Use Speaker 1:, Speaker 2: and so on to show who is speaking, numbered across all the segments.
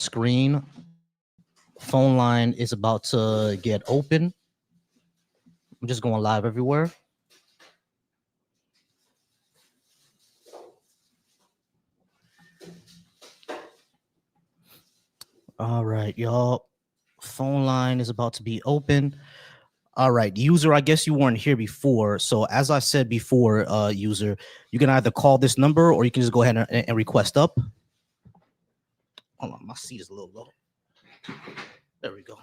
Speaker 1: screen. Phone line is about to get open. I'm just going live everywhere. All right, y'all. Phone line is about to be open. All right, user, I guess you weren't here before. So as I said before, user, you can either call this number or you can just go ahead and request up. Hold on, my seat is a little low. There we go.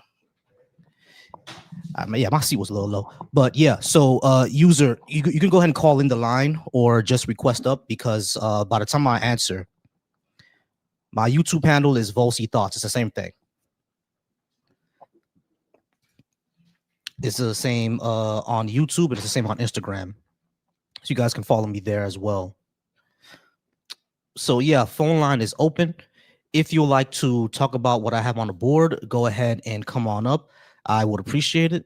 Speaker 1: Yeah, my seat was a little low. But yeah, so user, you can go ahead and call in the line or just request up because by the time I answer, my YouTube handle is Volcy Thoughts. It's the same thing. It's the same on YouTube, and it's the same on Instagram. So you guys can follow me there as well. So yeah, phone line is open. If you like to talk about what I have on the board, go ahead and come on up. I would appreciate it.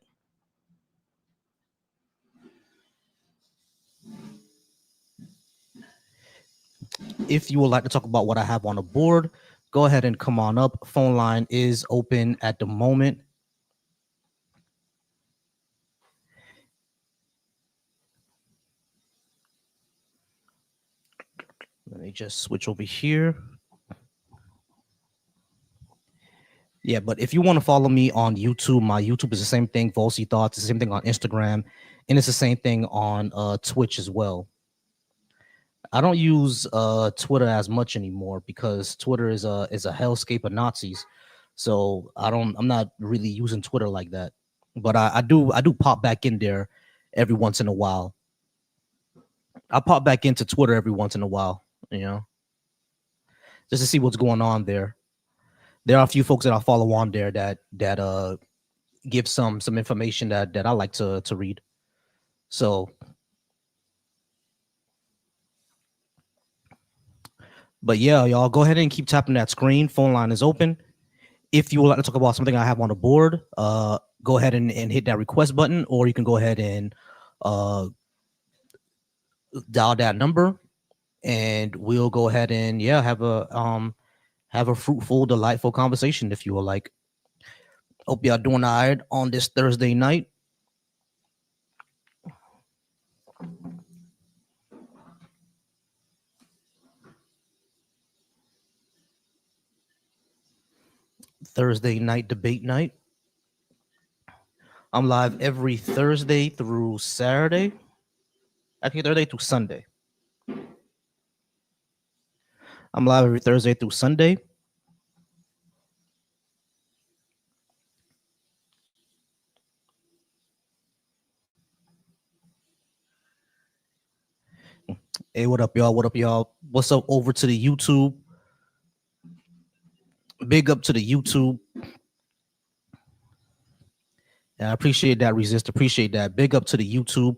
Speaker 1: If you would like to talk about what I have on the board, go ahead and come on up. Phone line is open at the moment. Let me just switch over here. Yeah, but if you want to follow me on YouTube, my YouTube is the same thing, Volcy Thoughts. It's the same thing on Instagram, and it's the same thing on Twitch as well. I don't use Twitter as much anymore because Twitter is a hellscape of Nazis. So I'm not really using Twitter like that. But I do pop back in there every once in a while. I pop back into Twitter every once in a while, just to see what's going on there. There are a few folks that I follow on there that give some information that I like to read. So, but yeah, y'all go ahead and keep tapping that screen. Phone line is open. If you would like to talk about something I have on the board, go ahead and hit that request button, or you can go ahead and dial that number, and we'll go ahead and have a fruitful, delightful conversation if you would like. Hope y'all doing all right on this Thursday night. Thursday night debate night. I'm live every Thursday through Saturday. Actually, Thursday through Sunday. I'm live every Thursday through Sunday. Hey, what up, y'all? What up, y'all? What's up over to the YouTube? Big up to the YouTube. Yeah, I appreciate that, Resist. Appreciate that. Big up to the YouTube.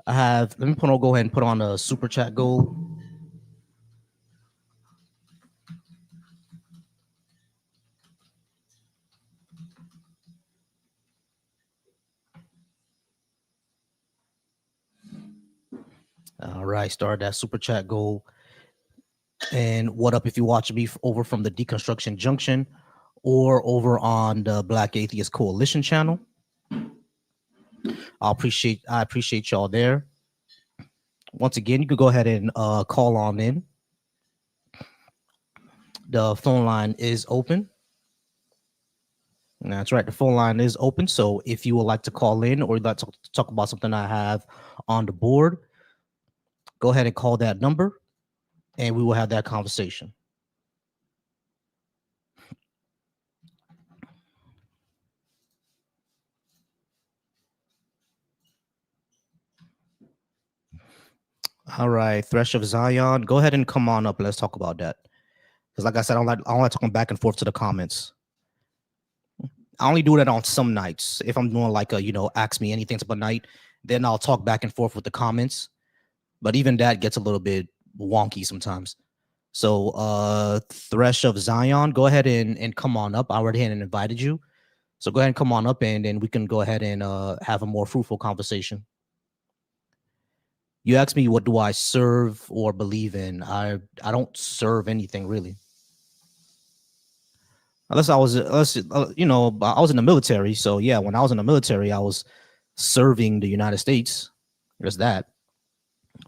Speaker 1: Let me go ahead and put on a super chat goal. All right, start that super chat goal. And what up if you watch me over from the Deconstruction Junction or over on the Black Atheist Coalition channel? I appreciate y'all there. Once again, you could go ahead and call on in. The phone line is open. That's right. The phone line is open. So if you would like to call in or you'd like to talk about something I have on the board, go ahead and call that number and we will have that conversation. All right, Thresh of Zion, go ahead and come on up. Let's talk about that. Because like I said, I don't like talking back and forth to the comments. I only do that on some nights. If I'm doing like a, ask me anything type of night, then I'll talk back and forth with the comments. But even that gets a little bit wonky sometimes. So Thresh of Zion, go ahead and come on up. I already had invited you. So go ahead and come on up and then we can go ahead and have a more fruitful conversation. You asked me what do I serve or believe in. I don't serve anything really. Unless I was, I was in the military. So yeah, when I was in the military, I was serving the United States. There's that.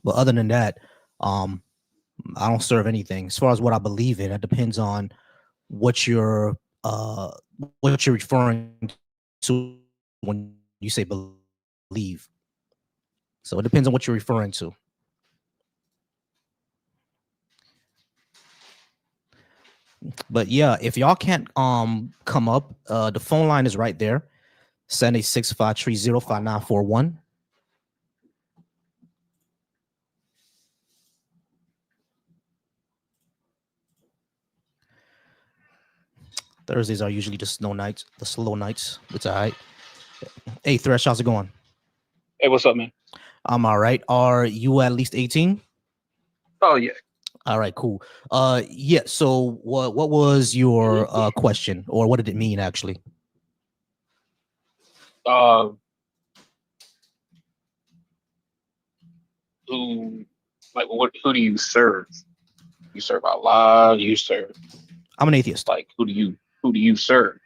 Speaker 1: But other than that, um, I don't serve anything. As far as what I believe in, it depends on what you're what you're referring to when you say believe. So it depends on what you're referring to. But yeah, if y'all can't come up, the phone line is right there. 786-530-5941. Thursdays are usually the slow nights. It's all right. Hey, Thresh, how's it going?
Speaker 2: Hey, what's up, man?
Speaker 1: I'm all right. Are you at least 18?
Speaker 2: Oh yeah.
Speaker 1: All right, cool. Yeah. So what was your question, or what did it mean actually?
Speaker 2: Uh, who, like, what? Who do you serve? You serve Allah. You serve
Speaker 1: I'm an atheist.
Speaker 2: like who do you serve?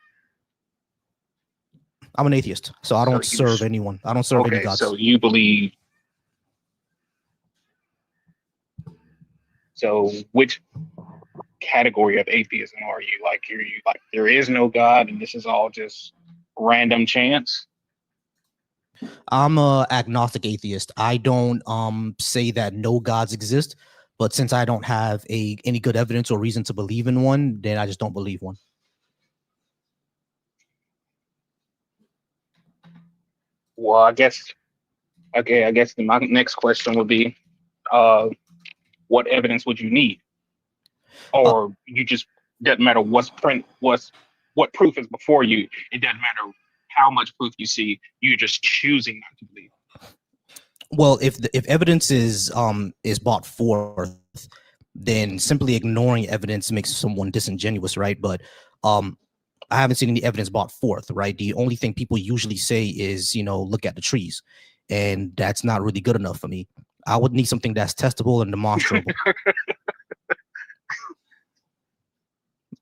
Speaker 1: I'm an atheist, so I
Speaker 2: So
Speaker 1: don't
Speaker 2: you
Speaker 1: serve anyone. I don't serve any
Speaker 2: okay? So
Speaker 1: gods.
Speaker 2: you believe? So which category of atheism are you? Like, you like there is no God, and this is all just random chance?
Speaker 1: I'm a agnostic atheist. I don't say that no gods exist, but since I don't have any good evidence or reason to believe in one, then I just don't believe one.
Speaker 2: Well, I guess okay. I guess my next question would be, uh, what evidence would you need?
Speaker 1: Uh,
Speaker 2: Or you just doesn't matter what proof is before you. It doesn't matter how much proof you see. You're just choosing not to believe.
Speaker 1: well, if evidence is brought forth, then simply ignoring evidence makes someone disingenuous, right? But um I haven't seen any evidence brought forth, right? The only thing people usually say is, look at the trees. And that's not really good enough for me. I would need something that's testable and demonstrable.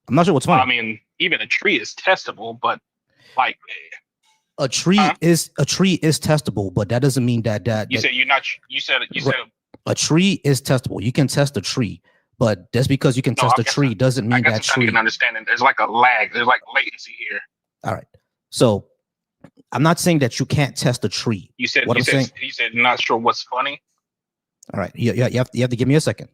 Speaker 1: I'm not sure what's
Speaker 2: I
Speaker 1: funny.
Speaker 2: mean, even a tree is testable, but like,
Speaker 1: A tree
Speaker 2: huh?
Speaker 1: is testable, but that doesn't mean that
Speaker 2: You
Speaker 1: that
Speaker 2: said you're not. You said
Speaker 1: a tree is testable. You can test a tree, but just because you can
Speaker 2: no.
Speaker 1: test a tree doesn't
Speaker 2: I
Speaker 1: mean
Speaker 2: guess
Speaker 1: that
Speaker 2: I'm trying to get an
Speaker 1: tree.
Speaker 2: understanding. There's like a lag. There's like latency here.
Speaker 1: All right. So I'm not saying that you can't test a tree.
Speaker 2: You said
Speaker 1: What
Speaker 2: you
Speaker 1: I'm
Speaker 2: said
Speaker 1: saying,
Speaker 2: you said not sure what's funny.
Speaker 1: all right, you have to give me a second.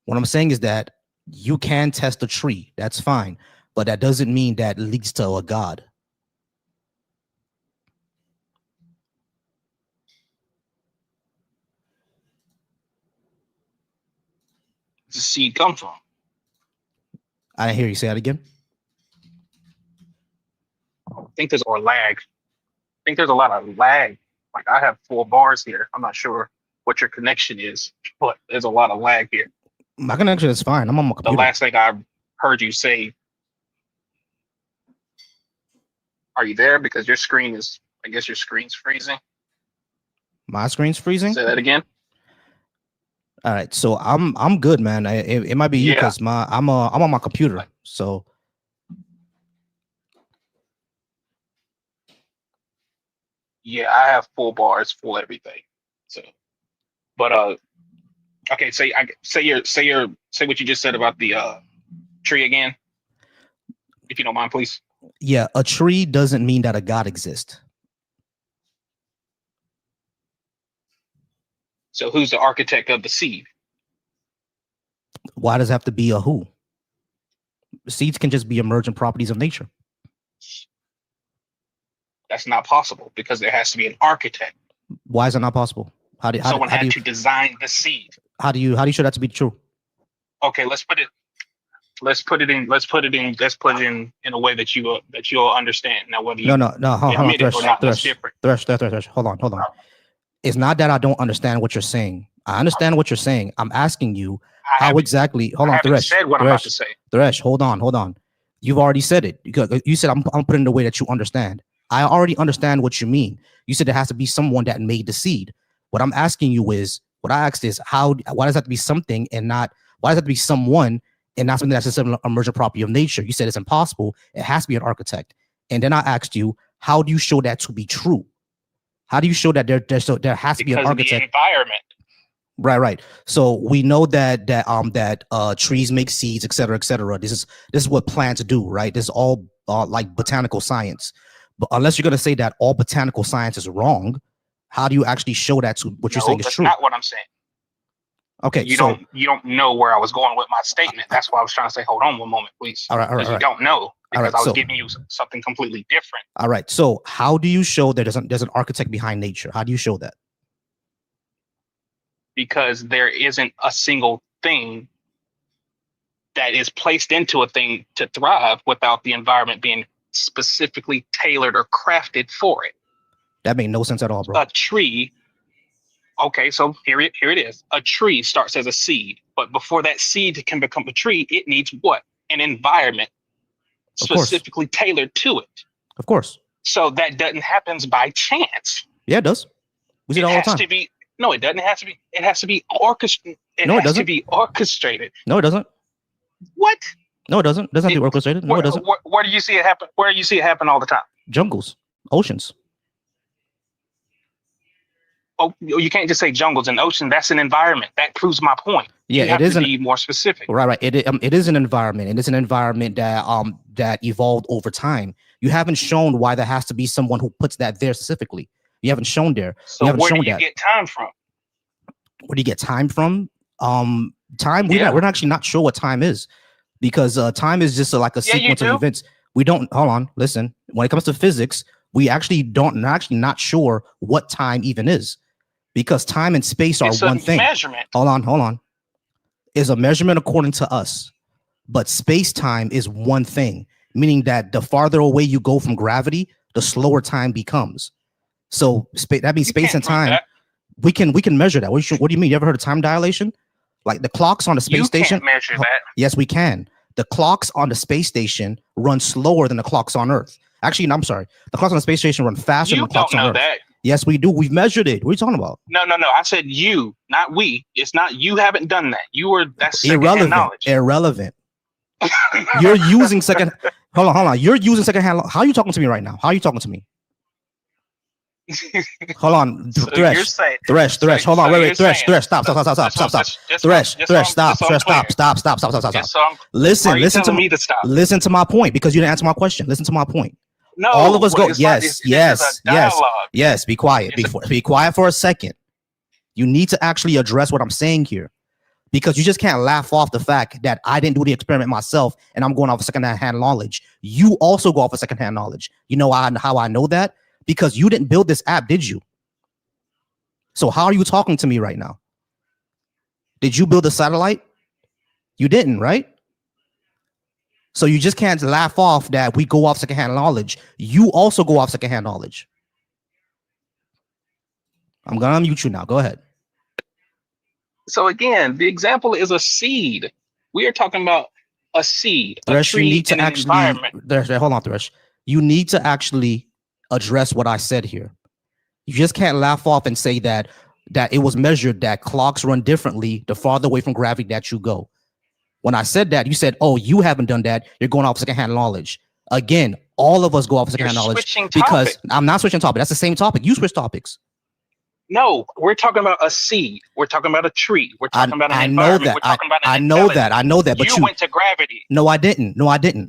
Speaker 1: What I'm saying is that you can test a tree. That's fine, but that doesn't mean that leads to a god.
Speaker 2: Does the seed come from?
Speaker 1: I didn't hear you say that again.
Speaker 2: I think there's or lag. I think there's a lot of lag. Like, I have 4 bars here. I'm not sure what your connection is, but there's a lot of lag here.
Speaker 1: My connection is fine. I'm on my
Speaker 2: The
Speaker 1: computer.
Speaker 2: last thing I heard you say, are you there? Because your screen is, I guess your screen's freezing.
Speaker 1: My screen's freezing.
Speaker 2: Say that again.
Speaker 1: All right, so I'm good, man. It might be you
Speaker 2: Yeah,
Speaker 1: because I'm on my computer.
Speaker 2: like,
Speaker 1: So
Speaker 2: yeah, I have 4 bars, full everything. So, but okay, say what you just said about the tree again, if you don't mind, please.
Speaker 1: yeah, a tree doesn't mean that a god exists.
Speaker 2: So, who's the architect of the seed?
Speaker 1: Why does it have to be a who? Seeds can just be emergent properties of nature.
Speaker 2: That's not possible because there has to be an architect.
Speaker 1: Why is it not possible? How do how do,
Speaker 2: Someone
Speaker 1: how do
Speaker 2: had
Speaker 1: you
Speaker 2: to design the seed.
Speaker 1: how do you show that to be true?
Speaker 2: Okay, let's put it in a way that you'll understand. Now, whether
Speaker 1: No,
Speaker 2: you
Speaker 1: no, no. Hold on,
Speaker 2: admit it or
Speaker 1: Thresh,
Speaker 2: not, that's
Speaker 1: Thresh,
Speaker 2: different.
Speaker 1: Thresh, Thresh, Thresh. Hold on. It's not that I don't understand what you're saying. I understand what you're saying. I'm asking you
Speaker 2: I
Speaker 1: how
Speaker 2: haven't
Speaker 1: exactly. Hold
Speaker 2: I
Speaker 1: on,
Speaker 2: haven't
Speaker 1: Thresh,
Speaker 2: said what I'm about to
Speaker 1: Thresh,
Speaker 2: say.
Speaker 1: Thresh. Hold on. You've already said it. You said I'm putting it in a way that you understand. I already understand what you mean. You said it has to be someone that made the seed. What I'm asking you is, what I asked is, why does that have to be something and not, why does that have to be someone and not something that's just an emergent property of nature. You said it's impossible. It has to be an architect. And then I asked you, how do you show that to be true? How do you show that there has to be an
Speaker 2: Because of the
Speaker 1: architect?
Speaker 2: environment.
Speaker 1: Right. So we know that trees make seeds, et cetera, et cetera. This is what plants do, right? This is all like botanical science. But unless you're gonna say that all botanical science is wrong, how do you actually show that to what you're saying is
Speaker 2: That's
Speaker 1: true?
Speaker 2: not what I'm saying.
Speaker 1: Okay,
Speaker 2: you don't know where I was going with my statement. That's why I was trying to say, hold on one moment, please.
Speaker 1: All right.
Speaker 2: Because you don't know, because
Speaker 1: right,
Speaker 2: I was giving you something completely different.
Speaker 1: All right. So how do you show that there's an architect behind nature? How do you show that?
Speaker 2: Because there isn't a single thing that is placed into a thing to thrive without the environment being specifically tailored or crafted for it.
Speaker 1: That made no sense at all, bro.
Speaker 2: A tree. Okay, so here it is. A tree starts as a seed, but before that seed can become a tree, it needs what? An environment specifically tailored to it.
Speaker 1: Of course.
Speaker 2: So that doesn't happen by chance.
Speaker 1: Yeah, it does. We see it all the time.
Speaker 2: No, it doesn't have to be. It has to be orchestrated. It has to be orchestrated.
Speaker 1: No, it doesn't.
Speaker 2: What?
Speaker 1: No, it doesn't. It doesn't have to be orchestrated. No, it doesn't.
Speaker 2: Where do you see it happen? Where do you see it happen all the time?
Speaker 1: Jungles, oceans.
Speaker 2: Oh, you can't just say jungles and ocean. That's an environment. That proves my point.
Speaker 1: Yeah,
Speaker 2: you have to be more specific.
Speaker 1: Right. It is an environment, and it's an environment that evolved over time. You haven't shown why there has to be someone who puts that there specifically. You haven't shown there.
Speaker 2: So where do you get time from?
Speaker 1: Where do you get time from? Time. We're actually not sure what time is, because time is just like a sequence of events. We don't. Hold on. Listen. When it comes to physics, we actually not sure what time even is, because time and space are one thing.
Speaker 2: Measurement.
Speaker 1: Hold on. Is a measurement according to us, but space-time is one thing, meaning that the farther away you go from gravity, the slower time becomes. So that means space and time. We can measure that. What do you mean? You ever heard of time dilation? Like the clocks on the space station?
Speaker 2: You can't measure that.
Speaker 1: Yes, we can. The clocks on the space station run slower than the clocks on Earth. Actually, no, I'm sorry. The clocks on the space station run faster than the clocks on Earth. You don't know that. Yes, we do. We've measured it. What are you talking about?
Speaker 2: No. I said you, not we. It's not you. Haven't done that. That's
Speaker 1: irrelevant.
Speaker 2: Knowledge.
Speaker 1: Irrelevant. You're using second. Hold on. You're using secondhand. How are you talking to me right now? How are you talking to me? Hold on, Thresh. Hold on, wait. Thresh. Stop. Thresh, stop. Listen to my point, because you didn't answer my question. Listen to my point.
Speaker 2: No,
Speaker 1: all of us go. Yes. Be quiet. Be quiet for a second. You need to actually address what I'm saying here, because you just can't laugh off the fact that I didn't do the experiment myself and I'm going off of secondhand knowledge. You also go off of secondhand knowledge. You know how I know that? Because you didn't build this app, did you? So how are you talking to me right now? Did you build a satellite? You didn't, right? So you just can't laugh off that we go off secondhand knowledge. You also go off secondhand knowledge. I'm gonna unmute you now. Go ahead.
Speaker 2: So again, the example is a seed. We are talking about a seed,
Speaker 1: Thresh,
Speaker 2: a tree, and an environment.
Speaker 1: Hold on, Thresh. You need to actually address what I said here. You just can't laugh off and say that it was measured that clocks run differently the farther away from gravity that you go. When I said that, you said, "Oh, you haven't done that. You're going off secondhand knowledge." Again, all of us go off secondhand knowledge, because I'm not switching topic. That's the same topic. You switch topics.
Speaker 2: No, we're talking about a seed. We're talking about a tree. We're talking about an environment. We're talking about
Speaker 1: I know that. But
Speaker 2: you went to gravity.
Speaker 1: No, I didn't.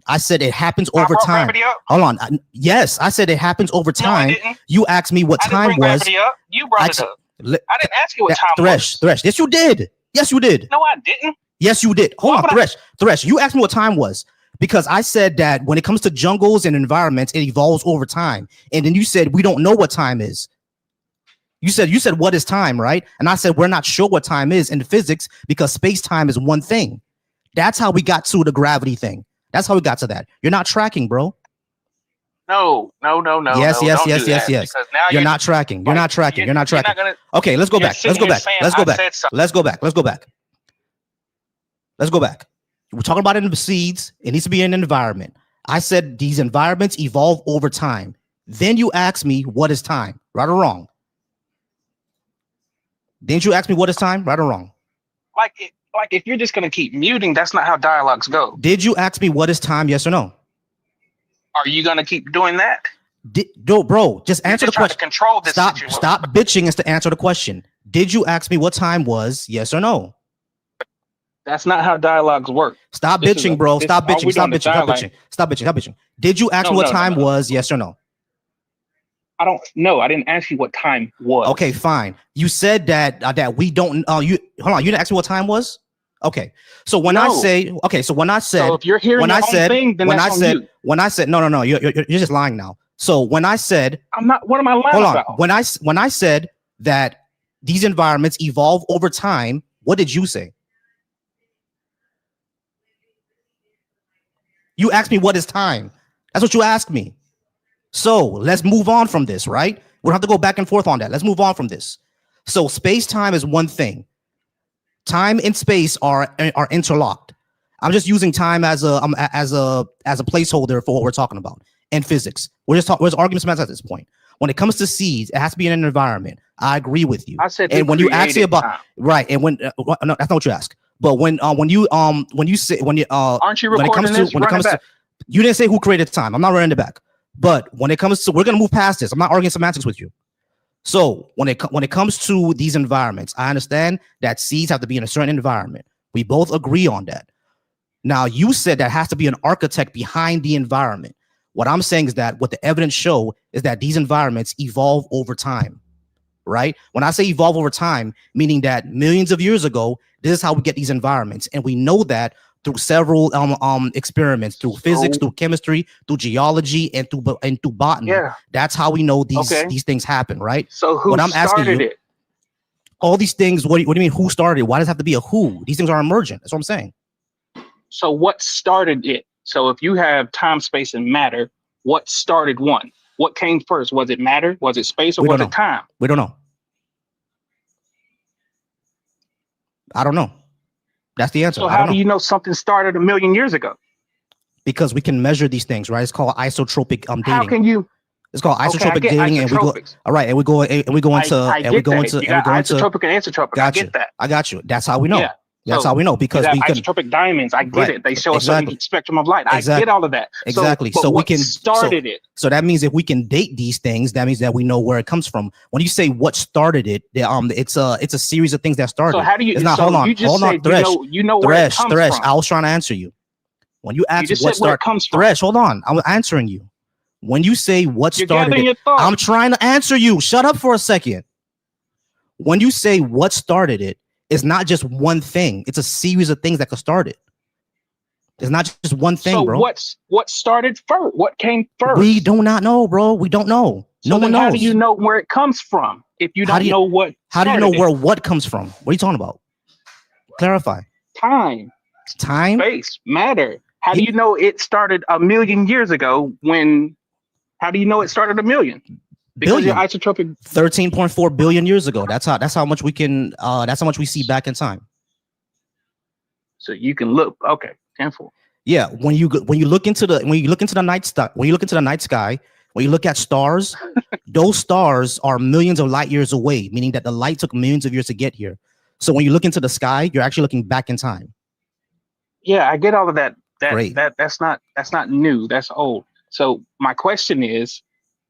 Speaker 1: I said it happens over time. Hold on. Yes, I said it happens over time.
Speaker 2: No, I didn't.
Speaker 1: You asked me what time was.
Speaker 2: Up. You brought it up. I didn't ask you what time was.
Speaker 1: Thresh. Yes, you did.
Speaker 2: No, I didn't.
Speaker 1: Yes, you did. Hold on, Thresh. You asked me what time was, because I said that when it comes to jungles and environments, it evolves over time. And then you said we don't know what time is. You said what is time, right? And I said we're not sure what time is in physics, because space-time is one thing. That's how we got to the gravity thing. That's how we got to that. You're not tracking, bro.
Speaker 2: No.
Speaker 1: Yes. You're not tracking. You're not tracking. Okay, let's go back. Let's go back. We're talking about it in the seeds. It needs to be in an environment. I said these environments evolve over time. Then you ask me what is time, right or wrong? Didn't you ask me what is time, right or wrong?
Speaker 2: Like if you're just gonna keep muting, that's not how dialogues go.
Speaker 1: Did you ask me what is time? Yes or no?
Speaker 2: Are you gonna keep doing that?
Speaker 1: Bro, just
Speaker 2: You're
Speaker 1: answer
Speaker 2: just
Speaker 1: the
Speaker 2: trying to
Speaker 1: question.
Speaker 2: control this
Speaker 1: Stop
Speaker 2: situation.
Speaker 1: stop bitching is to answer the question. Did you ask me what time was? Yes or no?
Speaker 2: That's not how dialogues work.
Speaker 1: Stop
Speaker 2: This is
Speaker 1: bitching, bro. Stop
Speaker 2: all
Speaker 1: bitching.
Speaker 2: we're
Speaker 1: Stop
Speaker 2: doing is
Speaker 1: bitching. Stop
Speaker 2: dialogue.
Speaker 1: bitching. Stop bitching. Stop bitching. Did you ask
Speaker 2: No,
Speaker 1: me what
Speaker 2: no, no,
Speaker 1: time
Speaker 2: no, no.
Speaker 1: was? Yes or no?
Speaker 2: I don't know. I didn't ask you what time was.
Speaker 1: Okay, fine. You said that we don't. You hold on. You didn't ask me what time was. Okay. So when I
Speaker 2: No.
Speaker 1: say okay, so when I
Speaker 2: So
Speaker 1: said
Speaker 2: if you're hearing
Speaker 1: when
Speaker 2: your
Speaker 1: I
Speaker 2: own
Speaker 1: said
Speaker 2: thing, then
Speaker 1: when
Speaker 2: that's
Speaker 1: I
Speaker 2: on
Speaker 1: said
Speaker 2: you.
Speaker 1: when I said no, you're just lying now. So when I said
Speaker 2: I'm not. What am I lying
Speaker 1: hold on,
Speaker 2: about?
Speaker 1: when I said that these environments evolve over time, what did you say? You asked me what is time. That's what you asked me. So let's move on from this, right? We don't have to go back and forth on that. Let's move on from this. So space time is one thing. Time and space are interlocked. I'm just using time as a placeholder for what we're talking about in physics. We're just talking. Where's arguments at this point? When it comes to seeds, it has to be in an environment. I agree with you.
Speaker 2: I said,
Speaker 1: and when you ask me about
Speaker 2: time.
Speaker 1: right, and when no, that's not what you ask. But when you say when you
Speaker 2: aren't you
Speaker 1: when it
Speaker 2: recording
Speaker 1: comes to
Speaker 2: this?
Speaker 1: when it comes to you didn't say who created time. I'm not running it back. But when it comes to we're gonna move past this. I'm not arguing semantics with you. So when it comes to these environments, I understand that seeds have to be in a certain environment. We both agree on that. Now you said that has to be an architect behind the environment. What I'm saying is that what the evidence show is that these environments evolve over time, right? When I say evolve over time, meaning that millions of years ago, this is how we get these environments, and we know that through several experiments, through physics, through chemistry, through geology, and through botany.
Speaker 2: Yeah.
Speaker 1: That's how we know these things happen, right?
Speaker 2: So who
Speaker 1: what I'm asking
Speaker 2: started
Speaker 1: you,
Speaker 2: it?
Speaker 1: all these things. What do you mean? Who started it? Why does it have to be a who? These things are emergent. That's what I'm saying.
Speaker 2: So what started it? So if you have time, space, and matter, what started one? What came first? Was it matter? Was it space? Or was it time?
Speaker 1: We don't know. I don't know. That's the answer.
Speaker 2: So how do you know something started a million years ago?
Speaker 1: Because we can measure these things, right? It's called isotropic dating.
Speaker 2: How can you?
Speaker 1: It's called isotropic dating, and we go all right, and we go into
Speaker 2: isotropic and anisotropic. I get that.
Speaker 1: I got you. That's how we know.
Speaker 2: Yeah.
Speaker 1: That's how we know because we can
Speaker 2: isotropic diamonds. I get it. They show a certain spectrum of light. I get all of that.
Speaker 1: Exactly.
Speaker 2: So we can started it.
Speaker 1: So that means if we can date these things, that means that we know where it comes from. When you say what started it, it's a series of things that started.
Speaker 2: So how do you?
Speaker 1: It's not.
Speaker 2: So
Speaker 1: hold on.
Speaker 2: You just said
Speaker 1: Thresh.
Speaker 2: You know where it comes from.
Speaker 1: I was trying to answer you. When you ask
Speaker 2: what started, comes from.
Speaker 1: Thresh, hold on. I'm answering you. When you say what
Speaker 2: You're
Speaker 1: started it, I'm trying to answer you. Shut up for a second. When you say what started it, it's not just one thing. It's a series of things that could start it. It's not just one thing, bro.
Speaker 2: What started first? What came first?
Speaker 1: We do not know, bro. We don't know. No one knows.
Speaker 2: How do you know where it comes from if you don't know what?
Speaker 1: How do you know where what comes from? What are you talking about? Clarify.
Speaker 2: Time, space, matter. How do you know it started a million years ago? How do you know it started a million? Because you're isotropic.
Speaker 1: 13.4 billion years ago. That's how much we can. That's how much we see back in time.
Speaker 2: So you can look. Okay, 10-4.
Speaker 1: Yeah, when you look into the night sky, when you look at stars, those stars are millions of light years away, meaning that the light took millions of years to get here. So when you look into the sky, you're actually looking back in time.
Speaker 2: Yeah, I get all of that.
Speaker 1: Great.
Speaker 2: That's not new. That's old. So my question is,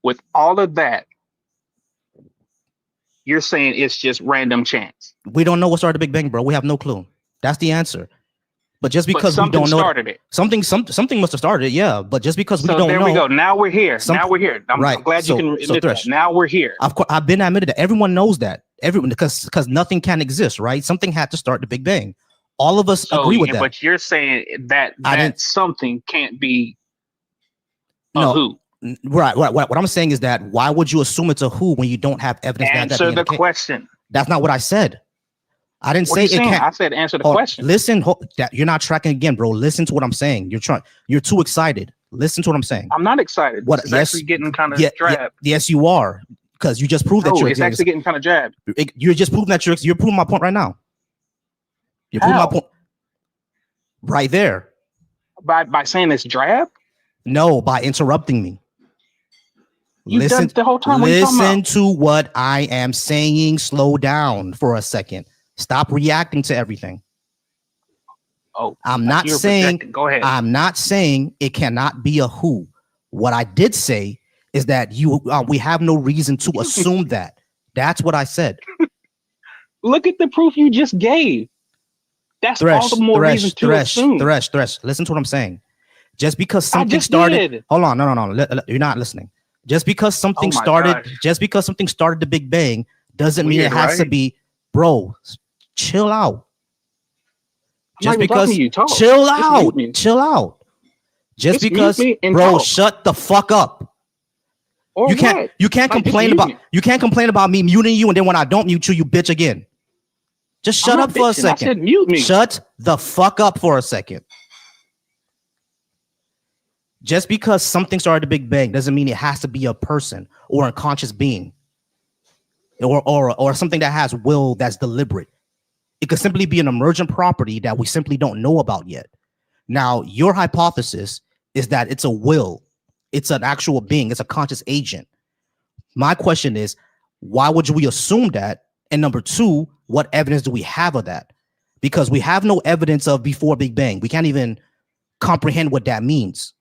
Speaker 2: with all of that, you're saying it's just random chance.
Speaker 1: We don't know what started the Big Bang, bro. We have no clue. That's the answer. But just because we don't know something must have started it, yeah. But just because we don't know.
Speaker 2: So there we go. Now we're here. I'm glad you can admit that. Now we're here.
Speaker 1: Of course, I've been admitted that. Everyone knows that. Everyone, because nothing can exist, right? Something had to start the Big Bang. All of us agree with that.
Speaker 2: But you're saying that something can't be who.
Speaker 1: Right. What I'm saying is that why would you assume it's a who when you don't have evidence?
Speaker 2: Answer the question.
Speaker 1: That's not what I said. I didn't say it can't.
Speaker 2: I said answer the question.
Speaker 1: Listen, you're not tracking again, bro. Listen to what I'm saying. You're too excited. Listen to what I'm saying.
Speaker 2: I'm not excited. It's actually getting kind of drab.
Speaker 1: Yes, you are. Because you just proved that you're.
Speaker 2: It's actually getting kind of jabbed.
Speaker 1: You're just proving that you're proving my point right now. You're proving my point. Right there.
Speaker 2: By saying it's drab?
Speaker 1: No, by interrupting me.
Speaker 2: You've done the whole time.
Speaker 1: Listen to what I am saying. Slow down for a second. Stop reacting to everything.
Speaker 2: Oh,
Speaker 1: I'm
Speaker 2: like
Speaker 1: not
Speaker 2: you're
Speaker 1: saying
Speaker 2: projecting. Go ahead.
Speaker 1: I'm not saying it cannot be a who. What I did say is that we have no reason to assume that. That's what I said.
Speaker 2: Look at the proof you just gave. That's all the
Speaker 1: Thresh,
Speaker 2: more reason
Speaker 1: Thresh,
Speaker 2: to
Speaker 1: Thresh,
Speaker 2: assume.
Speaker 1: Thresh, Thresh. Listen to what I'm saying. Just because
Speaker 2: I
Speaker 1: something
Speaker 2: just
Speaker 1: started,
Speaker 2: did.
Speaker 1: hold on, no. You're not listening. Just because
Speaker 2: Oh
Speaker 1: something
Speaker 2: my
Speaker 1: started,
Speaker 2: gosh.
Speaker 1: just because something started the Big Bang doesn't mean it
Speaker 2: Weird,
Speaker 1: has to
Speaker 2: right?
Speaker 1: be, bro. Chill out.
Speaker 2: I'm not
Speaker 1: Just
Speaker 2: even talking to
Speaker 1: because,
Speaker 2: you. Talk.
Speaker 1: chill
Speaker 2: Just mute
Speaker 1: out,
Speaker 2: me.
Speaker 1: chill out. Just
Speaker 2: Just mute
Speaker 1: because,
Speaker 2: me and
Speaker 1: bro,
Speaker 2: talk.
Speaker 1: shut the fuck up.
Speaker 2: Or what?
Speaker 1: You can't
Speaker 2: Like just
Speaker 1: complain
Speaker 2: mute
Speaker 1: about
Speaker 2: me.
Speaker 1: me muting you, and then when I don't mute you, you bitch again. Just
Speaker 2: I'm
Speaker 1: shut
Speaker 2: not
Speaker 1: up for a
Speaker 2: bitching. I
Speaker 1: second.
Speaker 2: said mute me.
Speaker 1: Shut the fuck up for a second. Just because something started the Big Bang doesn't mean it has to be a person or a conscious being or something that has will that's deliberate. It could simply be an emergent property that we simply don't know about yet. Now, your hypothesis is that it's a will, it's an actual being, it's a conscious agent. My question is, why would we assume that? And number two, what evidence do we have of that? Because we have no evidence of before Big Bang. We can't even comprehend what that means.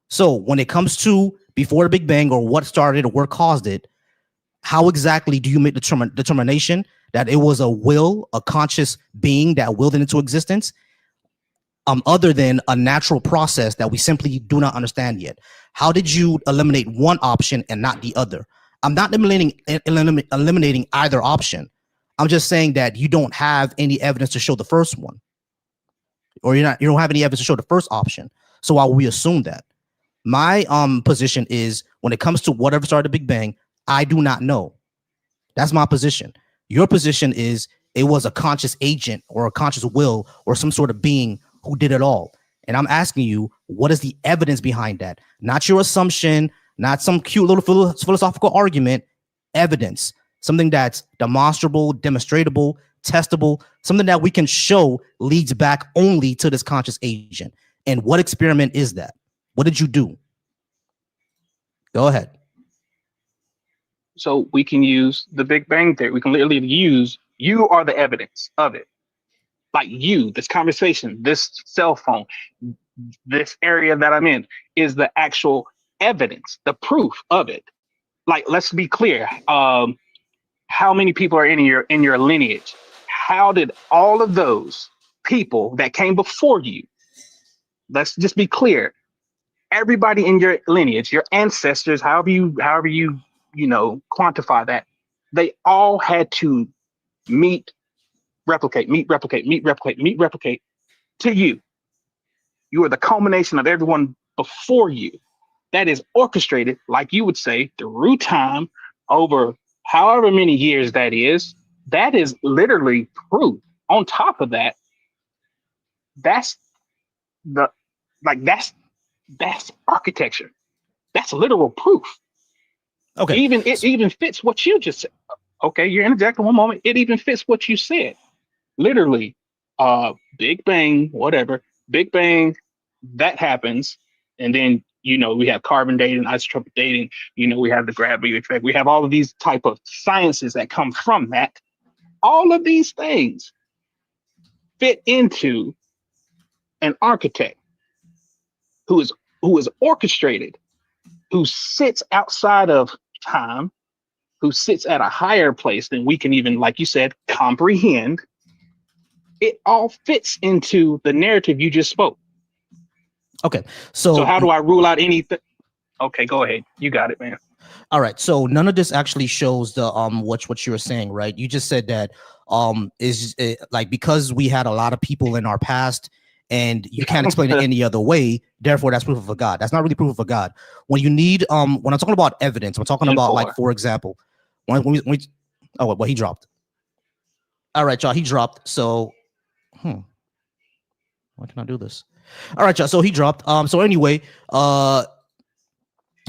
Speaker 1: So when it comes to before the Big Bang or what started or what caused it, how exactly do you make the determination that it was a will, a conscious being that willed it into existence, other than a natural process that we simply do not understand yet? How did you eliminate one option and not the other? I'm not eliminating either option. I'm just saying that you don't have any evidence to show the first one, or you don't have any evidence to show the first option. So why would we assume that? My position is when it comes to whatever started the Big Bang, I do not know. That's my position. Your position is it was a conscious agent or a conscious will or some sort of being who did it all. And I'm asking you, what is the evidence behind that? Not your assumption, not some cute little philosophical argument. Evidence, something that's demonstrable, demonstratable, testable, something that we can show leads back only to this conscious agent. And what experiment is that? What did you do? Go ahead.
Speaker 2: So we can use the Big Bang Theory. We can literally use you are the evidence of it. Like you, this conversation, this cell phone, this area that I'm in is the actual evidence, the proof of it. Like, let's be clear. How many people are in your lineage? How did all of those people that came before you? Let's just be clear. Everybody in your lineage, your ancestors, however you know quantify that, they all had to meet, replicate, meet, replicate, meet, replicate, meet, replicate to you. You are the culmination of everyone before you. That is orchestrated, like you would say, through time over however many years that is. That is literally proof. On top of that, that's the like that's architecture. That's literal proof.
Speaker 1: Okay.
Speaker 2: Even it even fits what you just said. Okay, you're interjecting one moment. It even fits what you said. Literally, Big Bang, whatever. Big Bang, that happens, and then we have carbon dating, isotopic dating. We have the gravity effect. We have all of these type of sciences that come from that. All of these things fit into an architect who is orchestrated, who sits outside of time, who sits at a higher place than we can even, like you said, comprehend. It all fits into the narrative you just spoke.
Speaker 1: Okay.
Speaker 2: So
Speaker 1: So
Speaker 2: how do I rule out anything? Okay, go ahead. You got it, man.
Speaker 1: all right, so none of this actually shows the what you were saying, right? You just said that is like because we had a lot of people in our past and you can't explain it any other way, therefore that's proof of a god. That's not really proof of a god. When you need when I'm talking about evidence, I'm talking
Speaker 2: And
Speaker 1: about, like,
Speaker 2: four.
Speaker 1: for example, when we oh well, he dropped. All right, y'all, he dropped. So why can I do this? All right, y'all, so he dropped. So anyway, I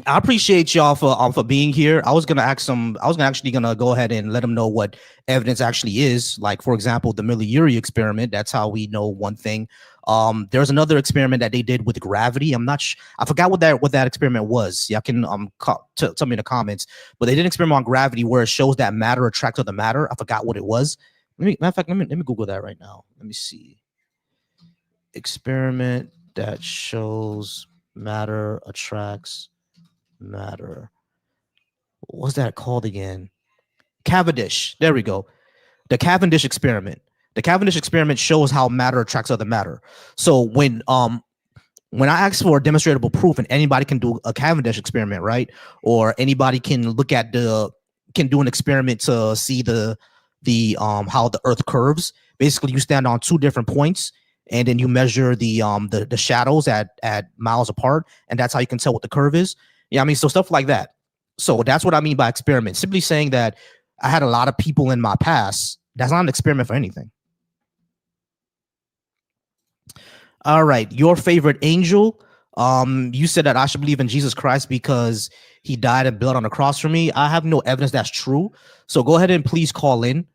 Speaker 1: appreciate y'all for being here. I was gonna ask some. I was gonna actually gonna go ahead and let them know what evidence actually is. Like, for example, the Miller-Urey experiment. That's how we know one thing. There's another experiment that they did with gravity. I forgot what that experiment was. Y'all can tell me in the comments. But they did an experiment on gravity where it shows that matter attracts other matter. I forgot what it was. Matter of fact, let me Google that right now. Let me see. experiment that shows matter attracts matter. What's that called again? Cavendish. There we go. The Cavendish experiment. The Cavendish experiment shows how matter attracts other matter. So when I ask for demonstrable proof, and anybody can do a Cavendish experiment, right? Or anybody can look at can do an experiment to see the how the Earth curves. Basically, you stand on two different points, and then you measure the shadows at miles apart, and that's how you can tell what the curve is. Yeah, I mean, so stuff like that. So that's what I mean by experiment. Simply saying that I had a lot of people in my past. That's not an experiment for anything. All right, your favorite angel. You said that I should believe in Jesus Christ because he died and bled on the cross for me. I have no evidence that's true. So go ahead and please call in.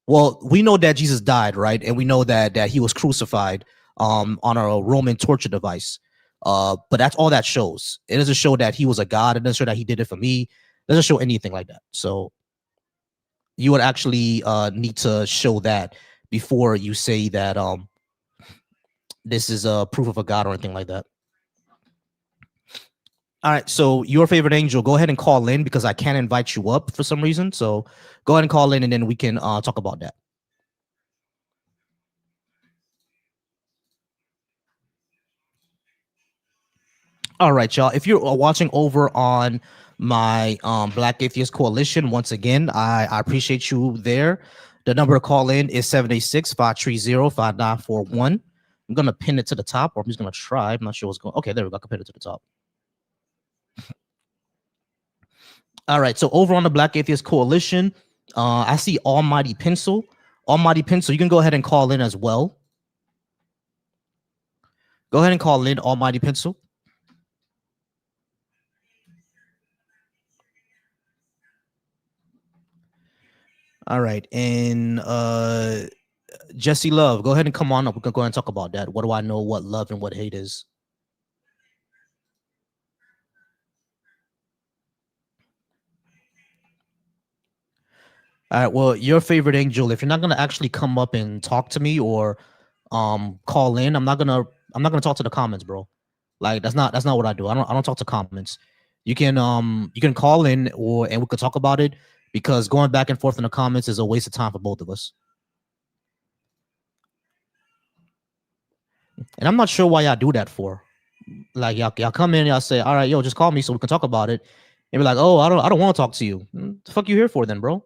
Speaker 1: Well, we know that Jesus died, right? And we know that he was crucified on a Roman torture device. But that's all that shows. It doesn't show that he was a god. It doesn't show that he did it for me. It doesn't show anything like that. So you would actually need to show that before you say that this is a proof of a god or anything like that. All right, so your favorite angel, go ahead and call in because I can't invite you up for some reason. So go ahead and call in, and then we can talk about that. All right, y'all. If you're watching over on my Black Atheist Coalition, once again, I appreciate you there. The number to call in is 786-530-5941. I'm going to pin it to the top, or I'm just going to try. I'm not sure what's going on. Okay, there we go. I can pin it to the top. All right, so over on the Black Atheist Coalition, I see Almighty Pencil. Almighty Pencil, you can go ahead and call in as well. Go ahead and call in, Almighty Pencil. All right, and Jesse Love, go ahead and come on up. We can go ahead and talk about that. What do I know what love and what hate is? All right, well, your favorite angel, if you're not gonna actually come up and talk to me or call in, I'm not gonna talk to the comments, bro. Like that's not what I do. I don't talk to comments. You can call in and we could talk about it because going back and forth in the comments is a waste of time for both of us. And I'm not sure why y'all do that for. Like y'all come in, y'all say, all right, yo, just call me so we can talk about it. And be like, oh, I don't want to talk to you. The fuck you here for then, bro?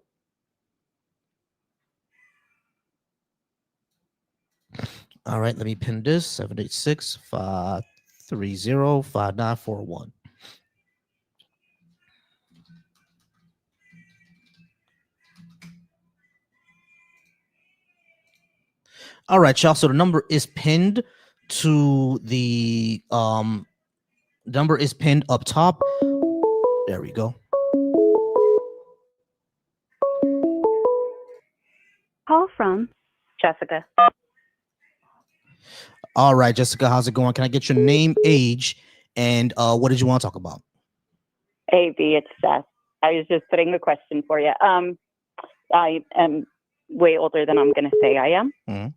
Speaker 1: All right, let me pin this 786-530-5941. All right, y'all. So the number is pinned to the number is pinned up top. There we go.
Speaker 3: Call from Jessica.
Speaker 1: All right, Jessica, how's it going? Can I get your name, age, and what did you want to talk about?
Speaker 3: Hey, B, it's Seth. I was just putting a question for you. I am way older than I'm going to say I am.
Speaker 1: Mm-hmm.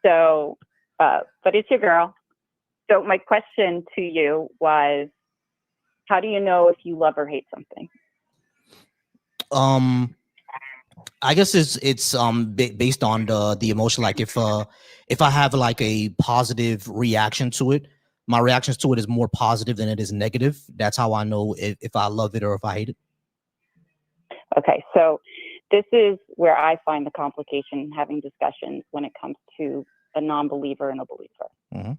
Speaker 3: So, but it's your girl. So my question to you was, how do you know if you love or hate something?
Speaker 1: I guess it's based on the emotion. Like if I have like a positive reaction to it, my reactions to it is more positive than it is negative. That's how I know if I love it or if I hate it.
Speaker 3: Okay, so this is where I find the complication having discussions when it comes to a non-believer and a believer.
Speaker 1: Mm-hmm.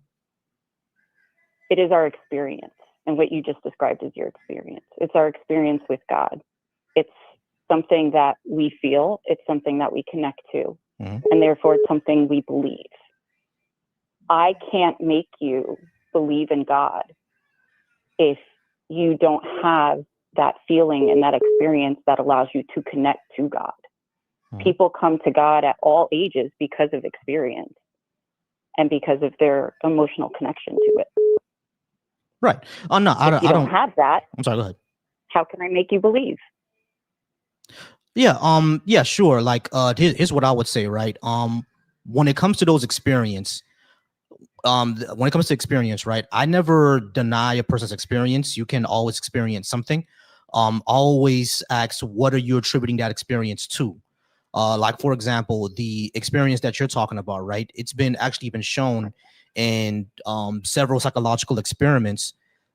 Speaker 3: It is our experience, and what you just described is your experience. It's our experience with God. It's something that we feel. It's something that we connect to,
Speaker 1: mm-hmm.
Speaker 3: and therefore it's something we believe. I can't make you believe in God if you don't have that feeling and that experience that allows you to connect to God. Mm-hmm. People come to God at all ages because of experience and because of their emotional connection to it.
Speaker 1: Right. Oh no, I don't
Speaker 3: have that.
Speaker 1: I'm sorry. Go ahead.
Speaker 3: How can I make you believe?
Speaker 1: Yeah. Yeah. Sure. Like, here's what I would say. Right. When it comes to those experience, when it comes to experience, right? I never deny a person's experience. You can always experience something. Always ask, what are you attributing that experience to? Like for example, the experience that you're talking about, right? It's been actually been shown in several psychological experiments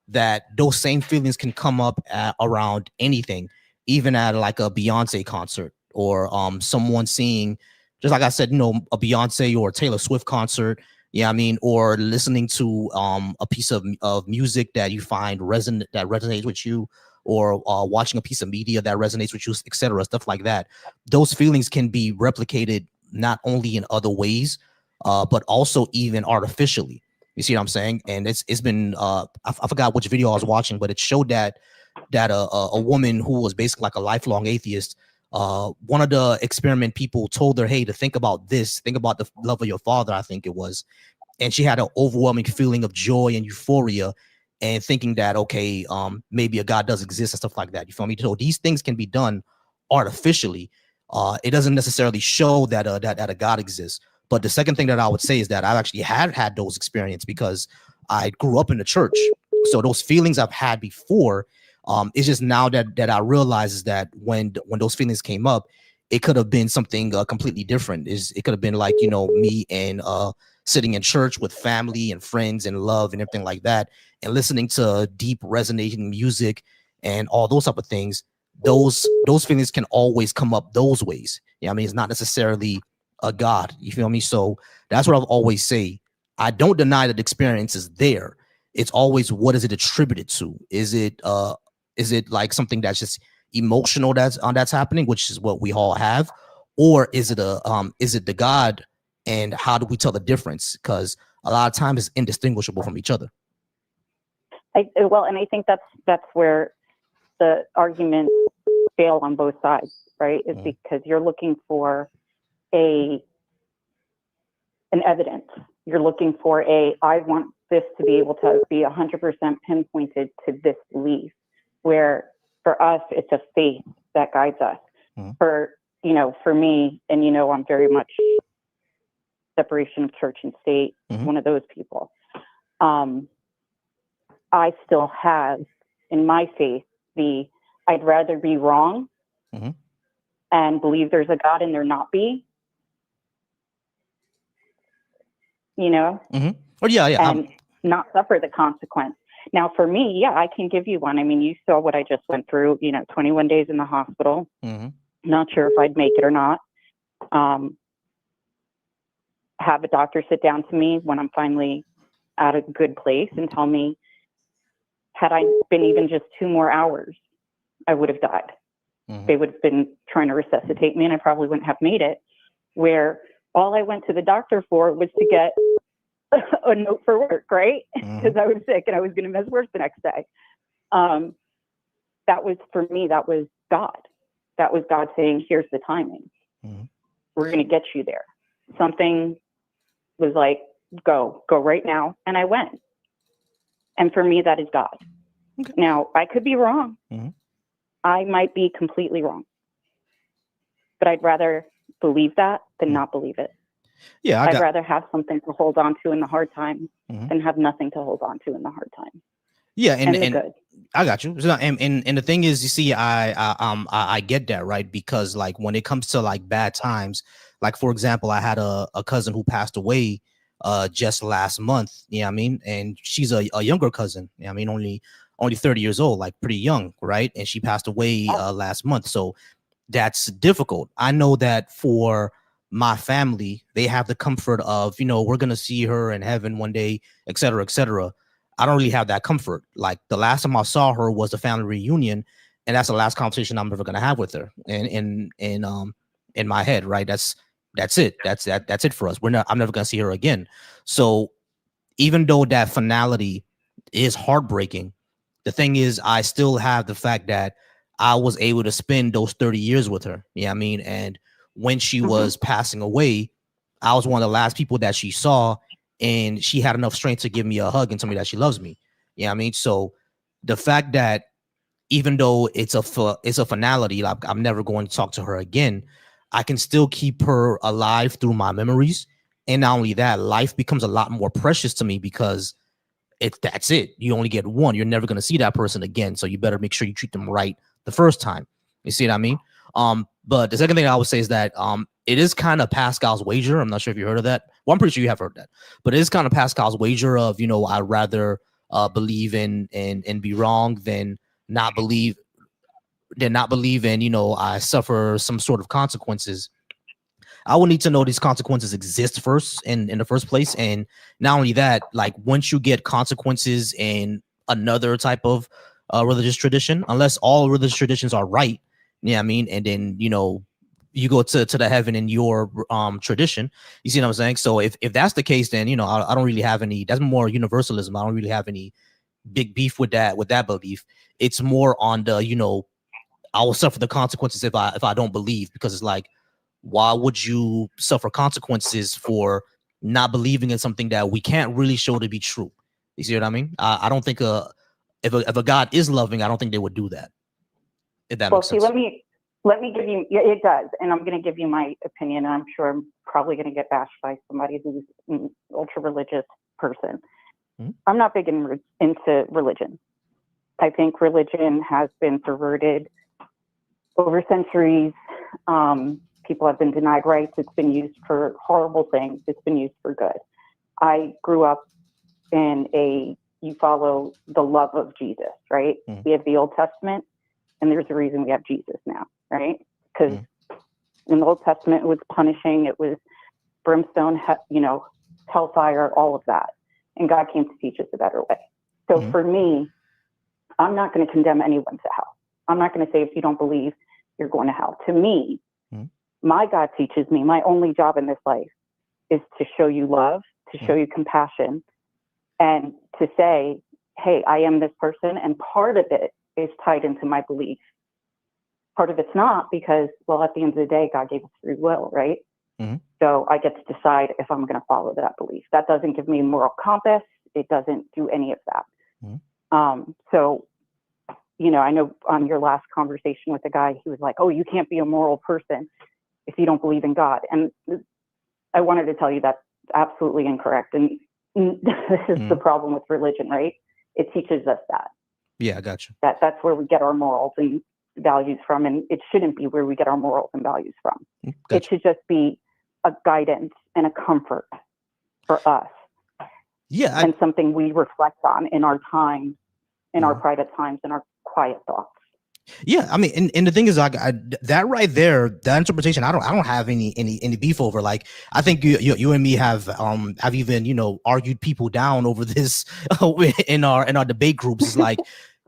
Speaker 1: that those same feelings can come up around anything, even at like a Beyonce concert or someone seeing, just like I said, a Beyonce or Taylor Swift concert. Yeah, I mean, or listening to a piece of music that you find that resonates with you, or watching a piece of media that resonates with you, etc., stuff like that. Those feelings can be replicated not only in other ways, but also even artificially. You see what I'm saying? And it's been I forgot which video I was watching, but it showed that a woman who was basically like a lifelong atheist. One of the experiment people told her, "Hey, to think about this. Think about the love of your father." I think it was, and she had an overwhelming feeling of joy and euphoria, and thinking that, okay, maybe a God does exist and stuff like that. You feel me? So these things can be done artificially. It doesn't necessarily show that that a God exists. But the second thing that I would say is that I actually had those experiences because I grew up in the church. So those feelings I've had before, it's just now that I realize is that when those feelings came up, it could have been something completely different. It could have been like, me and sitting in church with family and friends and love and everything like that, and listening to deep resonating music and all those type of things. Those feelings can always come up those ways. Yeah, I mean, it's not necessarily a God. You feel me? So that's what I've always say. I don't deny that the experience is there. It's always, what is it attributed to? Is it like something that's just emotional that's happening, which is what we all have, or is it the God, and how do we tell the difference? Because a lot of times it's indistinguishable from each other.
Speaker 3: Well, and I think that's where the arguments fail on both sides, right? Is because you're looking for an evidence. You're looking for I want this to be able to be 100% pinpointed to this belief, where for us, it's a faith that guides us. For me, and I'm very much separation of church and state, one of those people. I still have in my faith I'd rather be wrong and believe there's a God and there not be,
Speaker 1: Or yeah,
Speaker 3: and not suffer the consequence. Now, for me, yeah, I can give you one. I mean, you saw what I just went through, 21 days in the hospital. Not sure if I'd make it or not. Have a doctor sit down to me when I'm finally at a good place and tell me, had I been even just 2 more hours, I would have died. They would have been trying to resuscitate me and I probably wouldn't have made it. Where all I went to the doctor for was to get a note for work, right? Because I was sick and I was going to miss work the next day. That was, for me, that was God. That was God saying, here's the timing. We're going to get you there. Something was like, go right now. And I went. And for me, that is God. Okay. Now, I could be wrong. I might be completely wrong. But I'd rather believe that than not believe it. Yeah, I'd rather have something to hold on to in the hard times than have nothing to hold on to in the hard times.
Speaker 1: Yeah, and good. I got you. And the thing is, you see, I get that, right? Because like when it comes to like bad times, like for example, I had a cousin who passed away just last month. Yeah, I mean, and she's a younger cousin. Yeah, I mean, only 30 years old, like pretty young, right? And she passed away last month. So that's difficult. I know that for my family, they have the comfort of, we're going to see her in heaven one day, et cetera, et cetera. I don't really have that comfort. Like the last time I saw her was the family reunion, and that's the last conversation I'm ever going to have with her. And in my head, right? That's it. That's it for us. I'm never going to see her again. So even though that finality is heartbreaking, the thing is, I still have the fact that I was able to spend those 30 years with her. Yeah, I mean, and when she was passing away, I was one of the last people that she saw, and she had enough strength to give me a hug and tell me that she loves me. Yeah, I mean, so the fact that even though it's a finality, like I'm never going to talk to her again, I can still keep her alive through my memories, And not only that, life becomes a lot more precious to me because that's it. You only get one. You're never going to see that person again. So you better make sure you treat them right the first time. You see what I mean? But the second thing I would say is that it is kind of Pascal's wager. I'm not sure if you heard of that. Well, I'm pretty sure you have heard that. But it is kind of Pascal's wager of, I'd rather believe in and be wrong than not believe and, I suffer some sort of consequences. I will need to know these consequences exist first in the first place. And not only that, like once you get consequences in another type of religious tradition, unless all religious traditions are right, yeah, I mean, and then you go to the heaven in your tradition. You see what I'm saying? So if that's the case, then I don't really have any. That's more universalism. I don't really have any big beef with that belief. It's more on the I will suffer the consequences if I don't believe, because it's like, why would you suffer consequences for not believing in something that we can't really show to be true? You see what I mean? I don't think if a God is loving, I don't think they would do that. If that makes sense.
Speaker 3: Let me give you. Yeah, it does, and I'm going to give you my opinion. And I'm sure I'm probably going to get bashed by somebody who's an ultra religious person. Mm-hmm. I'm not big into religion. I think religion has been perverted over centuries. People have been denied rights. It's been used for horrible things. It's been used for good. I grew up in you follow the love of Jesus, right? Mm. We have the Old Testament, and there's a reason we have Jesus now, right? Because in the Old Testament, it was punishing. It was brimstone, hellfire, all of that. And God came to teach us a better way. So for me, I'm not going to condemn anyone to hell. I'm not going to say if you don't believe, you're going to hell. To me, my God teaches me my only job in this life is to show you love, to show you compassion, and to say, hey, I am this person. And part of it is tied into my belief. Part of it's not, because, well, at the end of the day, God gave us free will, right? Mm-hmm. So I get to decide if I'm going to follow that belief. That doesn't give me a moral compass. It doesn't do any of that. Mm-hmm. So I know on your last conversation with the guy, he was like, oh, you can't be a moral person if you don't believe in God. And I wanted to tell you that's absolutely incorrect. And this is the problem with religion, right? It teaches us that.
Speaker 1: Yeah, I got you.
Speaker 3: That's where we get our morals and values from. And it shouldn't be where we get our morals and values from. Gotcha. It should just be a guidance and a comfort for us.
Speaker 1: Yeah.
Speaker 3: And something we reflect on in our time, in our private times, in our quiet thoughts.
Speaker 1: Yeah, I mean, and the thing is, like, that right there, that interpretation, I don't have any beef over. Like, I think you and me have even argued people down over this in our debate groups. It's like,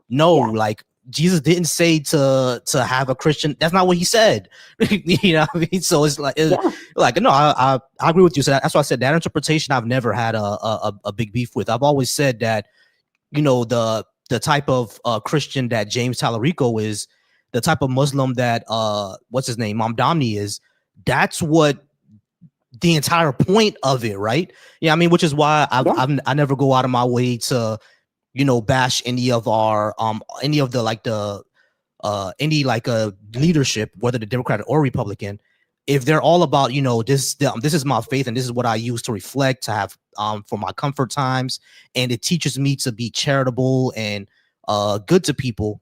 Speaker 1: no, like Jesus didn't say to have a Christian. That's not what he said. You know what I mean? So it's like, no, I agree with you. So that's why I said that interpretation I've never had a big beef with. I've always said that the type of Christian that James Tallarico is, the type of Muslim that what's his name, Mamdani is, that's what the entire point of it, right? Yeah, I mean, which is why I never go out of my way to bash any of our any of the leadership, whether the Democratic or Republican, if they're all about this is my faith and this is what I use to reflect, to have for my comfort times, and it teaches me to be charitable and good to people,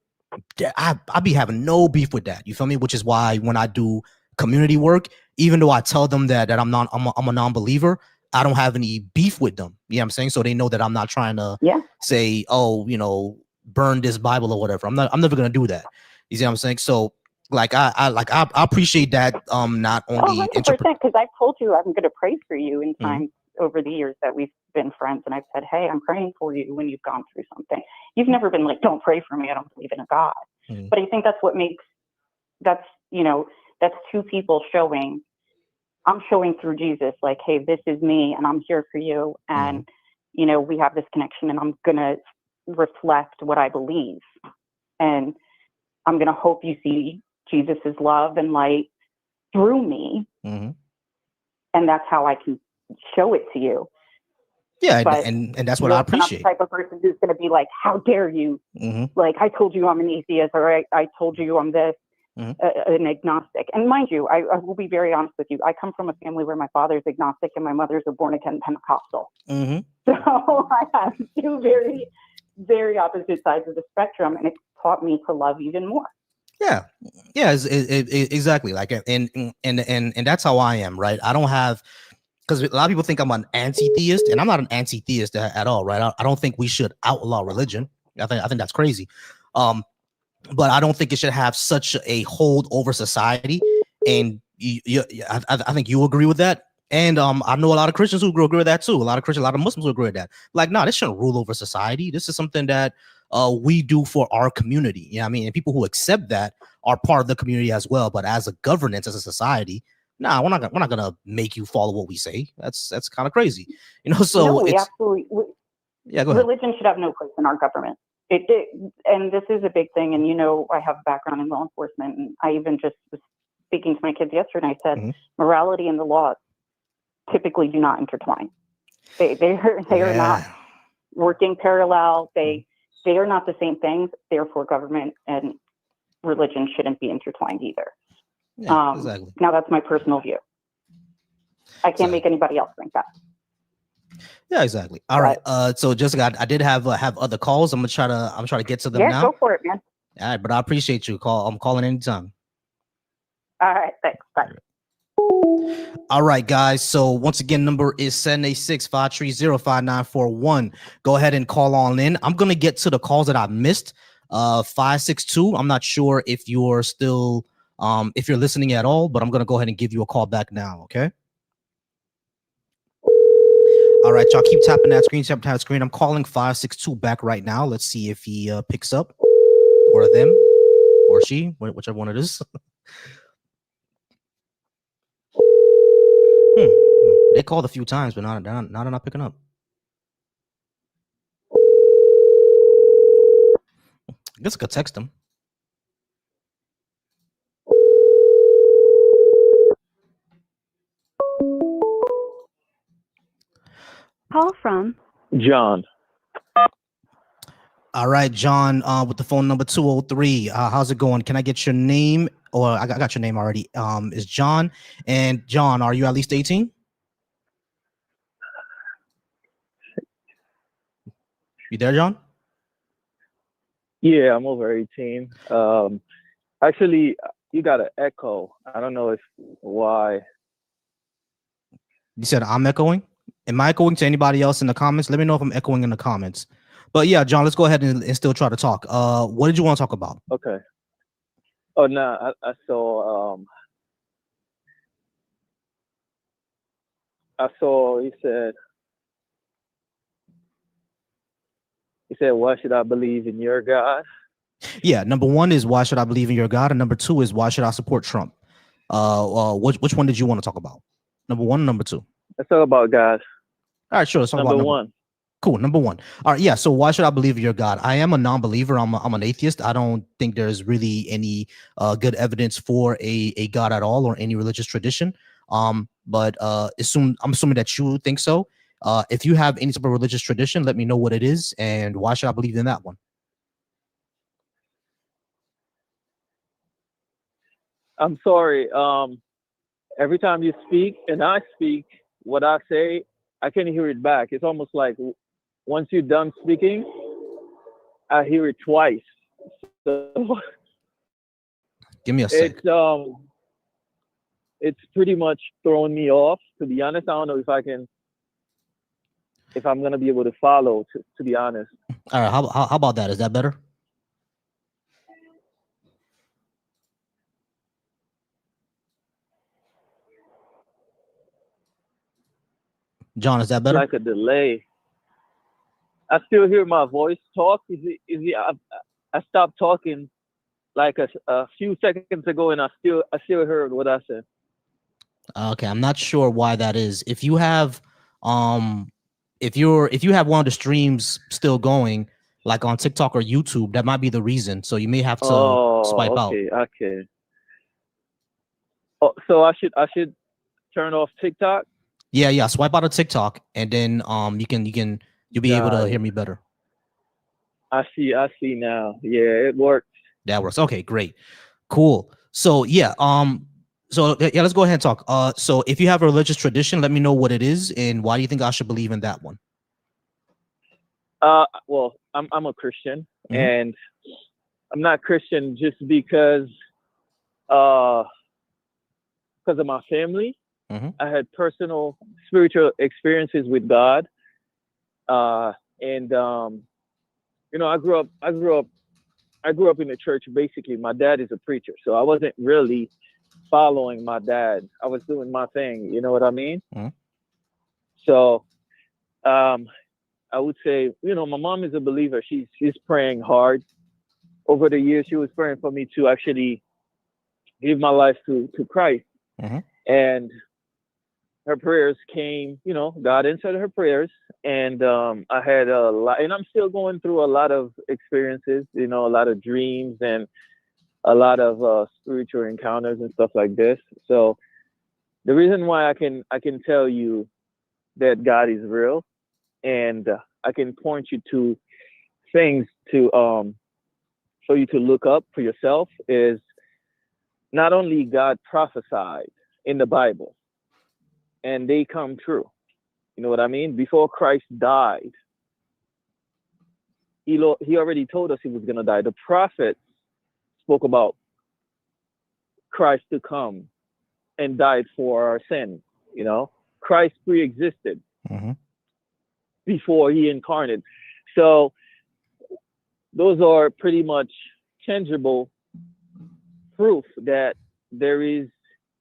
Speaker 1: I be having no beef with that. You feel me? Which is why when I do community work, even though I tell them that I'm a non-believer, I don't have any beef with them. You know what I'm saying? So they know that I'm not trying to say, oh, burn this Bible or whatever. I'm never gonna do that. You see what I'm saying? So like I appreciate that. Not only
Speaker 3: 100%, because I've told you I'm going to pray for you in times over the years that we've been friends, and I've said, hey, I'm praying for you when you've gone through something. You've never been like, don't pray for me, I don't believe in a God. But I think that's what makes that's two people showing. I'm showing through Jesus, like, hey, this is me, and I'm here for you, and we have this connection, and I'm going to reflect what I believe, and I'm going to hope you see Jesus's love and light through me. And that's how I can show it to you.
Speaker 1: Yeah. But and that's what I appreciate.
Speaker 3: I'm the type of person who's going to be like, how dare you? Like, I told you I'm an atheist, or I told you I'm this. an agnostic. And mind you, I will be very honest with you. I come from a family where my father's agnostic and my mother's a born again Pentecostal.
Speaker 1: Mm-hmm.
Speaker 3: So I have two very, very opposite sides of the spectrum, and it taught me to love even more.
Speaker 1: Yeah, exactly. Like, and that's how I am, right? I don't have, because a lot of people think I'm an anti-theist, and I'm not an anti-theist at all, right? I don't think we should outlaw religion. I think that's crazy. But I don't think it should have such a hold over society. And I think you agree with that. And I know a lot of Christians who agree with that too. A lot of Muslims who agree with that. Like, no, this shouldn't rule over society. This is something that we do for our community. You know what I mean? And people who accept that are part of the community as well. But as a governance, as a society, nah, we're not gonna make you follow what we say. That's kind of crazy, you know. So
Speaker 3: no, we absolutely.
Speaker 1: Yeah, go ahead.
Speaker 3: Religion should have no place in our government. And this is a big thing. And, you know, I have a background in law enforcement, and I even just was speaking to my kids yesterday, and I said, morality and the law typically do not intertwine. They are not working parallel. They are not the same things. Therefore, government and religion shouldn't be intertwined either.
Speaker 1: Yeah, exactly.
Speaker 3: Now, that's my personal view. I can't make anybody else think that.
Speaker 1: Yeah, exactly. All right. So Jessica, I did have other calls. I'm trying to get to them now.
Speaker 3: Yeah, go for it, man.
Speaker 1: All right, but I appreciate you. I'm calling anytime.
Speaker 3: All right, thanks. Bye.
Speaker 1: All right, guys. So once again, number is 786-530-5941. Go ahead and call on in. I'm gonna get to the calls that I missed. 562. I'm not sure if you're still if you're listening at all, but I'm gonna go ahead and give you a call back now. Okay. All right, y'all keep tapping that screen, I'm calling 562 back right now. Let's see if he picks up, or them, or she, whichever one it is. They called a few times, but now they're not picking up. I guess I could text them.
Speaker 3: Call from
Speaker 4: John.
Speaker 1: All right, John, with the phone number 203. How's it going? Can I get your name? Or I got your name already. Is John. And John, are you at least 18? You there, John?
Speaker 4: Yeah, I'm over 18. Actually, you got an echo. I don't know why.
Speaker 1: You said I'm echoing? Am I echoing to anybody else in the comments? Let me know if I'm echoing in the comments. But yeah, John, let's go ahead and still try to talk. What did you want to talk about?
Speaker 4: Okay. Oh, no, I saw, he said, why should I believe in your God?
Speaker 1: Yeah, number one is why should I believe in your God? And number two is why should I support Trump? Which one did you want to talk about? Number one, number two?
Speaker 4: Let's talk about God.
Speaker 1: All right, sure. Let's talk about number one. Cool. Number one. All right. Yeah. So why should I believe in your God? I am a non-believer. I'm an atheist. I don't think there's really any good evidence for a God at all or any religious tradition. But I'm assuming that you think so. If you have any type of religious tradition, let me know what it is and why should I believe in that one?
Speaker 4: I'm sorry. Every time you speak and I speak, what I say, I can hear it back. It's almost like once you're done speaking, I hear it twice. So
Speaker 1: give me a sec.
Speaker 4: It's pretty much throwing me off. To be honest, I don't know if I'm gonna be able to follow. To be honest.
Speaker 1: All right. How about that? Is that better? John, is that better?
Speaker 4: Like a delay. I still hear my voice talk. I stopped talking like a few seconds ago, and I still heard what I said.
Speaker 1: Okay, I'm not sure why that is. If you have if you have one of the streams still going, like on TikTok or YouTube, that might be the reason. So you may have to swipe out.
Speaker 4: Okay. Oh, so I should turn off TikTok?
Speaker 1: Yeah. Swipe out of TikTok, and then you'll be able to hear me better.
Speaker 4: I see now. Yeah, it worked.
Speaker 1: That works. Okay, great, cool. So yeah, let's go ahead and talk. So if you have a religious tradition, let me know what it is and why do you think I should believe in that one?
Speaker 4: Well, I'm a Christian,
Speaker 1: Mhm.
Speaker 4: and I'm not Christian just uh because of my family.
Speaker 1: Mhm.
Speaker 4: I had personal spiritual experiences with God, uh, and you know, I grew up in the church. Basically, my dad is a preacher, so I wasn't really following my dad. I was doing my thing. You know what I mean?
Speaker 1: Mhm.
Speaker 4: So um, I would say, you know, my mom is a believer. She's praying hard. Over the years, she was praying for me to actually give my life to Christ,
Speaker 1: Mhm.
Speaker 4: and her prayers came. You know, God answered her prayers, and I had a lot, and I'm still going through a lot of experiences. You know, a lot of dreams and a lot of spiritual encounters and stuff like this. So the reason why I can tell you that God is real, and I can point you to things to for you to look up for yourself is not only God prophesied in the Bible and they come true. You know what I mean? Before Christ died, he already told us he was gonna die. The prophets spoke about Christ to come and died for our sins. You know, Christ pre-existed
Speaker 1: Mhm.
Speaker 4: before he incarnated. So those are pretty much tangible proof that there is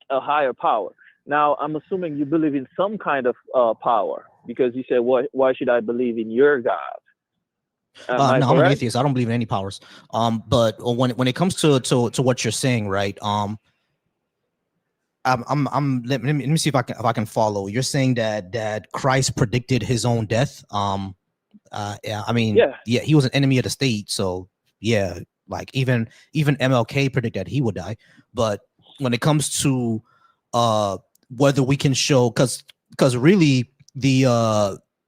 Speaker 4: a higher power. Now, I'm assuming you believe in some kind of power because you said, why should I believe in your God? Am I
Speaker 1: No, I'm an
Speaker 4: correct?
Speaker 1: atheist. I don't believe in any powers. But when it comes to what you're saying, right? Let me see if I can follow. You're saying that Christ predicted his own death. Yeah, I mean,
Speaker 4: Yeah.
Speaker 1: yeah, he was an enemy of the state, so yeah, like even MLK predicted he would die. But when it comes to uh whether we can show, because really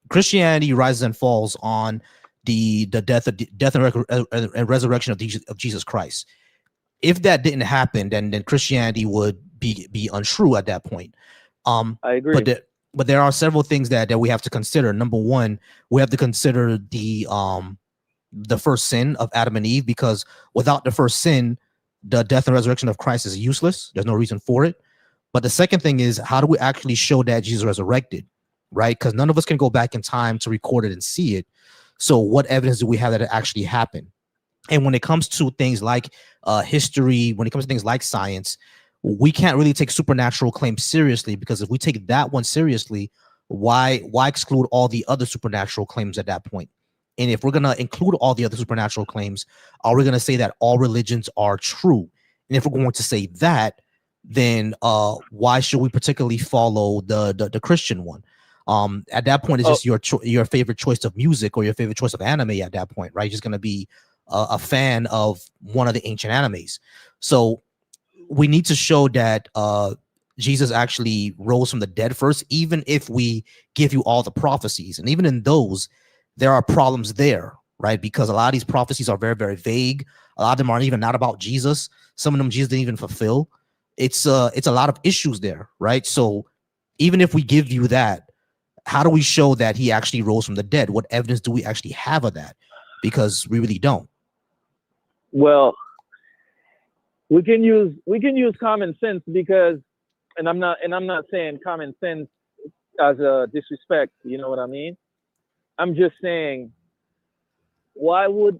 Speaker 1: Christianity rises and falls on the death and resurrection of Jesus Christ. If that didn't happen, then Christianity would be untrue at that point. Um,
Speaker 4: I
Speaker 1: but
Speaker 4: agree.
Speaker 1: there are several things that we have to consider. Number one, we have to consider the first sin of Adam and Eve, because without the first sin, the death and resurrection of Christ is useless. There's no reason for it. But the second thing is, how do we actually show that Jesus resurrected, right? Because none of us can go back in time to record it and see it. So what evidence do we have that it actually happened? And when it comes to things like history, when it comes to things like science, we can't really take supernatural claims seriously, because if we take that one seriously, why exclude all the other supernatural claims at that point? And if we're going to include all the other supernatural claims, are we going to say that all religions are true? And if we're going to say that, then why should we particularly follow the Christian one? At that point, it's
Speaker 4: Oh,
Speaker 1: just your favorite choice of music or your favorite choice of anime at that point, right? You're just going to be a fan of one of the ancient animes. So we need to show that Jesus actually rose from the dead first, even if we give you all the prophecies. And even in those, there are problems there, right? Because a lot of these prophecies are very, very vague. A lot of them aren't even not about Jesus. Some of them Jesus didn't even fulfill. It's a lot of issues there, right? So even if we give you that, how do we show that he actually rose from the dead? What evidence do we actually have of that? Because we really don't.
Speaker 4: well, we can use common sense because, and I'm not saying common sense as a disrespect. You know what I mean? I'm just saying, why would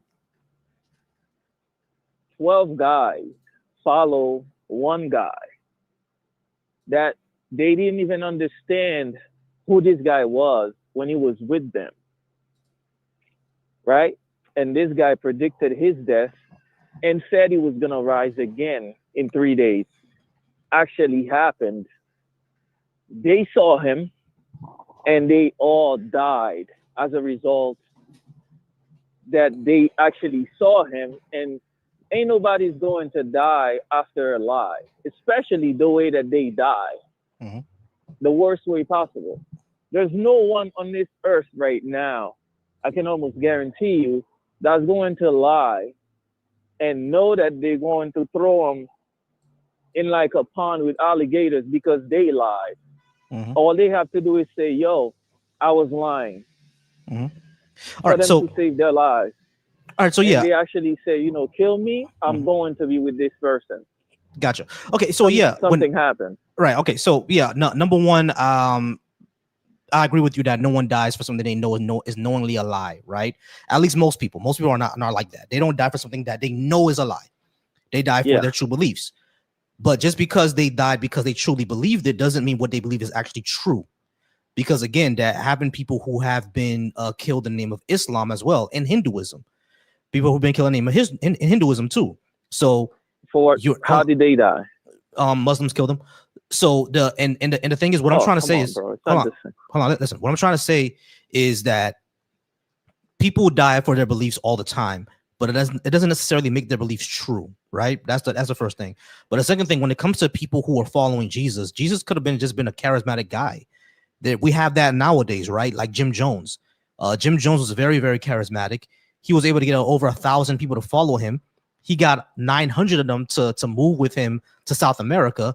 Speaker 4: 12 guys follow one guy that they didn't even understand who this guy was when he was with them, right? And this guy predicted his death and said he was going to rise again in 3 days. Actually happened. They saw him and they all died as a result that they actually saw him. And ain't nobody's going to die after a lie, especially the way that they die,
Speaker 1: Mhm.
Speaker 4: the worst way possible. There's no one on this earth right now, I can almost guarantee you, that's going to lie and know that they're going to throw them in like a pond with alligators because they lied.
Speaker 1: Mhm.
Speaker 4: All they have to do is say, "Yo, I was lying,"
Speaker 1: Mhm. All
Speaker 4: for
Speaker 1: right.
Speaker 4: them
Speaker 1: So
Speaker 4: to save their lives.
Speaker 1: all right. So
Speaker 4: And
Speaker 1: yeah.
Speaker 4: they actually say, "Kill me. I'm
Speaker 1: Mhm.
Speaker 4: going to be with this person."
Speaker 1: Gotcha. Okay. So yeah. When
Speaker 4: Something happens.
Speaker 1: right. Okay. So yeah. No, number one. I agree with you that no one dies for something they know is knowingly a lie, right? At least most people. Most people are not like that. They don't die for something that they know is a lie. They die for
Speaker 4: Yeah.
Speaker 1: their true beliefs. But just because they died because they truly believed it doesn't mean what they believe is actually true. Because again, there have been people who have been killed in the name of Islam as well, in Hinduism. People who've been killed in the name of in Hinduism too. So
Speaker 4: For
Speaker 1: you're
Speaker 4: how did they die?
Speaker 1: Muslims killed them. So the thing is, what I'm
Speaker 4: Oh,
Speaker 1: trying to
Speaker 4: come
Speaker 1: say
Speaker 4: on,
Speaker 1: is,
Speaker 4: bro. It's
Speaker 1: hold
Speaker 4: not
Speaker 1: on,
Speaker 4: the same.
Speaker 1: hold on, listen. What I'm trying to say is that people die for their beliefs all the time, but it doesn't necessarily make their beliefs true, right? That's the first thing. But the second thing, when it comes to people who are following Jesus could have been a charismatic guy. That we have that nowadays, right? Like Jim Jones. Jim Jones was very, very charismatic. He was able to get over 1,000 people to follow him. He got 900 of them to move with him to South America,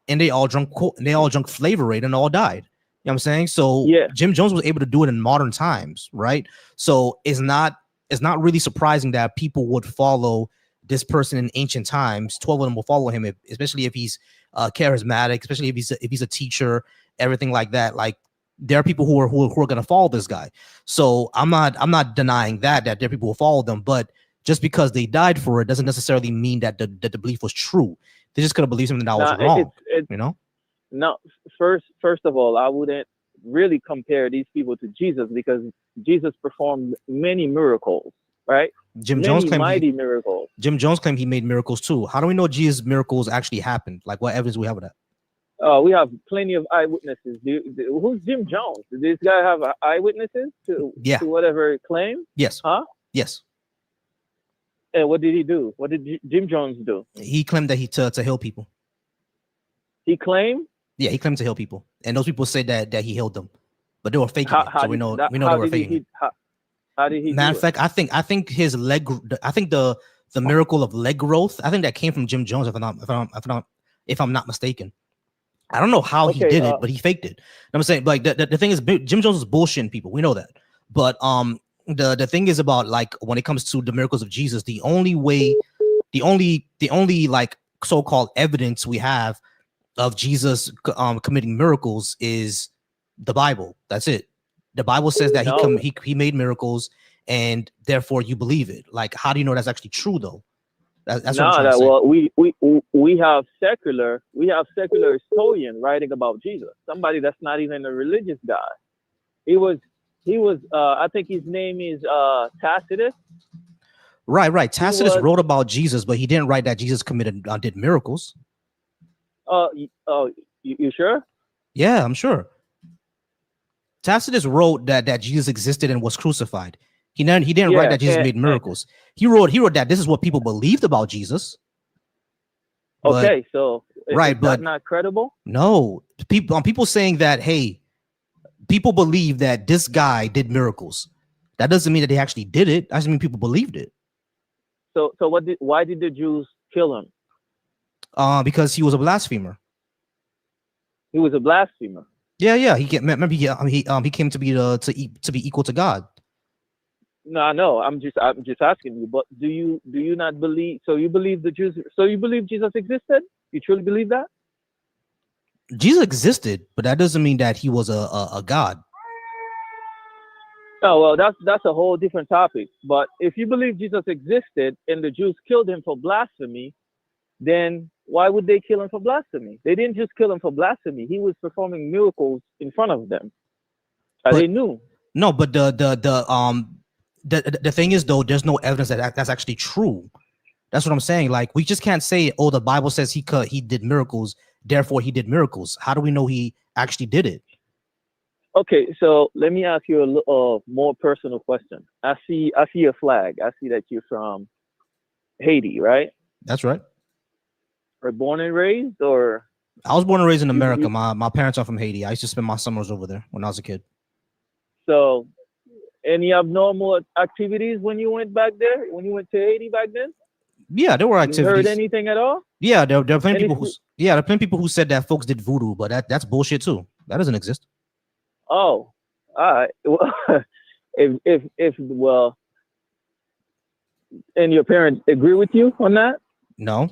Speaker 1: and they all drunk Flavor Aid and all died. You know what I'm saying? So
Speaker 4: Yeah.
Speaker 1: Jim Jones was able to do it in modern times, right? So it's not really surprising that people would follow this person in ancient times. 12 of them will follow him, especially if he's charismatic, especially if he's a teacher, everything like that. Like there are people who are going to follow this guy. So I'm not denying that there are people who follow them, but just because they died for it doesn't necessarily mean that the belief was true. They just could have believed something that was
Speaker 4: Now
Speaker 1: wrong, you know?
Speaker 4: no. First of all, I wouldn't really compare these people to Jesus because Jesus performed many miracles, right?
Speaker 1: Jim Jones
Speaker 4: Many
Speaker 1: claimed he
Speaker 4: mighty miracles.
Speaker 1: Jim Jones claimed he made miracles too. How do we know Jesus' miracles actually happened? Like what evidence do we have of that?
Speaker 4: We have plenty of eyewitnesses. Who's Jim Jones? Did this guy have eyewitnesses
Speaker 1: Yeah.
Speaker 4: to whatever claim?
Speaker 1: Yes.
Speaker 4: Huh?
Speaker 1: Yes.
Speaker 4: And what did he do? What did Jim Jones do?
Speaker 1: He claimed that he to heal people.
Speaker 4: He claimed.
Speaker 1: Yeah, he claimed to heal people, and those people said that he healed them, but they were faking
Speaker 4: How,
Speaker 1: it.
Speaker 4: how
Speaker 1: So we
Speaker 4: did
Speaker 1: know
Speaker 4: that,
Speaker 1: we know they
Speaker 4: how
Speaker 1: were
Speaker 4: did
Speaker 1: faking it.
Speaker 4: how did he
Speaker 1: Matter
Speaker 4: do
Speaker 1: of
Speaker 4: it?
Speaker 1: fact, I think his leg. I think the miracle of leg growth. I think that came from Jim Jones. If I'm not mistaken. I don't know how he
Speaker 4: Okay.
Speaker 1: did it, but he faked it. I'm saying, like the thing is, Jim Jones is bullshitting people. We know that, but the thing is about like when it comes to the miracles of Jesus, the only way, the only like so-called evidence we have of Jesus committing miracles is the Bible. That's it. The Bible says that
Speaker 4: No,
Speaker 1: he made miracles, and therefore you believe it. Like, how do you know that's actually true though? That's what I'm
Speaker 4: no.
Speaker 1: trying to
Speaker 4: That
Speaker 1: say.
Speaker 4: well, we have secular historian writing about Jesus. Somebody that's not even a religious guy. He was he was. I think his name is Tacitus.
Speaker 1: Right.
Speaker 4: He
Speaker 1: Tacitus
Speaker 4: was.
Speaker 1: wrote about Jesus, but he didn't write that Jesus did miracles.
Speaker 4: Oh, you sure?
Speaker 1: Yeah, I'm sure. Tacitus wrote that Jesus existed and was crucified. He didn't write
Speaker 4: Yeah.
Speaker 1: that Jesus made
Speaker 4: And
Speaker 1: miracles. He wrote that this is what people believed about Jesus. But
Speaker 4: okay, so is
Speaker 1: right,
Speaker 4: that
Speaker 1: but
Speaker 4: not credible?
Speaker 1: no, people saying that, hey, people believe that this guy did miracles. That doesn't mean that they actually did it. That doesn't mean people believed it.
Speaker 4: So why did the Jews kill him?
Speaker 1: Because he was a blasphemer.
Speaker 4: He was a blasphemer.
Speaker 1: Yeah. Remember he came to be equal to God.
Speaker 4: No, I know. I'm just asking you. But do you not believe? So you believe the Jews? So you believe Jesus existed? You truly believe that?
Speaker 1: Jesus existed, but that doesn't mean that he was a god.
Speaker 4: Oh well, that's a whole different topic. But if you believe Jesus existed and the Jews killed him for blasphemy, then why would they kill him for blasphemy? They didn't just kill him for blasphemy. He was performing miracles in front of them. They
Speaker 1: But
Speaker 4: knew.
Speaker 1: no, but the thing is though, there's no evidence that's actually true. That's what I'm saying. Like we just can't say, oh, the Bible says he did miracles, therefore he did miracles. How do we know he actually did it?
Speaker 4: Okay, so let me ask you a more personal question. I see a flag. I see that you're from Haiti, right?
Speaker 1: That's right.
Speaker 4: Or born and raised, or
Speaker 1: I was born and raised in America.
Speaker 4: you
Speaker 1: My parents are from Haiti. I used to spend my summers over there when I was a kid.
Speaker 4: so any abnormal activities when you went back there? When you went to Haiti back then?
Speaker 1: Yeah, there were
Speaker 4: You heard
Speaker 1: activities.
Speaker 4: anything at all?
Speaker 1: Yeah, there are plenty
Speaker 4: Any?
Speaker 1: people there are plenty people who said that folks did voodoo, but that's bullshit too. That doesn't exist.
Speaker 4: Oh, all right. Well, if well, and your parents agree with you on that,
Speaker 1: No,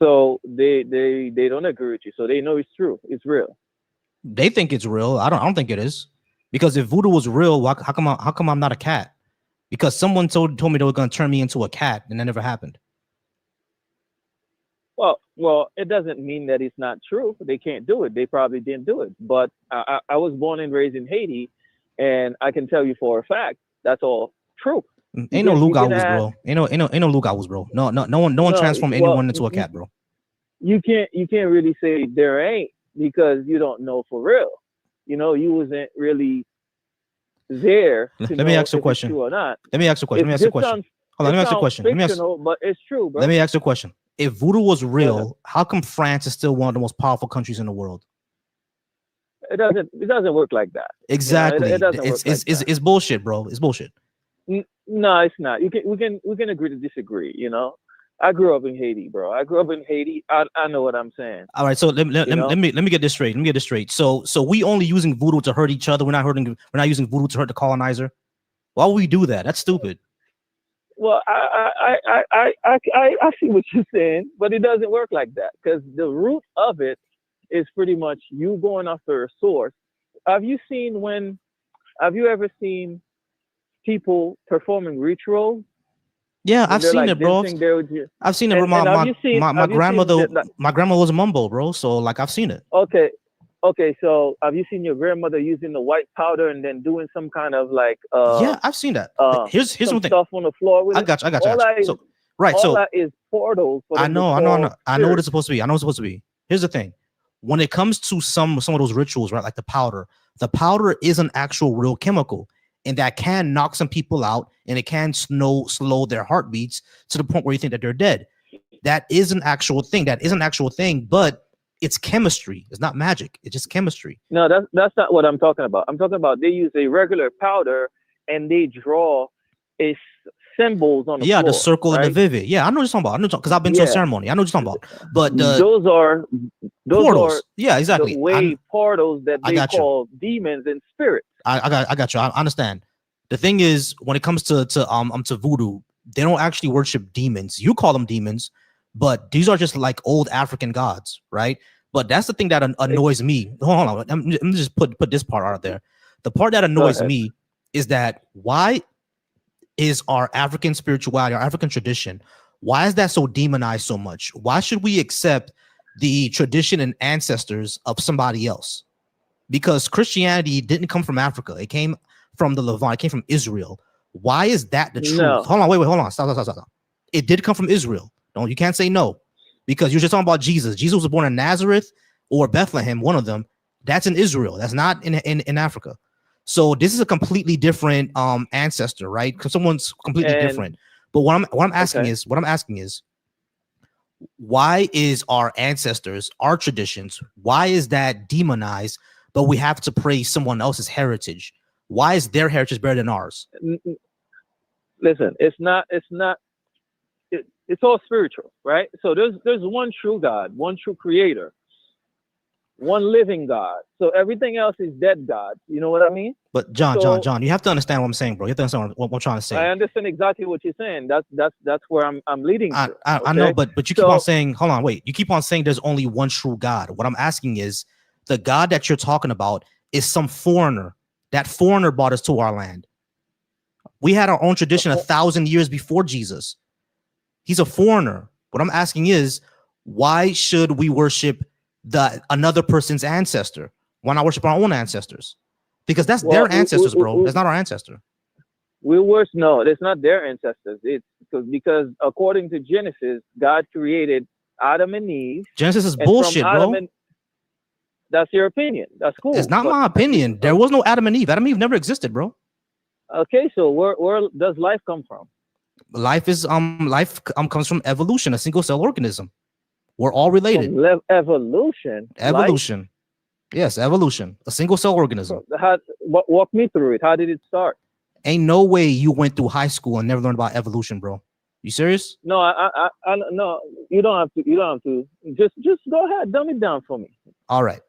Speaker 4: so they don't agree with you, so they know it's true, it's real.
Speaker 1: they think it's real. I don't think it is. Because if voodoo was real, how come I'm not a cat? Because someone told me they were gonna turn me into a cat, and that never happened.
Speaker 4: Well, it doesn't mean that it's not true. They can't do it. They probably didn't do it. But I was born and raised in Haiti, and I can tell you for a fact that's all true.
Speaker 1: Ain't no
Speaker 4: You can
Speaker 1: Lugauts,
Speaker 4: ask.
Speaker 1: bro. Ain't no Lugauts, bro. No one
Speaker 4: No,
Speaker 1: transformed
Speaker 4: well,
Speaker 1: anyone into a cat, bro.
Speaker 4: you can't really say there ain't because you don't know for real. You wasn't really there to
Speaker 1: Let me
Speaker 4: know
Speaker 1: ask you a
Speaker 4: if it's
Speaker 1: question.
Speaker 4: true or not.
Speaker 1: Let me ask you a question.
Speaker 4: It
Speaker 1: Let me ask you a
Speaker 4: this
Speaker 1: question.
Speaker 4: sounds
Speaker 1: Hold on,
Speaker 4: it
Speaker 1: let me ask you a
Speaker 4: sounds
Speaker 1: question. Let me ask
Speaker 4: fictional, but it's true, bro.
Speaker 1: let me ask you a question. If voodoo was
Speaker 4: Go ahead.
Speaker 1: real, how come France is still one of the most powerful countries in the world?
Speaker 4: It doesn't work like that. It
Speaker 1: Exactly.
Speaker 4: doesn't work like that.
Speaker 1: It's bullshit, bro. It's bullshit.
Speaker 4: No, it's not. We can agree to disagree. I grew up in Haiti, bro. I grew up in Haiti. I know what I'm saying.
Speaker 1: All right, so
Speaker 4: You know.
Speaker 1: let me get this straight. Let me get this straight. So we only using voodoo to hurt each other. We're not using voodoo to hurt the colonizer. Why would we do that? That's stupid.
Speaker 4: Well, I see what you're saying, but it doesn't work like that because the root of it is pretty much you going after a source. Have you seen when? Have you ever seen people performing rituals
Speaker 1: Yeah,
Speaker 4: when
Speaker 1: I've
Speaker 4: they're
Speaker 1: seen
Speaker 4: like
Speaker 1: it, bro.
Speaker 4: dancing there with you?
Speaker 1: I've seen it, bro.
Speaker 4: And
Speaker 1: My
Speaker 4: have you seen
Speaker 1: grandmother
Speaker 4: that? Like,
Speaker 1: my grandma was a mumbo, bro. So like I've seen it.
Speaker 4: okay, okay. So have you seen your grandmother using the white powder and then doing some kind of like
Speaker 1: Yeah, I've seen that. Here's
Speaker 4: some
Speaker 1: one thing.
Speaker 4: stuff on the floor with
Speaker 1: I
Speaker 4: it?
Speaker 1: got you. I got you. I
Speaker 4: All
Speaker 1: got you.
Speaker 4: that is
Speaker 1: So right.
Speaker 4: all
Speaker 1: So
Speaker 4: that is portals for
Speaker 1: I
Speaker 4: them to
Speaker 1: know, I know, I know,
Speaker 4: call
Speaker 1: I know what it's
Speaker 4: spirits.
Speaker 1: supposed to be. I know what it's supposed to be. Here's the thing: when it comes to some of those rituals, right, like the powder is an actual real chemical, and that can knock some people out, and it can slow their heartbeats to the point where you think that they're dead. That is an actual thing. That is an actual thing, but it's chemistry. It's not magic. It's just chemistry.
Speaker 4: No, that's not what I'm talking about. I'm talking about they use a regular powder and they draw a symbols on the
Speaker 1: Yeah, the
Speaker 4: floor,
Speaker 1: circle and the
Speaker 4: right?
Speaker 1: vivid. Yeah, I know what you're talking about. I know because I've been to a
Speaker 4: Yeah,
Speaker 1: ceremony. I know what you're talking about. But the
Speaker 4: those are those are
Speaker 1: portals. Yeah,
Speaker 4: the
Speaker 1: exactly.
Speaker 4: way portals that
Speaker 1: I
Speaker 4: they
Speaker 1: got you.
Speaker 4: call demons and spirits.
Speaker 1: I got you. I understand. The thing is, when it comes to voodoo, they don't actually worship demons. You call them demons, but these are just like old African gods, right? But that's the thing that
Speaker 4: Ex-
Speaker 1: annoys me. Hold on, let me just put this part out there. The part that
Speaker 4: Go
Speaker 1: annoys
Speaker 4: ahead.
Speaker 1: me is that why is our African spirituality, our African tradition, why is that so demonized so much? Why should we accept the tradition and ancestors of somebody else? Because Christianity didn't come from Africa. It came from the Levant. It came from Israel. Why is that the truth?
Speaker 4: No,
Speaker 1: Hold on, wait, hold on. Stop. It did come from Israel. You can't say no. Because you're just talking about Jesus. Jesus was born in Nazareth or Bethlehem, one of them. That's in Israel. That's not in Africa. So this is a completely different ancestor, right? Because someone's completely
Speaker 4: and
Speaker 1: different. But
Speaker 4: okay.
Speaker 1: what I'm asking is, why is our ancestors, our traditions, why is that demonized, but we have to praise someone else's heritage? Why is their heritage better than ours?
Speaker 4: Listen, it's not. It's not. It's all spiritual, right? So there's one true God, one true Creator, one living God. So everything else is dead gods. You know what I mean?
Speaker 1: But
Speaker 4: So
Speaker 1: John, you have to understand what I'm saying, bro. You have to understand what I'm trying to
Speaker 4: I
Speaker 1: say.
Speaker 4: understand exactly what you're saying. That's where I'm leading to.
Speaker 1: I know,
Speaker 4: Okay.
Speaker 1: but you keep on
Speaker 4: So
Speaker 1: saying, hold on, wait. You keep on saying there's only one true God. What I'm asking is, the God that you're talking about is some foreigner. That foreigner brought us to our land. We had our own
Speaker 4: the
Speaker 1: tradition 1,000 years before Jesus. He's a foreigner. What I'm asking is, why should we worship another person's ancestor? Why not worship our own ancestors? Because that's
Speaker 4: well
Speaker 1: their ancestors, bro. That's not our ancestor.
Speaker 4: we worship. No, it's not their ancestors. It's because according to Genesis, God created Adam and Eve,
Speaker 1: Genesis is
Speaker 4: and from
Speaker 1: bullshit,
Speaker 4: Adam
Speaker 1: bro.
Speaker 4: and that's your opinion. That's
Speaker 1: It's
Speaker 4: cool.
Speaker 1: not
Speaker 4: But
Speaker 1: my opinion. There was no Adam and Eve. Adam and Eve never existed, bro.
Speaker 4: okay, so where does life come from?
Speaker 1: Life comes from evolution, a single cell organism. We're all related.
Speaker 4: From evolution, life.
Speaker 1: Evolution. Yes, evolution. A single cell organism.
Speaker 4: Walk me through it. How did it start?
Speaker 1: Ain't no way you went through high school and never learned about evolution, bro. You serious?
Speaker 4: No, no. You don't have to. You don't have to. Just go ahead. Dumb it down for me.
Speaker 1: All right.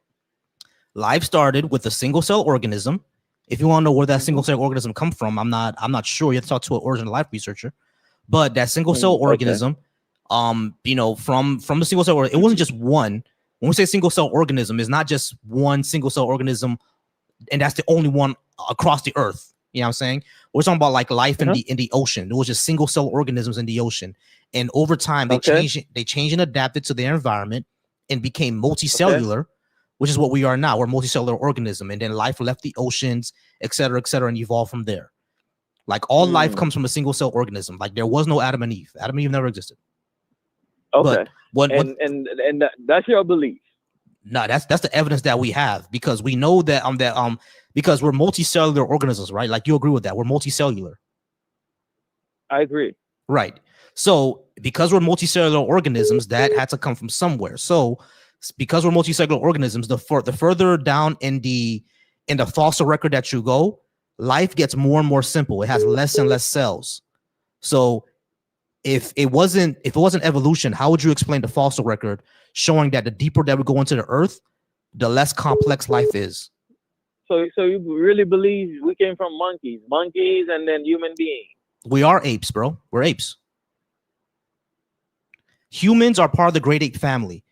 Speaker 1: Life started with a single cell organism. If you want to know where that single cell organism come from, I'm not sure. You have to talk to an original life researcher. But that single cell organism, you know, from the single cell, it wasn't just one. When we say single cell organism, it's not just one single cell organism, and that's the only one across the earth. You know what I'm saying? We're talking about like life in the ocean. It was just single cell organisms in the ocean, and over time they changed and adapted to their environment and became multicellular, which is what we are now. We're a multicellular organism, and then life left the oceans, et cetera, and evolved from there. Like all life comes from a single cell organism. Like there was no Adam and Eve. Adam and Eve never existed.
Speaker 4: Okay. And that's your belief.
Speaker 1: No, that's the evidence that we have, because we know that because we're multicellular organisms, right? Like you agree with that? We're multicellular.
Speaker 4: I agree.
Speaker 1: Right. So because we're multicellular organisms, that had to come from somewhere. So because we're multicellular organisms, the further down in the fossil record that you go, life gets more and more simple. It has less and less cells. So if it wasn't evolution, how would you explain the fossil record showing that the deeper that we go into the earth, the less complex life is?
Speaker 4: So you really believe we came from monkeys, and then human beings?
Speaker 1: We are apes, bro. We're apes. Humans are part of the great ape family.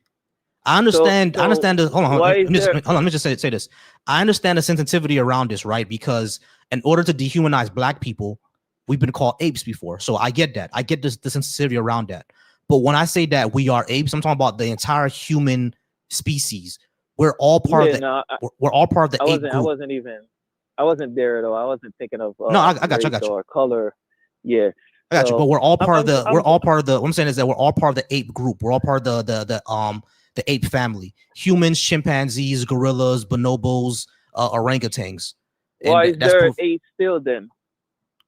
Speaker 1: I understand. I understand. Hold on. Let me just say this. I understand the sensitivity around this, right? Because in order to dehumanize black people, we've been called apes before. So I get that. I get the sensitivity around that. But when I say that we are apes, I'm talking about the entire human species. We're all part of the. We're all part of the ape group.
Speaker 4: I wasn't there though. I wasn't thinking of.
Speaker 1: No, I got you.
Speaker 4: Or color. Yeah.
Speaker 1: I got you. But we're all part of the. We're all part of the. What I'm saying is that we're all part of the ape group. We're all part of the ape family. Humans, chimpanzees, gorillas, bonobos, orangutans.
Speaker 4: Why is there apes still then?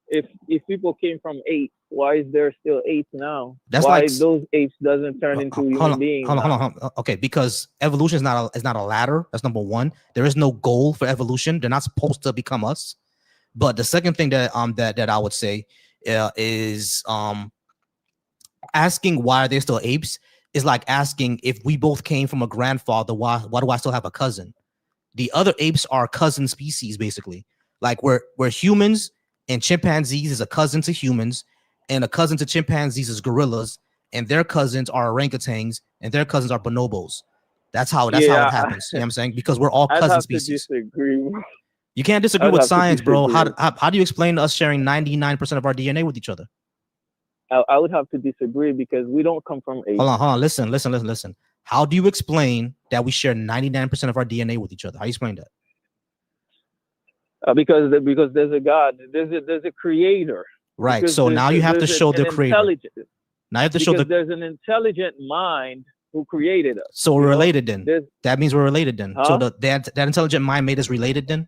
Speaker 4: If people came from apes, why is there still apes now?
Speaker 1: That's
Speaker 4: why
Speaker 1: like
Speaker 4: those apes doesn't turn into human beings?
Speaker 1: Hold on. Okay, because evolution is not a ladder. That's number one. There is no goal for evolution. They're not supposed to become us. But the second thing that that I would say is asking why are they still apes is like asking if we both came from a grandfather, why do I still have a cousin? The other apes are cousin species, basically. Like we're humans, and chimpanzees is a cousin to humans, and a cousin to chimpanzees is gorillas, and their cousins are orangutans, and their cousins are bonobos. That's how it happens. You know what I'm saying? Because we're all cousin species. You can't disagree with science, bro. How do you explain us sharing 99% of our DNA with each other?
Speaker 4: I would have to disagree because we don't come from apes.
Speaker 1: Hold on. Listen. How do you explain that we share 99% of our DNA with each other? How do you explain that?
Speaker 4: Because there's a God, there's a creator.
Speaker 1: Right.
Speaker 4: Because
Speaker 1: so now you have to show the creator. Now you have to show
Speaker 4: there's an intelligent mind who created us.
Speaker 1: So we're related then. That means we're related then.
Speaker 4: Huh?
Speaker 1: So that intelligent mind made us related then?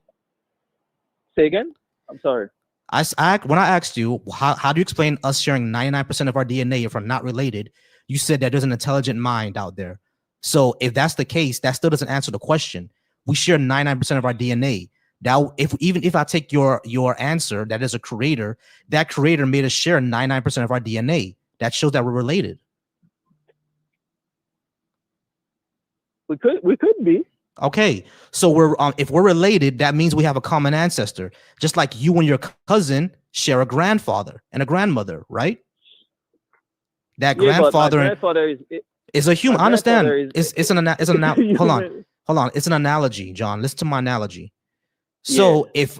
Speaker 4: Say again? I'm sorry.
Speaker 1: When I asked you, how do you explain us sharing 99% of our DNA if we're not related? You said that there's an intelligent mind out there. So if that's the case, that still doesn't answer the question. We share 99% of our DNA. Now, if I take your answer, that is a creator, that creator made us share 99% of our DNA. That shows that we're related.
Speaker 4: We could be.
Speaker 1: Okay, so we're if we're related, that means we have a common ancestor. Just like you and your cousin share a grandfather and a grandmother, right? That grandfather is a human. I understand. It's an hold on. It's an analogy, John. Listen to my analogy. So if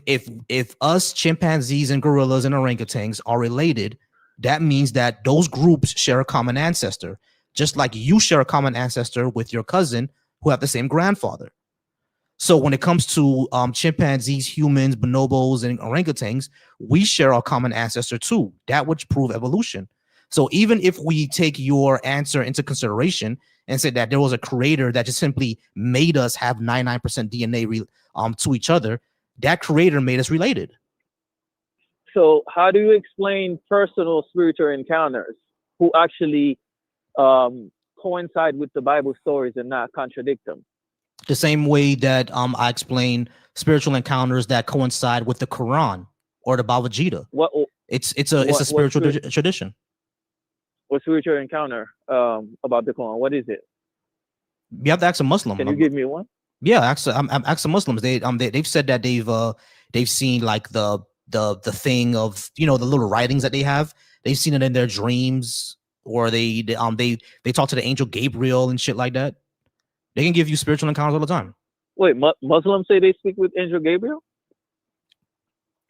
Speaker 1: us chimpanzees and gorillas and orangutans are related, that means that those groups share a common ancestor, just like you share a common ancestor with your cousin who have the same grandfather. So when it comes to chimpanzees, humans, bonobos, and orangutans, we share a common ancestor too. That would prove evolution. So even if we take your answer into consideration and say that there was a creator that just simply made us have 99% DNA to each other, that creator made us related.
Speaker 4: So how do you explain personal spiritual encounters who actually coincide with the Bible stories and not contradict them?
Speaker 1: The same way that I explain spiritual encounters that coincide with the Quran or the Bhagavad Gita. It's a spiritual tradition.
Speaker 4: or spiritual encounter about the Quran? What is it?
Speaker 1: You have to ask a Muslim.
Speaker 4: Can you give me one?
Speaker 1: Yeah, actually, I'm asking Muslims. They've said that they've seen like the thing of, you know, the little writings that they have. They've seen it in their dreams, or they talk to the angel Gabriel and shit like that. They can give you spiritual encounters all the time.
Speaker 4: Wait, Muslims say they speak with Angel Gabriel?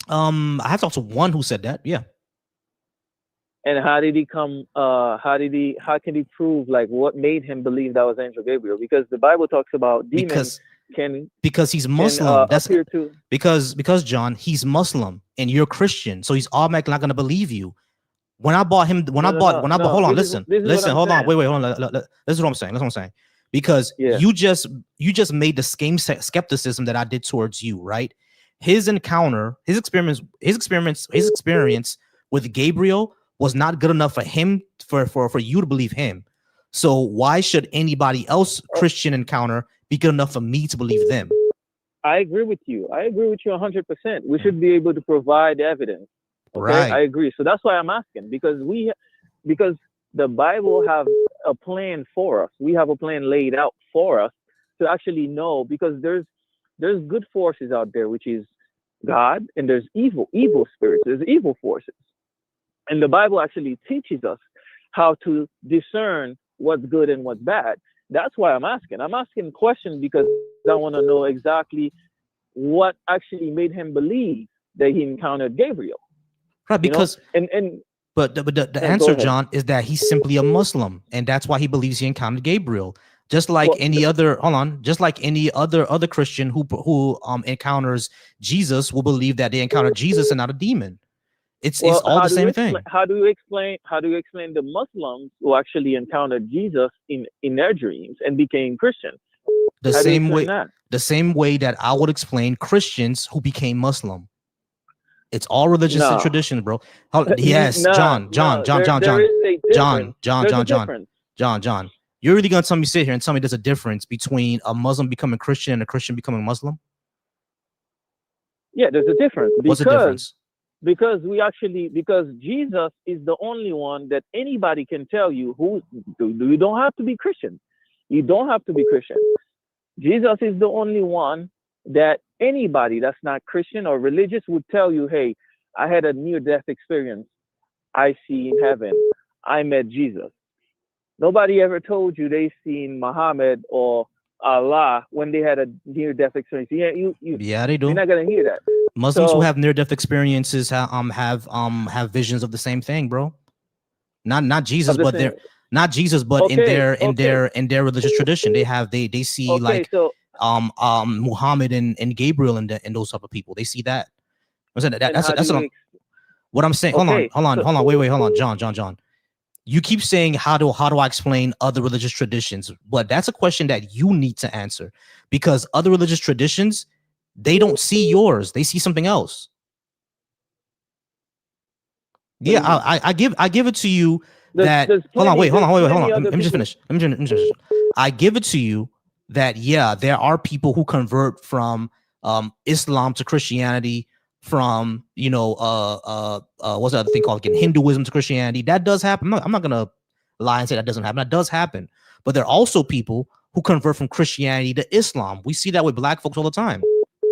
Speaker 1: I have talked to one who said that. Yeah.
Speaker 4: And how did he come? How can he prove like what made him believe that was Angel Gabriel? Because the Bible talks about demons
Speaker 1: because he's Muslim. That's
Speaker 4: appear to.
Speaker 1: because John, he's Muslim and you're Christian, so he's automatically not gonna believe you. When I bought him, hold on, listen, hold on, wait, hold on. This is what I'm saying. That's what I'm saying. Because you just made the same skepticism that I did towards you, right? His experience with Gabriel was not good enough for him for you to believe him. So why should anybody else Christian encounter be good enough for me to believe them?
Speaker 4: I agree with you. 100%. We should be able to provide evidence. Okay?
Speaker 1: Right.
Speaker 4: I agree. So that's why I'm asking, because the Bible have a plan for us. We have a plan laid out for us to actually know, because there's good forces out there, which is God, and there's evil spirits, there's evil forces. And the Bible actually teaches us how to discern what's good and what's bad. That's why I'm asking. I'm asking questions because I want to know exactly what actually made him believe that he encountered Gabriel.
Speaker 1: Right, because but the answer, John, is that he's simply a Muslim, and that's why he believes he encountered Gabriel. Just like any other Christian who encounters Jesus will believe that they encountered Jesus and not a demon. It's all the same thing.
Speaker 4: How do you explain the Muslims who actually encountered Jesus in their dreams and became Christians?
Speaker 1: The same way that I would explain Christians who became Muslim. It's all religious and tradition, bro. Yes, John. You're really gonna tell me sit here and tell me there's a difference between a Muslim becoming Christian and a Christian becoming Muslim?
Speaker 4: Yeah, there's a difference.
Speaker 1: What's the difference?
Speaker 4: Because Jesus is the only one that anybody can tell you you don't have to be Christian. You don't have to be Christian. Jesus is the only one that anybody that's not Christian or religious would tell you, hey, I had a near-death experience. I see in heaven. I met Jesus. Nobody ever told you they seen Muhammad or Allah when they had a near-death experience.
Speaker 1: Yeah, they do.
Speaker 4: You're not gonna hear that.
Speaker 1: Muslims who have near-death experiences have visions of the same thing, bro. Not Jesus, but in their religious tradition, they see Muhammad and Gabriel and those type of people. They see that. What I'm saying. Hold on. Wait, John. You keep saying how do I explain other religious traditions? But that's a question that you need to answer, because other religious traditions, they don't see yours. They see something else. Yeah, I give it to you that. Hold on. Let me just finish. I give it to you that there are people who convert from Islam to Christianity, from what's the other thing called again? Hinduism to Christianity. That does happen. I'm not gonna lie and say that doesn't happen. That does happen. But there are also people who convert from Christianity to Islam. We see that with black folks all the time.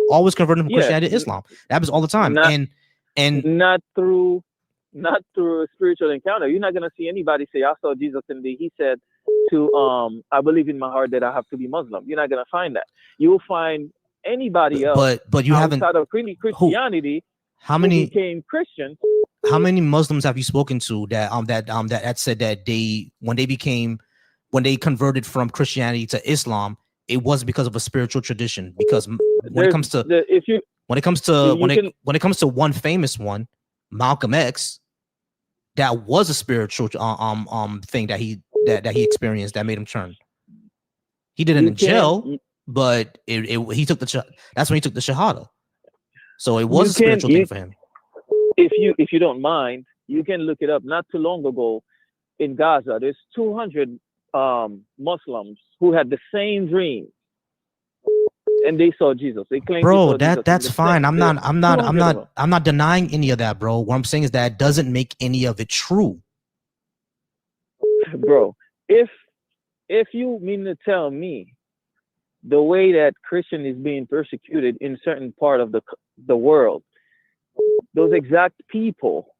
Speaker 1: Always converting from Christianity to Islam. That happens all the time. And
Speaker 4: not through a spiritual encounter. You're not gonna see anybody say, I saw Jesus and he said to I believe in my heart that I have to be Muslim. You're not gonna find that. You will find anybody else,
Speaker 1: but you haven't
Speaker 4: outside of Christianity.
Speaker 1: How many
Speaker 4: became Christians?
Speaker 1: How many Muslims have you spoken to that said that when they converted from Christianity to Islam, it was because of a spiritual tradition? Because when it comes to one famous one, Malcolm X, that was a spiritual thing that he experienced that made him turn. He did it in jail, but he took that's when he took the Shahada. So it was a spiritual thing for him.
Speaker 4: If you don't mind, you can look it up. Not too long ago in Gaza, there's 200 Muslims who had the same dream, and they saw Jesus. They claimed, bro,
Speaker 1: that's fine. I'm not denying any of that, bro. What I'm saying is that it doesn't make any of it true.
Speaker 4: bro, if you mean to tell me the way that Christian is being persecuted in certain part of the world, those exact people,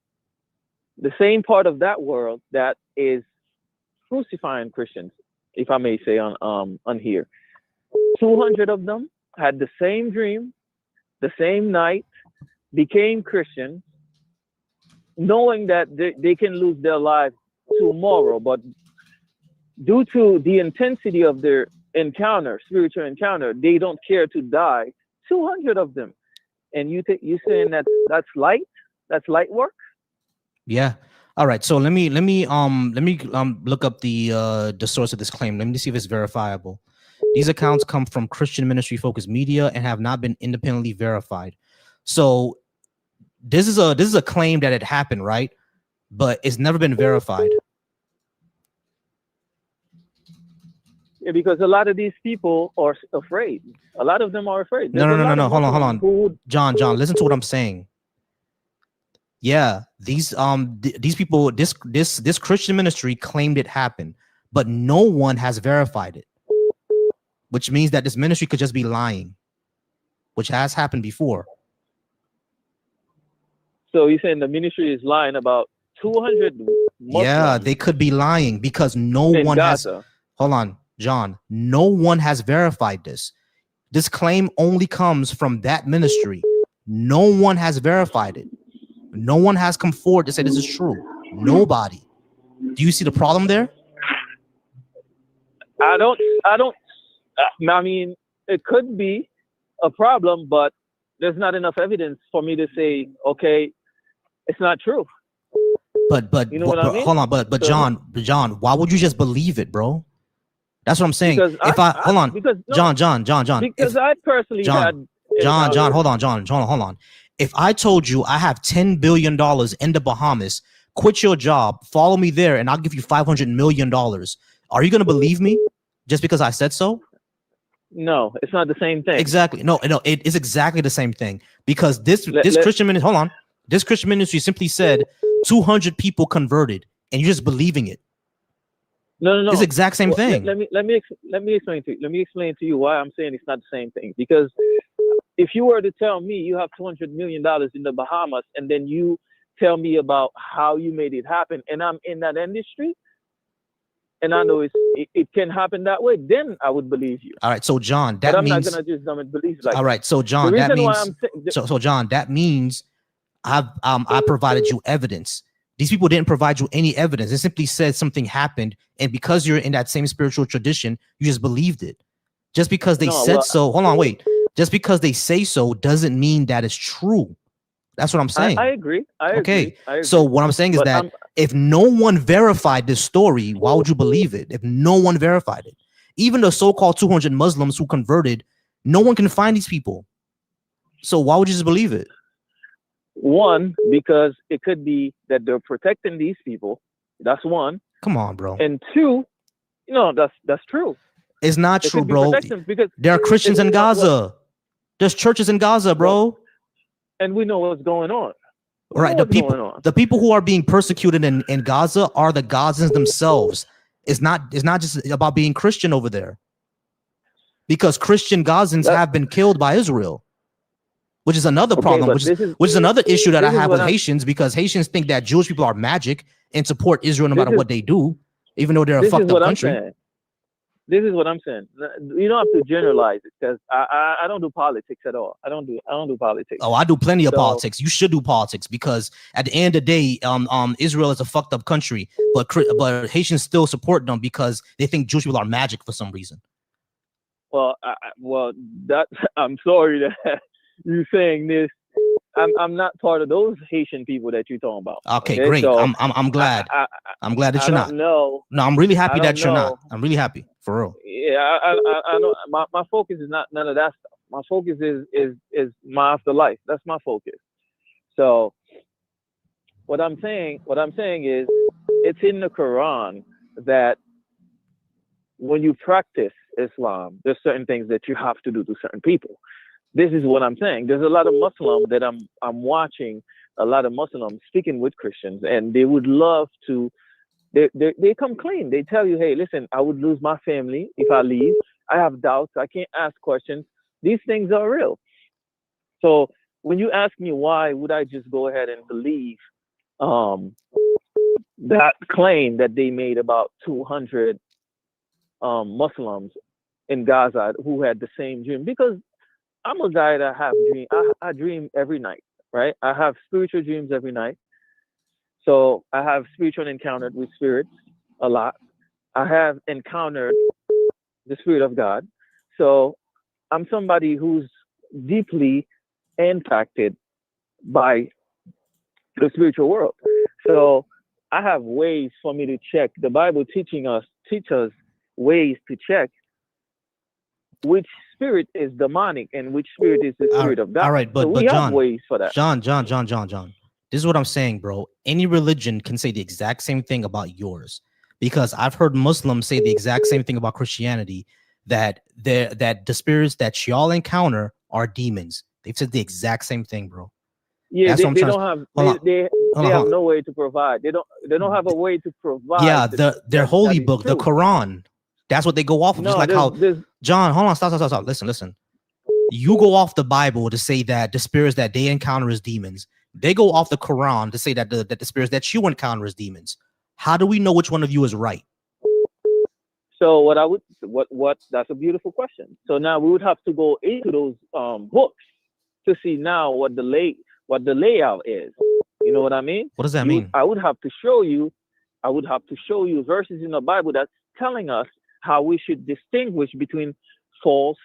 Speaker 4: the same part of that world that is crucifying Christians, if I may say on here, 200 of them had the same dream, the same night, became Christians, knowing that they can lose their lives tomorrow, but due to the intensity of their encounter, spiritual encounter, they don't care to die. 200 of them, and you saying that's light? That's light work?
Speaker 1: Yeah. All right. So let me look up the source of this claim. Let me see if it's verifiable. These accounts come from Christian ministry focused media and have not been independently verified. So this is a claim that it happened, right? But it's never been verified.
Speaker 4: Yeah, because a lot of these people are afraid. A lot of them are afraid.
Speaker 1: No. Hold on. John, listen to what I'm saying. Yeah, these people, this Christian ministry claimed it happened, but no one has verified it, which means that this ministry could just be lying, which has happened before.
Speaker 4: So you're saying the ministry is lying about 200 Muslims?
Speaker 1: Yeah, they could be lying because no one has. Hold on, John. No one has verified this. This claim only comes from that ministry. No one has verified it. No one has come forward to say this is true. Nobody. Do you see the problem there?
Speaker 4: I don't. I mean, it could be a problem, but there's not enough evidence for me to say, okay, it's not true.
Speaker 1: But
Speaker 4: you know what I mean?
Speaker 1: Hold on, but so, John, why would you just believe it, bro? That's what I'm saying. Because hold on, because John.
Speaker 4: Because I personally had
Speaker 1: John, hold on. If I told you I have $10 billion in the Bahamas, quit your job, follow me there, and I'll give you $500 million, are you gonna believe me just because I said so?
Speaker 4: No, it's not the same thing.
Speaker 1: Exactly. No, it is exactly the same thing because this Christian ministry. Hold on, this Christian ministry simply said 200 people converted, and you're just believing it.
Speaker 4: No.
Speaker 1: It's the exact same thing.
Speaker 4: Let me explain to you. Let me explain to you why I'm saying it's not the same thing. Because if you were to tell me you have $200 million in the Bahamas, and then you tell me about how you made it happen, and I'm in that industry, and I know it can happen that way, then I would believe you.
Speaker 1: All right, so John, that means
Speaker 4: I'm not gonna just believe like.
Speaker 1: All right, so John, that means so John, that means I provided you evidence. These people didn't provide you any evidence. It simply said something happened, and because you're in that same spiritual tradition, you just believed it. Just because they said so. Hold on, wait. Just because they say so doesn't mean that it's true. That's what I'm saying.
Speaker 4: I agree. I agree.
Speaker 1: So what I'm saying is that if no one verified this story, why would you believe it? If no one verified it, even the so-called 200 Muslims who converted, no one can find these people. So why would you just believe it?
Speaker 4: One, because it could be that they're protecting these people. That's one.
Speaker 1: Come on, bro.
Speaker 4: And two, that's true.
Speaker 1: It's not true, bro. Because there are Christians in Gaza. There's churches in Gaza, bro.
Speaker 4: And we know what's going on.
Speaker 1: Right. The people who are being persecuted in Gaza are the Gazans themselves. It's not just about being Christian over there. Because Christian Gazans have been killed by Israel. Which is another problem, which is another issue that I have with Haitians, because Haitians think that Jewish people are magic and support Israel no matter what they do, even though they're a fucked up country.
Speaker 4: This is what I'm saying. You don't have to generalize it, because I don't do politics at all. I don't do politics.
Speaker 1: Oh, I do plenty of politics. You should do politics, because at the end of the day, Israel is a fucked up country, but Haitians still support them because they think Jewish people are magic for some reason.
Speaker 4: Well, I'm sorry that you saying this. I'm not part of those Haitian people that you're talking about.
Speaker 1: Okay, great. So I'm glad. I'm glad that you're not.
Speaker 4: No,
Speaker 1: I'm really happy that you're not. I'm really happy, for real.
Speaker 4: Yeah, I know. My focus is not none of that stuff. My focus is my afterlife. That's my focus. So what I'm saying is, it's in the Quran that when you practice Islam, there's certain things that you have to do to certain people. This is what I'm saying. There's a lot of Muslims that I'm watching, a lot of Muslims speaking with Christians, and they would love to they come clean. They tell you, hey, listen, I would lose my family if I leave. I have doubts. I can't ask questions. These things are real. So when you ask me why would I just go ahead and believe um, that claim that they made about 200 Muslims in Gaza who had the same dream? Because I'm a guy that have dream. I dream every night, right? I have spiritual dreams every night. So I have spiritual encounters with spirits a lot. I have encountered the spirit of God. So I'm somebody who's deeply impacted by the spiritual world. So I have ways for me to check. The Bible teach us ways to check which spirit is demonic and which spirit is the spirit of God.
Speaker 1: All right,
Speaker 4: So
Speaker 1: but
Speaker 4: we have
Speaker 1: John,
Speaker 4: ways for that.
Speaker 1: John. This is what I'm saying, bro. Any religion can say the exact same thing about yours, because I've heard Muslims say the exact same thing about Christianity, that the spirits that y'all encounter are demons. They've said the exact same thing, bro.
Speaker 4: Yeah,
Speaker 1: That's what I'm
Speaker 4: they
Speaker 1: trying to
Speaker 4: don't have
Speaker 1: hold on,
Speaker 4: they have
Speaker 1: hold on.
Speaker 4: no way to provide. They don't have a way to
Speaker 1: Yeah,
Speaker 4: provide
Speaker 1: their
Speaker 4: that
Speaker 1: holy
Speaker 4: is
Speaker 1: book, the
Speaker 4: true.
Speaker 1: Quran. That's what they go off of. Just
Speaker 4: No,
Speaker 1: like how
Speaker 4: there's
Speaker 1: John, hold on, stop. Listen. You go off the Bible to say that the spirits that they encounter is demons. They go off the Quran to say that the spirits that you encounter is demons. How do we know which one of you is right?
Speaker 4: so what I would what that's a beautiful question. So now we would have to go into those books to see now what the layout is. You know what I mean?
Speaker 1: What does that mean?
Speaker 4: I would have to show you verses in the Bible that's telling us how we should distinguish between false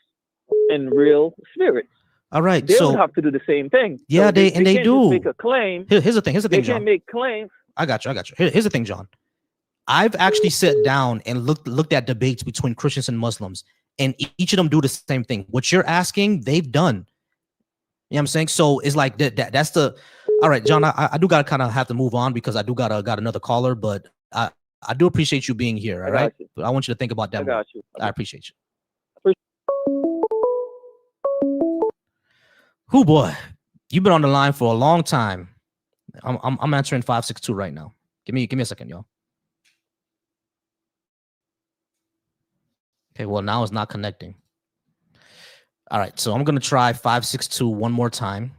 Speaker 4: and real spirits.
Speaker 1: All right,
Speaker 4: They would
Speaker 1: so
Speaker 4: have to do the same thing.
Speaker 1: yeah,
Speaker 4: So
Speaker 1: they
Speaker 4: can't just
Speaker 1: do.
Speaker 4: make a claim.
Speaker 1: Here's the thing.
Speaker 4: They
Speaker 1: John.
Speaker 4: can't make claims.
Speaker 1: I got you. Here's the thing, John. I've actually sat down and looked at debates between Christians and Muslims, and each of them do the same thing. What you're asking, they've done. You know what I'm saying? So it's like that's the. All right, John. I do gotta kind of have to move on because I do got another caller, but I do appreciate you being here. All right, but I want you to think about that
Speaker 4: I
Speaker 1: more.
Speaker 4: got you.
Speaker 1: I appreciate you. Who boy, you've been on the line for a long time. I'm answering 562 right now. Give me a second, y'all. Okay, well now it's not connecting. All right, so I'm gonna try 562 one more time.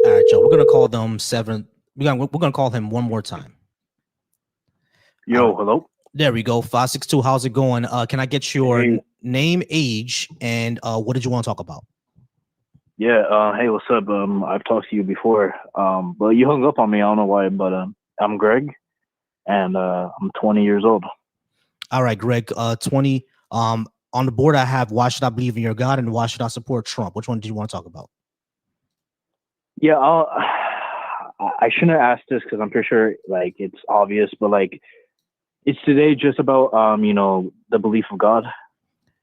Speaker 1: All right, Joe. We're gonna call them seven. We're gonna call him one more time.
Speaker 5: Yo,
Speaker 1: right.
Speaker 5: Hello.
Speaker 1: There we go. 562. How's it going? Can I get your name, age, and what did you want to talk about?
Speaker 5: Yeah. Hey, what's up? I've talked to you before. But you hung up on me. I don't know why. But I'm Greg, and I'm 20 years old.
Speaker 1: All right, Greg. 20. On the board, I have why should I believe in your God and why should I support Trump? Which one do you want to talk about?
Speaker 5: Yeah. I shouldn't have asked this because I'm pretty sure like it's obvious, but like, it's today just about the belief of God.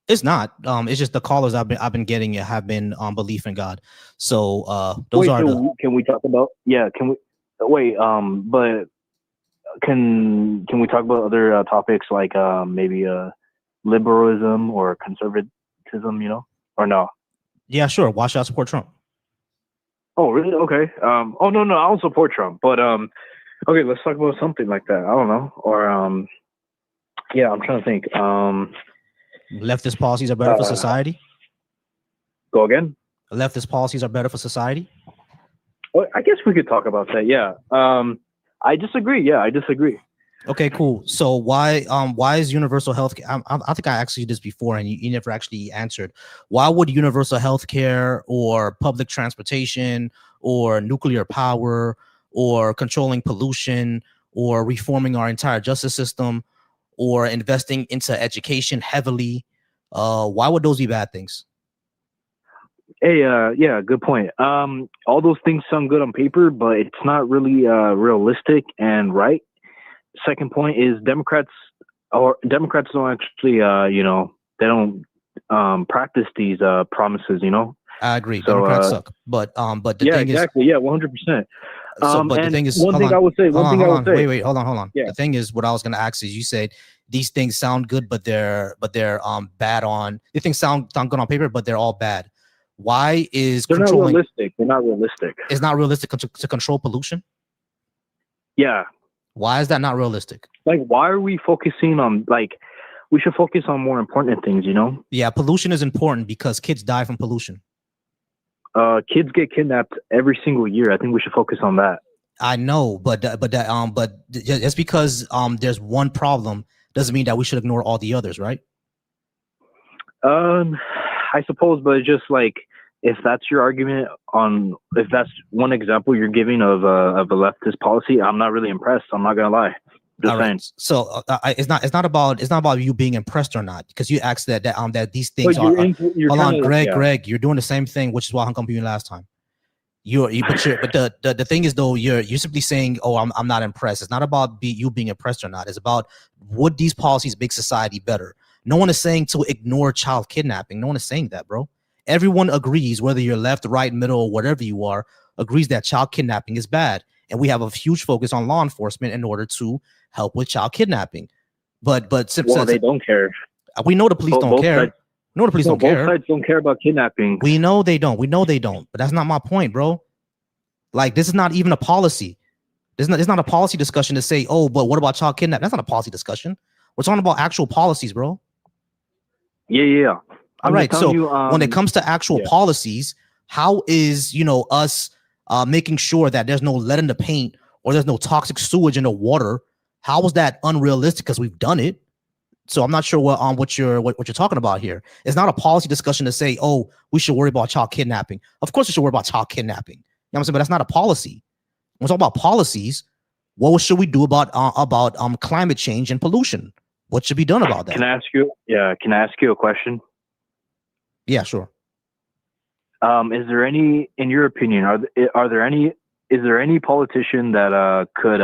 Speaker 1: It's not. It's just the callers I've been getting have been on belief in God. So those
Speaker 5: wait,
Speaker 1: are the.
Speaker 5: Can we talk about? Yeah. Can we wait? But can we talk about other topics like maybe liberalism or conservatism? Or no?
Speaker 1: Yeah, sure. Why should I support Trump?
Speaker 5: Oh, really? Okay. Oh no, I don't support Trump, but okay, let's talk about something like that. I don't know. Or yeah, I'm trying to think.
Speaker 1: Leftist policies are better for society.
Speaker 5: Go again.
Speaker 1: Leftist policies are better for society.
Speaker 5: Well, I guess we could talk about that. Yeah. I disagree. Yeah, I disagree.
Speaker 1: Okay, cool. So why is universal health care? I think I asked you this before and you never actually answered. Why would universal health care or public transportation or nuclear power or controlling pollution or reforming our entire justice system or investing into education heavily, why would those be bad things?
Speaker 5: Hey, yeah, good point. All those things sound good on paper, but it's not really realistic and right. Second point is Democrats don't actually, they don't practice these promises.
Speaker 1: I agree.
Speaker 5: So,
Speaker 1: Democrats suck, but the
Speaker 5: yeah,
Speaker 1: thing
Speaker 5: exactly. Yeah, 100%.
Speaker 1: But the
Speaker 5: And
Speaker 1: thing is,
Speaker 5: one
Speaker 1: hold
Speaker 5: thing
Speaker 1: on,
Speaker 5: I would say,
Speaker 1: hold
Speaker 5: one
Speaker 1: on,
Speaker 5: thing I
Speaker 1: hold
Speaker 5: would
Speaker 1: on,
Speaker 5: say,
Speaker 1: wait, hold on.
Speaker 5: yeah,
Speaker 1: The thing is, what I was gonna ask is, you said these things sound good, but they're bad on. These things sound good on paper, but they're all bad. Why is
Speaker 5: they're not
Speaker 1: controlling?
Speaker 5: realistic. They're not realistic.
Speaker 1: It's not realistic to control pollution.
Speaker 5: Yeah,
Speaker 1: Why is that not realistic?
Speaker 5: like why are we focusing on like we should focus on more important things, you know?
Speaker 1: Yeah, pollution is important because kids die from pollution.
Speaker 5: Kids get kidnapped every single year. I think we should focus on that.
Speaker 1: I know, but just because there's one problem doesn't mean that we should ignore all the others, right?
Speaker 5: Um, I suppose, but it's just like if that's your argument on if that's one example you're giving of a leftist policy, I'm not really impressed. I'm not gonna lie. Just
Speaker 1: All right.
Speaker 5: saying.
Speaker 1: So it's not about you being impressed or not, because you asked that these things
Speaker 5: But
Speaker 1: are.
Speaker 5: you're
Speaker 1: Hold
Speaker 5: trying
Speaker 1: on,
Speaker 5: to,
Speaker 1: Greg.
Speaker 5: yeah.
Speaker 1: Greg, you're doing the same thing, which is why I hung up on you last time. But the thing is though, you're simply saying, oh, I'm not impressed. It's not about you being impressed or not. It's about would these policies make society better. No one is saying to ignore child kidnapping. No one is saying that, bro. Everyone agrees, whether you're left, right, middle, or whatever you are, agrees that child kidnapping is bad, and we have a huge focus on law enforcement in order to help with child kidnapping. But
Speaker 5: Well, they don't care.
Speaker 1: we know the police don't
Speaker 5: Both
Speaker 1: care.
Speaker 5: sides,
Speaker 1: No, the police
Speaker 5: no,
Speaker 1: don't
Speaker 5: both
Speaker 1: care.
Speaker 5: sides don't care about kidnapping.
Speaker 1: We know they don't. But that's not my point, bro. Like, this is not even a policy. It's not a policy discussion to say, oh, but what about child kidnapping? That's not a policy discussion. We're talking about actual policies, bro.
Speaker 5: Yeah.
Speaker 1: All right. So when it comes to actual
Speaker 5: yeah.
Speaker 1: policies, how is us making sure that there's no lead in the paint or there's no toxic sewage in the water? How is that unrealistic? Because we've done it. So I'm not sure what you're talking about here. It's not a policy discussion to say, oh, we should worry about child kidnapping. Of course we should worry about child kidnapping. You know what I'm saying? But that's not a policy. When we're talking about policies, what should we do about climate change and pollution? What should be done about that?
Speaker 5: Can I ask you a question?
Speaker 1: Yeah, sure.
Speaker 5: Is there any, in your opinion, is there any politician that could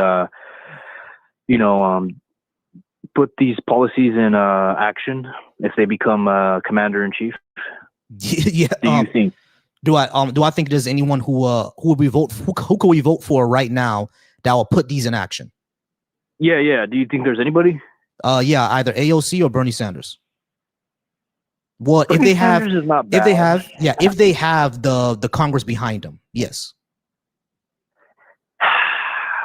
Speaker 5: put these policies in action if they become commander in chief?
Speaker 1: Yeah.
Speaker 5: Do you think?
Speaker 1: Do I think there's anyone who would we vote who could we vote for right now that will put these in action?
Speaker 5: Yeah. Do you think there's anybody?
Speaker 1: Yeah, either AOC or Bernie Sanders. Well,
Speaker 5: Bernie
Speaker 1: if they have,
Speaker 5: Sanders is not bad.
Speaker 1: if they have the Congress behind them, yes.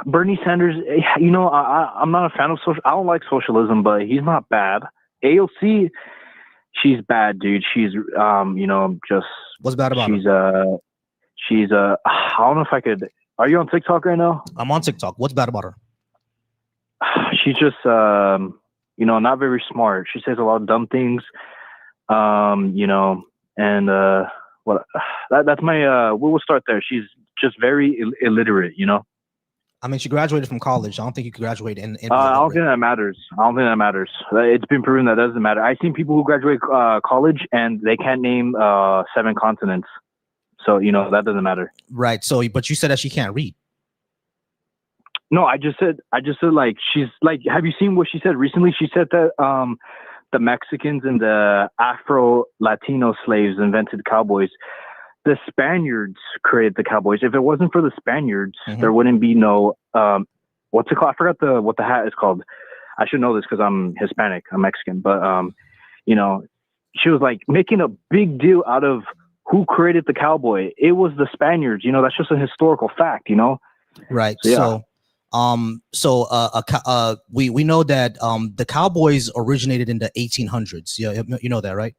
Speaker 5: Bernie Sanders, I'm not a fan of I don't like socialism, but he's not bad. AOC, she's bad, dude. She's just
Speaker 1: What's bad about
Speaker 5: her? She's I don't know if I could. Are you on TikTok right now?
Speaker 1: I'm on TikTok. What's bad about her?
Speaker 5: She's just not very smart. She says a lot of dumb things. And that's my we'll start there. She's just very illiterate,
Speaker 1: I mean, she graduated from college. I don't think you could graduate in
Speaker 5: I don't think that matters. It's been proven that doesn't matter. I've seen people who graduate college and they can't name 7 continents. So, that doesn't matter.
Speaker 1: Right. So, but you said that she can't read.
Speaker 5: No, I just said like, she's like, have you seen what she said recently? She said that the Mexicans and the Afro-Latino slaves invented cowboys. The Spaniards created the cowboys. If it wasn't for the Spaniards, there wouldn't be no what's it called? I forgot what the hat is called. I should know this because I'm Hispanic, I'm Mexican. But she was like making a big deal out of who created the cowboy. It was the Spaniards. That's just a historical fact.
Speaker 1: Right.
Speaker 5: So,
Speaker 1: yeah. We know that the cowboys originated in the 1800s. Yeah, you know that, right?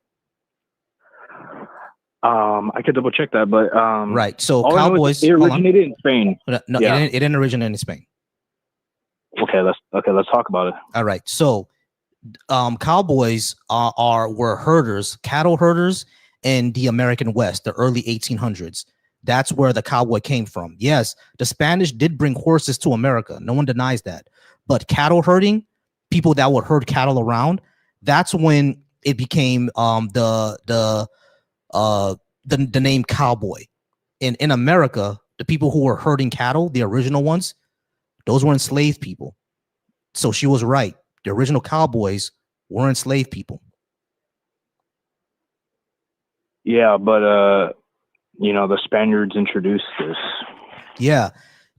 Speaker 5: I could double check that, but
Speaker 1: right. So
Speaker 5: cowboys, it originated in Spain.
Speaker 1: No, yeah. It didn't originate in Spain.
Speaker 5: Okay, let's talk about it.
Speaker 1: All right. So cowboys were herders, cattle herders in the American West, the early 1800s. That's where the cowboy came from. Yes, the Spanish did bring horses to America. No one denies that. But cattle herding, people that would herd cattle around, that's when it became the name cowboy. In America, the people who were herding cattle, the original ones, those were enslaved people. So she was right. The original cowboys were enslaved people.
Speaker 5: Yeah, but the Spaniards introduced this.
Speaker 1: Yeah,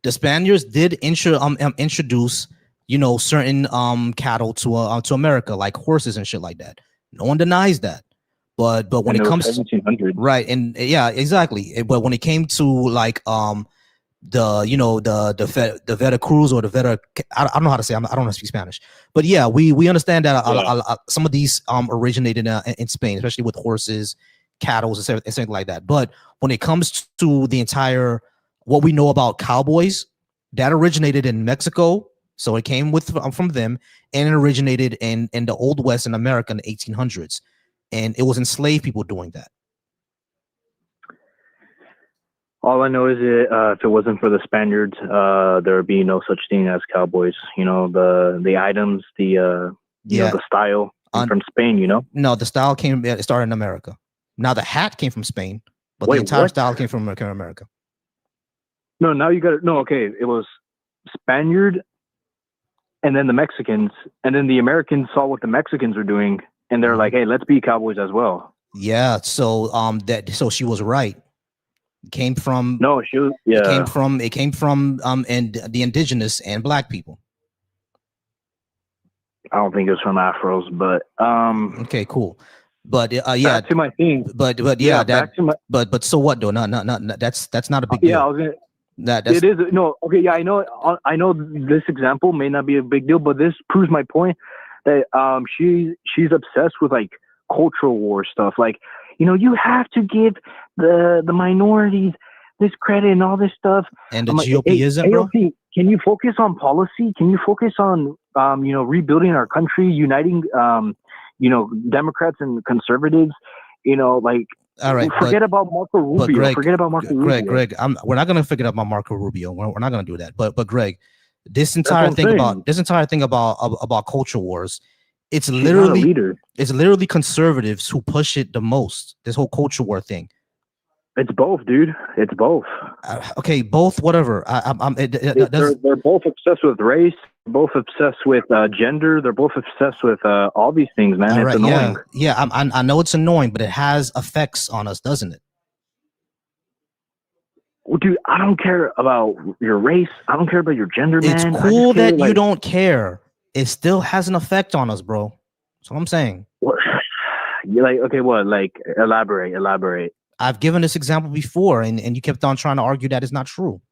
Speaker 1: the Spaniards did introduce, certain cattle to America, like horses and shit like that. No one denies that. But when
Speaker 5: And
Speaker 1: it
Speaker 5: it was
Speaker 1: comes
Speaker 5: 1700s.
Speaker 1: right, and yeah, exactly. But when it came to like the Veta Cruz or the Veta, I don't know how to say. I don't know how to speak Spanish, but yeah, we understand that some of these originated in Spain, especially with horses, cattle, and something like that. But when it comes to the entire what we know about cowboys, that originated in Mexico, so it came from them, and it originated in the Old West in America in the 1800s, and it was enslaved people doing that.
Speaker 5: All I know is if it wasn't for the Spaniards, there would be no such thing as cowboys. The items, the style from Spain.
Speaker 1: No, the style it started in America. Now the hat came from Spain, but
Speaker 5: Wait,
Speaker 1: the entire
Speaker 5: what?
Speaker 1: style came from America.
Speaker 5: No, now you got it. No, okay, it was Spaniard, and then the Mexicans, and then the Americans saw what the Mexicans were doing, and they're like, "Hey, let's be cowboys as well."
Speaker 1: Yeah, so so she was right. It came from It came from and the indigenous and black people.
Speaker 5: I don't think it was from Afros, but
Speaker 1: okay, cool. But yeah,
Speaker 5: back to my thing.
Speaker 1: But but so what though? No, that's not a big deal.
Speaker 5: Yeah, I was gonna. It is no okay. Yeah, I know. This example may not be a big deal, but this proves my point that she's obsessed with like cultural war stuff. Like, you have to give the minorities this credit and all this stuff.
Speaker 1: And the GOP isn't, bro.
Speaker 5: Can you focus on policy? Can you focus on rebuilding our country, uniting Democrats and conservatives? Like.
Speaker 1: All right,
Speaker 5: forget about Marco Rubio. Forget about Marco Rubio.
Speaker 1: Greg, we're not gonna forget about Marco Rubio. We're not gonna do that. But Greg, this entire thing about culture wars, it's literally conservatives who push it the most. This whole culture war thing.
Speaker 5: It's both, dude. It's both.
Speaker 1: Okay, both. Whatever.
Speaker 5: They're both obsessed with race. Both obsessed with gender. They're both obsessed with all these things, man. It's annoying.
Speaker 1: Yeah. I know it's annoying, but it has effects on us, doesn't it?
Speaker 5: Well, dude, I don't care about your race. I don't care about your gender, man.
Speaker 1: It's cool that you don't care. It still has an effect on us, bro. That's what I'm saying.
Speaker 5: You're like, okay, what? Like, elaborate.
Speaker 1: I've given this example before, and you kept on trying to argue that it's not true.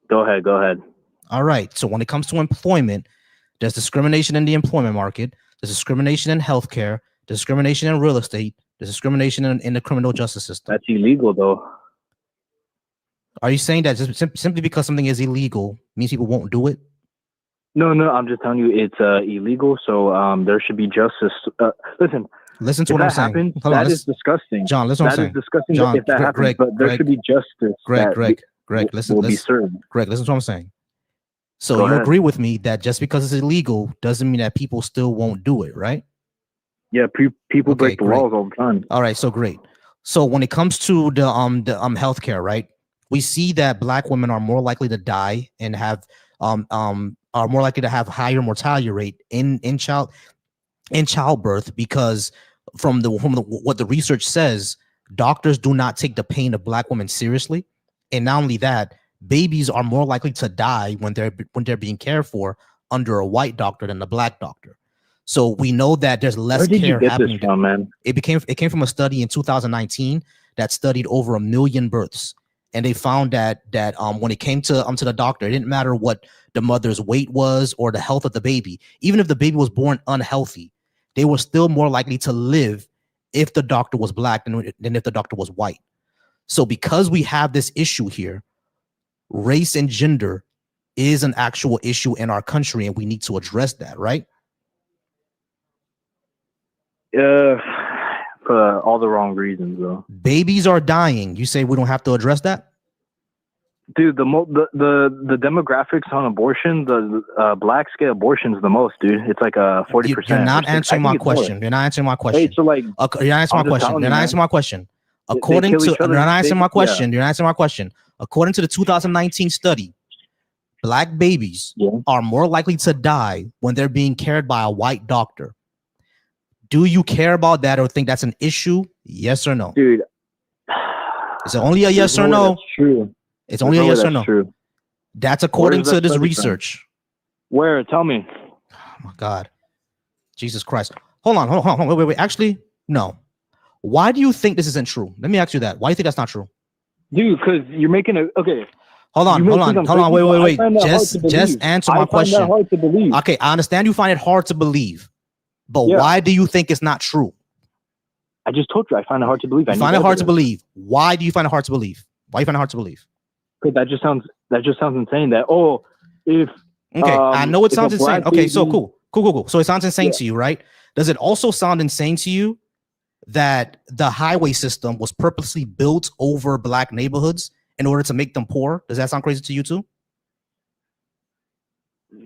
Speaker 5: Go ahead.
Speaker 1: All right. So when it comes to employment, there's discrimination in the employment market. There's discrimination in healthcare. There's discrimination in real estate. There's discrimination in the criminal justice system.
Speaker 5: That's illegal, though.
Speaker 1: Are you saying that just simply because something is illegal means people won't do it?
Speaker 5: No. I'm just telling you it's illegal. So there should be justice. Listen to
Speaker 1: what I'm saying.
Speaker 5: That is disgusting.
Speaker 1: John, listen to what I'm saying.
Speaker 5: That is disgusting
Speaker 1: John,
Speaker 5: if that happens. But there should be justice.
Speaker 1: Greg, listen to what I'm saying. So you agree with me that just because it's illegal doesn't mean that people still won't do it, right?
Speaker 5: Yeah, people break the laws all the time.
Speaker 1: All right, so great. So when it comes to the healthcare, right? We see that black women are more likely to die and have are more likely to have higher mortality rate in childbirth because from what the research says, doctors do not take the pain of black women seriously, and not only that, babies are more likely to die when they're being cared for under a white doctor than a black doctor. So we know that there's less
Speaker 5: Where did
Speaker 1: care
Speaker 5: you get
Speaker 1: happening.
Speaker 5: This from, man?
Speaker 1: It came from a study in 2019 that studied over 1 million births, and they found that when it came to the doctor, it didn't matter what the mother's weight was or the health of the baby. Even if the baby was born unhealthy, they were still more likely to live if the doctor was black than if the doctor was white. So because we have this issue here, race and gender is an actual issue in our country, and we need to address that, right?
Speaker 5: For all the wrong reasons, though.
Speaker 1: Babies are dying. You say we don't have to address that?
Speaker 5: Dude, the demographics on abortion, the blacks get abortions the most, dude. It's like 40%.
Speaker 1: You're not answering my question. You're not answering my question.
Speaker 5: Hey, so like,
Speaker 1: you're not answering my question. You're not answering my question. According to you're not answering my question. You're not answering my question. According to the 2019 study, black babies are more likely to die when they're being cared by a white doctor. Do you care about that or think that's an issue? Yes or no?
Speaker 5: Dude.
Speaker 1: Is it only a yes or no?
Speaker 5: That's true.
Speaker 1: It's only a yes or no.
Speaker 5: True.
Speaker 1: That's according
Speaker 5: is that
Speaker 1: to this
Speaker 5: study from?
Speaker 1: research.
Speaker 5: Where? Tell me.
Speaker 1: Oh my God. Jesus Christ. Hold on. Wait. Actually, no. Why do you think this isn't true? Let me ask you that. Why do you think that's not true?
Speaker 5: Dude, because you're making a okay.
Speaker 1: Hold on. Wait.
Speaker 5: I find that hard to
Speaker 1: Just
Speaker 5: believe.
Speaker 1: answer
Speaker 5: I
Speaker 1: my
Speaker 5: find that
Speaker 1: question.
Speaker 5: hard to believe.
Speaker 1: Okay, I understand you find it hard to believe, but
Speaker 5: Yeah.
Speaker 1: why do you think it's not true?
Speaker 5: I just told you I find it hard to believe.
Speaker 1: You find it hard to believe. Why do you find it hard to believe? Why do you find it hard to believe?
Speaker 5: Because that just sounds insane. That if
Speaker 1: Okay, I know it
Speaker 5: if a
Speaker 1: sounds insane.
Speaker 5: black
Speaker 1: Okay, so
Speaker 5: baby-
Speaker 1: cool. So it sounds insane
Speaker 5: Yeah.
Speaker 1: to you, right? Does it also sound insane to you that the highway system was purposely built over black neighborhoods in order to make them poor? Does that sound crazy to you too?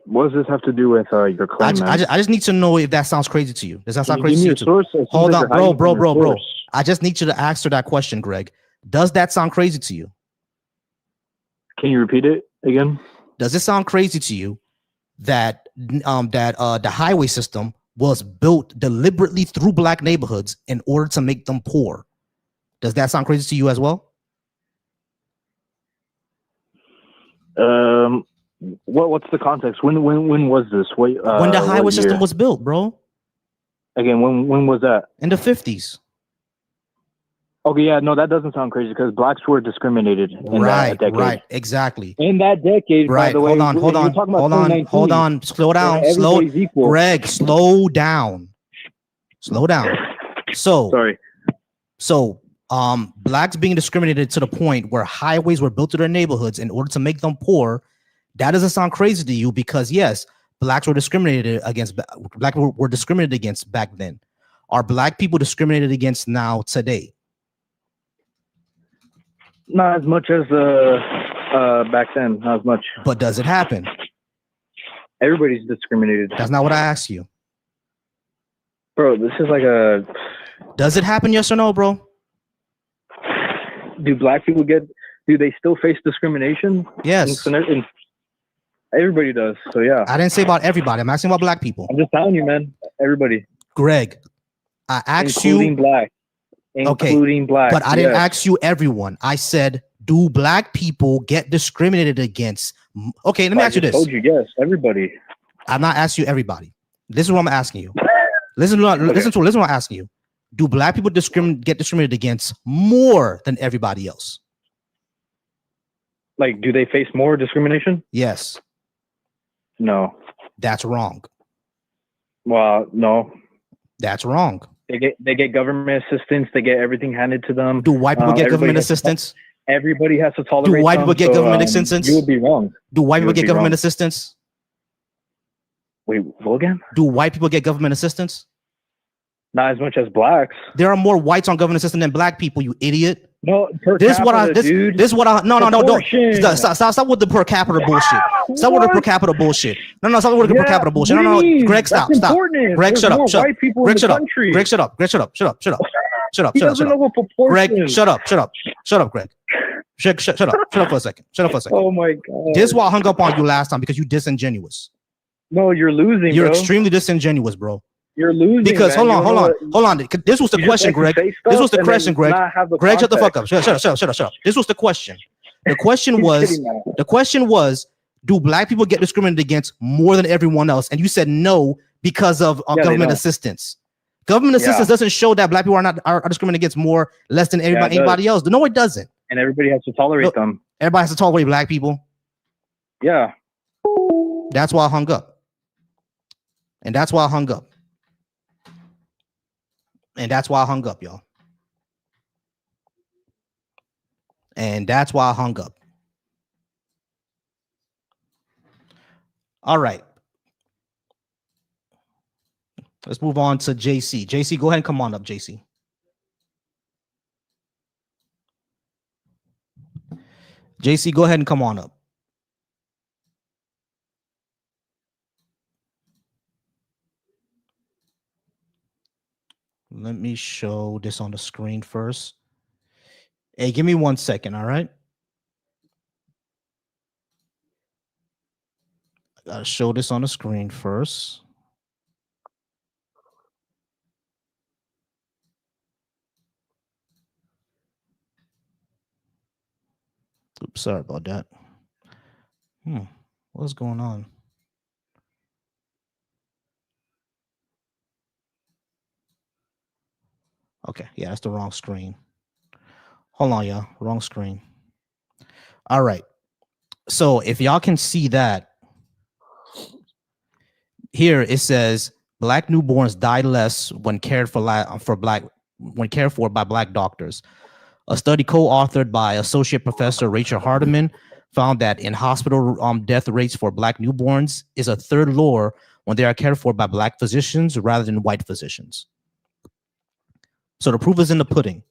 Speaker 5: What does this have to do with your claim, man?
Speaker 1: I just need to know if that sounds crazy to you. Does that
Speaker 5: Can
Speaker 1: sound
Speaker 5: you give
Speaker 1: crazy
Speaker 5: me
Speaker 1: to
Speaker 5: your
Speaker 1: you too?
Speaker 5: source?
Speaker 1: Hold on, bro. I just need you to answer that question, Greg. Does that sound crazy to you?
Speaker 5: Can you repeat it again?
Speaker 1: Does it sound crazy to you that the highway system was built deliberately through black neighborhoods in order to make them poor? Does that sound crazy to you as well?
Speaker 5: What's the context? When was this?
Speaker 1: When the highway system was built, bro?
Speaker 5: Again, when was that?
Speaker 1: In the 50s.
Speaker 5: Okay, yeah, no, that doesn't sound crazy because blacks were discriminated in that decade.
Speaker 1: Right, exactly.
Speaker 5: In that decade,
Speaker 1: Right,
Speaker 5: by the way.
Speaker 1: hold on. Slow down. Greg, slow down.
Speaker 5: Sorry.
Speaker 1: So, blacks being discriminated to the point where highways were built to their neighborhoods in order to make them poor. That doesn't sound crazy to you because yes, blacks were discriminated against. Black were discriminated against back then. Are black people discriminated against now today?
Speaker 5: Not as much as back then. Not as much.
Speaker 1: But does it happen?
Speaker 5: Everybody's discriminated.
Speaker 1: That's not what I asked you.
Speaker 5: Bro, this is like a...
Speaker 1: Does it happen, yes or no, bro?
Speaker 5: Do black people do they still face discrimination?
Speaker 1: Yes.
Speaker 5: Everybody does, so yeah.
Speaker 1: I didn't say about everybody. I'm asking about black people.
Speaker 5: I'm just telling you, man. Everybody.
Speaker 1: Greg, I asked
Speaker 5: including
Speaker 1: you...
Speaker 5: black. Including black.
Speaker 1: But I didn't ask you everyone. I said, do black people get discriminated against? Okay, let me ask you this.
Speaker 5: I told you, yes, everybody.
Speaker 1: I'm not asking you everybody. This is what I'm asking you. Listen to what I'm asking you. Do black people get discriminated against more than everybody else?
Speaker 5: Like, do they face more discrimination?
Speaker 1: Yes.
Speaker 5: No.
Speaker 1: That's wrong.
Speaker 5: Well, no.
Speaker 1: That's wrong.
Speaker 5: They get government assistance. They get everything handed to them.
Speaker 1: Do white people get government assistance?
Speaker 5: Everybody has to tolerate.
Speaker 1: Do white people get government assistance?
Speaker 5: You would be wrong.
Speaker 1: Do white people get government assistance?
Speaker 5: Wait, what again?
Speaker 1: Do white people get government assistance?
Speaker 5: Not as much as blacks.
Speaker 1: There are more whites on government assistance than black people, you idiot.
Speaker 5: No,
Speaker 1: no. Stop with the per capita bullshit. Stop with the per capita bullshit. No, stop with the per capita bullshit. No. Greg, stop. Greg, shut up. Greg, shut up. Greg, shut up. Greg, shut up. Shut up. Greg, shut up, Greg. Shut up for a second.
Speaker 5: Oh my God.
Speaker 1: This is why I hung up on you last time because you're disingenuous.
Speaker 5: No, you're losing.
Speaker 1: You're extremely disingenuous, bro.
Speaker 5: You're losing.
Speaker 1: Because hold on. This was the question, Greg. This was the question, Greg. Greg, shut the fuck up. Shut up. This was the question. The question was, do black people get discriminated against more than everyone else? And you said no because of government assistance. Government assistance doesn't show that black people are discriminated against less than anybody else. No, it doesn't.
Speaker 5: And everybody has to tolerate them.
Speaker 1: Everybody has to tolerate black people.
Speaker 5: Yeah.
Speaker 1: That's why I hung up. And that's why I hung up. And that's why I hung up, y'all. And that's why I hung up. All right. Let's move on to JC. JC, go ahead and come on up, JC. JC, go ahead and come on up. Let me show this on the screen first. Hey, give me 1 second, all right? I gotta show this on the screen first. Oops, sorry about that. What's going on? Okay, yeah, that's the wrong screen. Hold on, y'all. Wrong screen. All right. So if y'all can see that here, it says black newborns die less when cared for when cared for by black doctors. A study co-authored by Associate Professor Rachel Hardiman found that in hospital death rates for black newborns is a third lower when they are cared for by black physicians rather than white physicians. So the proof is in the pudding.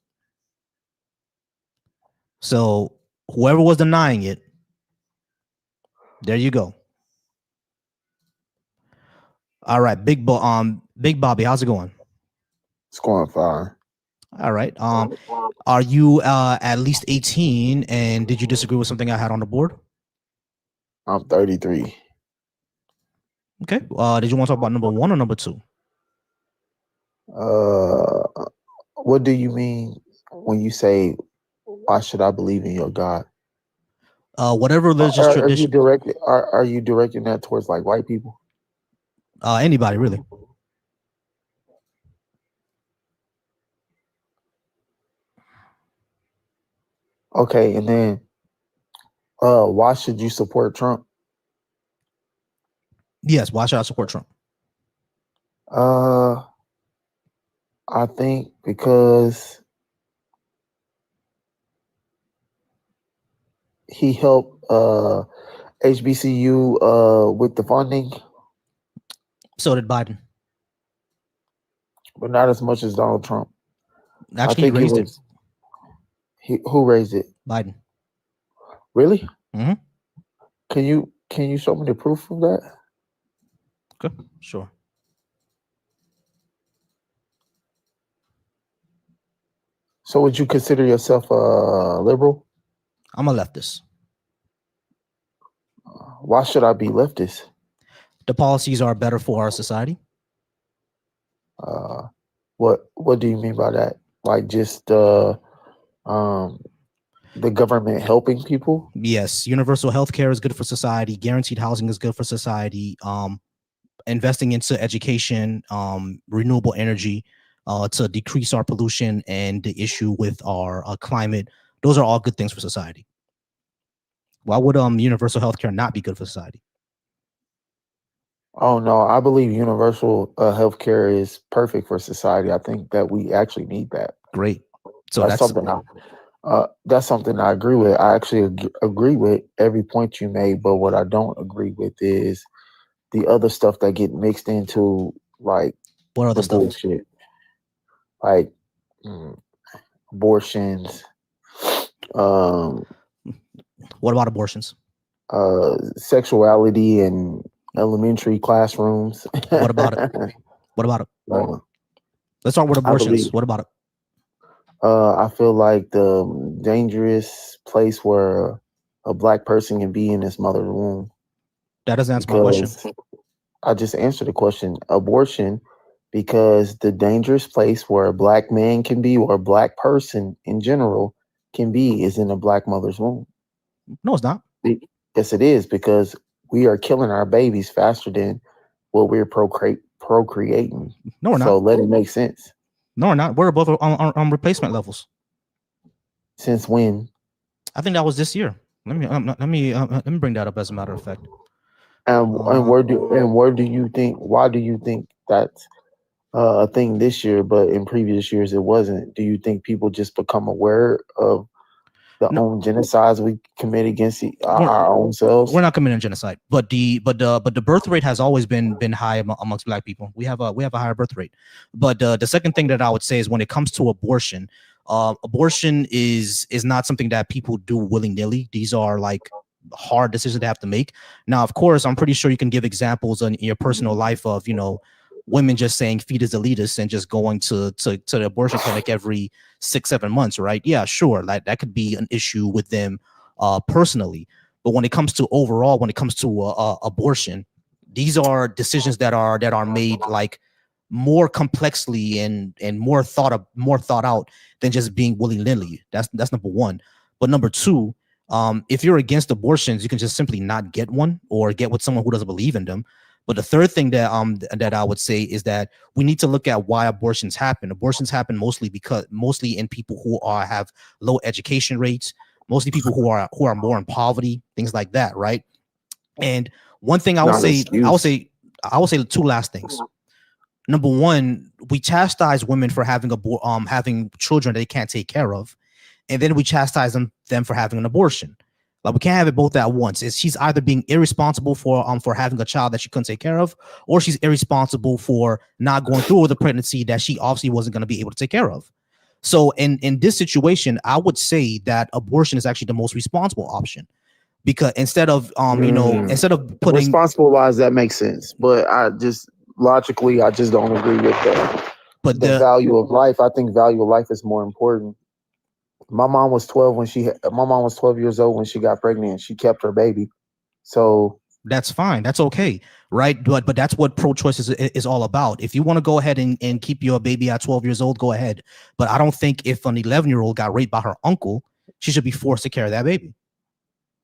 Speaker 1: So whoever was denying it, there you go. All right, Big Bobby, how's it going?
Speaker 6: It's going fine.
Speaker 1: All right. Are you at least 18? And did you disagree with something I had on the board?
Speaker 6: I'm 33.
Speaker 1: Okay. Did you want to talk about number 1 or number 2?
Speaker 6: What do you mean when you say, why should I believe in your God?
Speaker 1: Whatever religious
Speaker 6: Are you
Speaker 1: tradition.
Speaker 6: are you directing that towards like white people?
Speaker 1: Anybody really.
Speaker 6: Okay, and then why should you support Trump?
Speaker 1: Yes. Why should I support Trump?
Speaker 6: I think because he helped HBCU with the funding,
Speaker 1: So did Biden.
Speaker 6: but not as much as Donald Trump. I
Speaker 1: Actually, he
Speaker 6: think it
Speaker 1: raised it.
Speaker 6: was who raised it.
Speaker 1: Biden.
Speaker 6: Really?
Speaker 1: Mm-hmm.
Speaker 6: Can you show me the proof of that?
Speaker 1: Okay. Sure.
Speaker 6: So would you consider yourself a liberal?
Speaker 1: I'm a leftist.
Speaker 6: Why should I be leftist?
Speaker 1: The policies are better for our society.
Speaker 6: What do you mean by that? Like just the government helping people?
Speaker 1: Yes. Universal health care is good for society. Guaranteed housing is good for society. Investing into education, renewable energy, to decrease our pollution and the issue with our climate. Those are all good things for society. Why would universal healthcare not be good for society?
Speaker 6: Oh no, I believe universal health care is perfect for society. I think that we actually need that.
Speaker 1: Great. So
Speaker 6: That's something I agree with. I actually agree with every point you made, but what I don't agree with is the other stuff that get mixed into like
Speaker 1: what other
Speaker 6: the
Speaker 1: stuff?
Speaker 6: bullshit, like abortions.
Speaker 1: What about abortions?
Speaker 6: Sexuality in elementary classrooms.
Speaker 1: What about it? What about it? Let's start with abortions. What about it?
Speaker 6: I feel like the dangerous place where a black person can be in his mother's womb.
Speaker 1: That doesn't answer my question.
Speaker 6: I just answered the question. Abortion, because the dangerous place where a black man can be or a black person in general can be is in a black mother's womb.
Speaker 1: No, it's not.
Speaker 6: Yes, it is, because we are killing our babies faster than what we're procreating.
Speaker 1: No, we're not.
Speaker 6: So let it make sense.
Speaker 1: No, we're not. We're above on replacement levels.
Speaker 6: Since when?
Speaker 1: I think that was this year. Let me bring that up as a matter of fact.
Speaker 6: And where do you think? Why do you think that's a thing this year, but in previous years it wasn't? Do you think people just become aware of the own genocides we commit against our own selves?
Speaker 1: We're not committing genocide, but the birth rate has always been high amongst black people. We have a higher birth rate. But the second thing that I would say is when it comes to abortion, abortion is not something that people do willy-nilly. These are like hard decisions they have to make. Now, of course, I'm pretty sure you can give examples in your personal life of, women just saying feed is elitist and just going to the abortion clinic every 6-7 months, right? Yeah, sure. Like that could be an issue with them personally. But when it comes to overall, when it comes to abortion, these are decisions that are made like more complexly and more thought out than just being willy-nilly. That's number one. But number two, If you're against abortions, you can just simply not get one or get with someone who doesn't believe in them. But the third thing that I would say is that we need to look at why abortions happen. Abortions happen mostly in people who have low education rates, mostly people who are more in poverty, things like that, right? And one thing I would say, I would say two last things. Number one, we chastise women for having children they can't take care of, and then we chastise them for having an abortion. Like we can't have it both at once. She's either being irresponsible for having a child that she couldn't take care of, or she's irresponsible for not going through with a pregnancy that she obviously wasn't going to be able to take care of. So in this situation, I would say that abortion is actually the most responsible option, because instead of instead of putting
Speaker 6: responsible wise, that makes sense. But I just logically, I just don't agree with the value of life. I think value of life is more important. My mom was 12 years old when she got pregnant. She kept her baby. So
Speaker 1: that's fine. That's okay. Right. But that's what pro-choice is all about. If you want to go ahead and keep your baby at 12 years old, go ahead. But I don't think if an 11-year-old got raped by her uncle, she should be forced to carry that baby.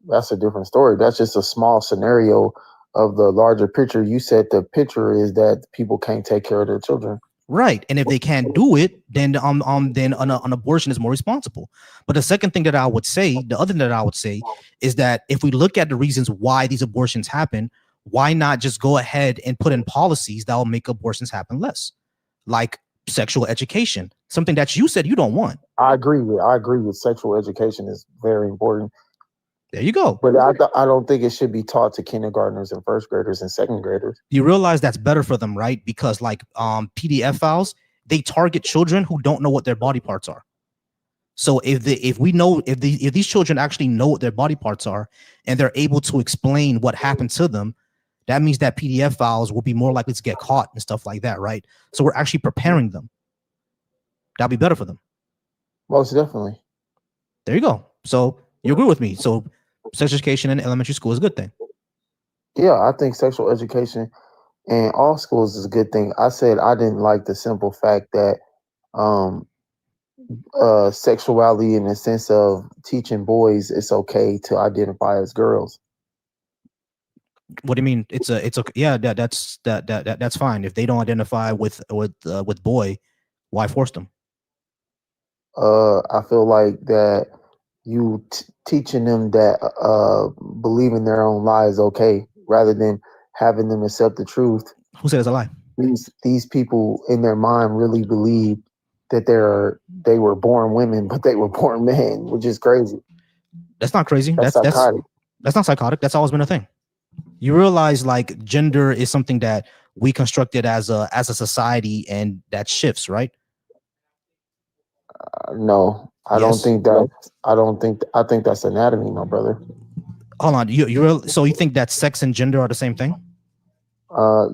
Speaker 6: That's a different story. That's just a small scenario of the larger picture. You said the picture is that people can't take care of their children.
Speaker 1: Right. And if they can't do it, then an abortion is more responsible. But the second thing that I would say, the other thing that I would say is that if we look at the reasons why these abortions happen, why not just go ahead and put in policies that will make abortions happen less? Like sexual education, something that you said you don't want.
Speaker 6: I agree with sexual education is very important.
Speaker 1: There you go.
Speaker 6: But I don't think it should be taught to kindergartners and first graders and second graders.
Speaker 1: You realize that's better for them, right? Because like PDF files, they target children who don't know what their body parts are. So if these children actually know what their body parts are and they're able to explain what happened to them, that means that PDF files will be more likely to get caught and stuff like that, right? So we're actually preparing them. That'll be better for them.
Speaker 6: Most definitely.
Speaker 1: There you go. So you agree with me. So sex education in elementary school is a good thing.
Speaker 6: Yeah, I think sexual education in all schools is a good thing. I said I didn't like the simple fact that sexuality in the sense of teaching boys it's okay to identify as girls.
Speaker 1: What do you mean? It's okay. Yeah, that's fine. If they don't identify with boy, why force them?
Speaker 6: I feel like that you teaching them that believing their own lie is okay, rather than having them accept the truth.
Speaker 1: Who said it's a lie?
Speaker 6: These people in their mind really believe that they were born women, but they were born men, which is crazy.
Speaker 1: That's not crazy.
Speaker 6: That's psychotic.
Speaker 1: That's not psychotic. That's always been a thing. You realize like gender is something that we constructed as a society, and that shifts, right?
Speaker 6: No, I don't think that. I think that's anatomy, my brother.
Speaker 1: Hold on. So you think that sex and gender are the same thing?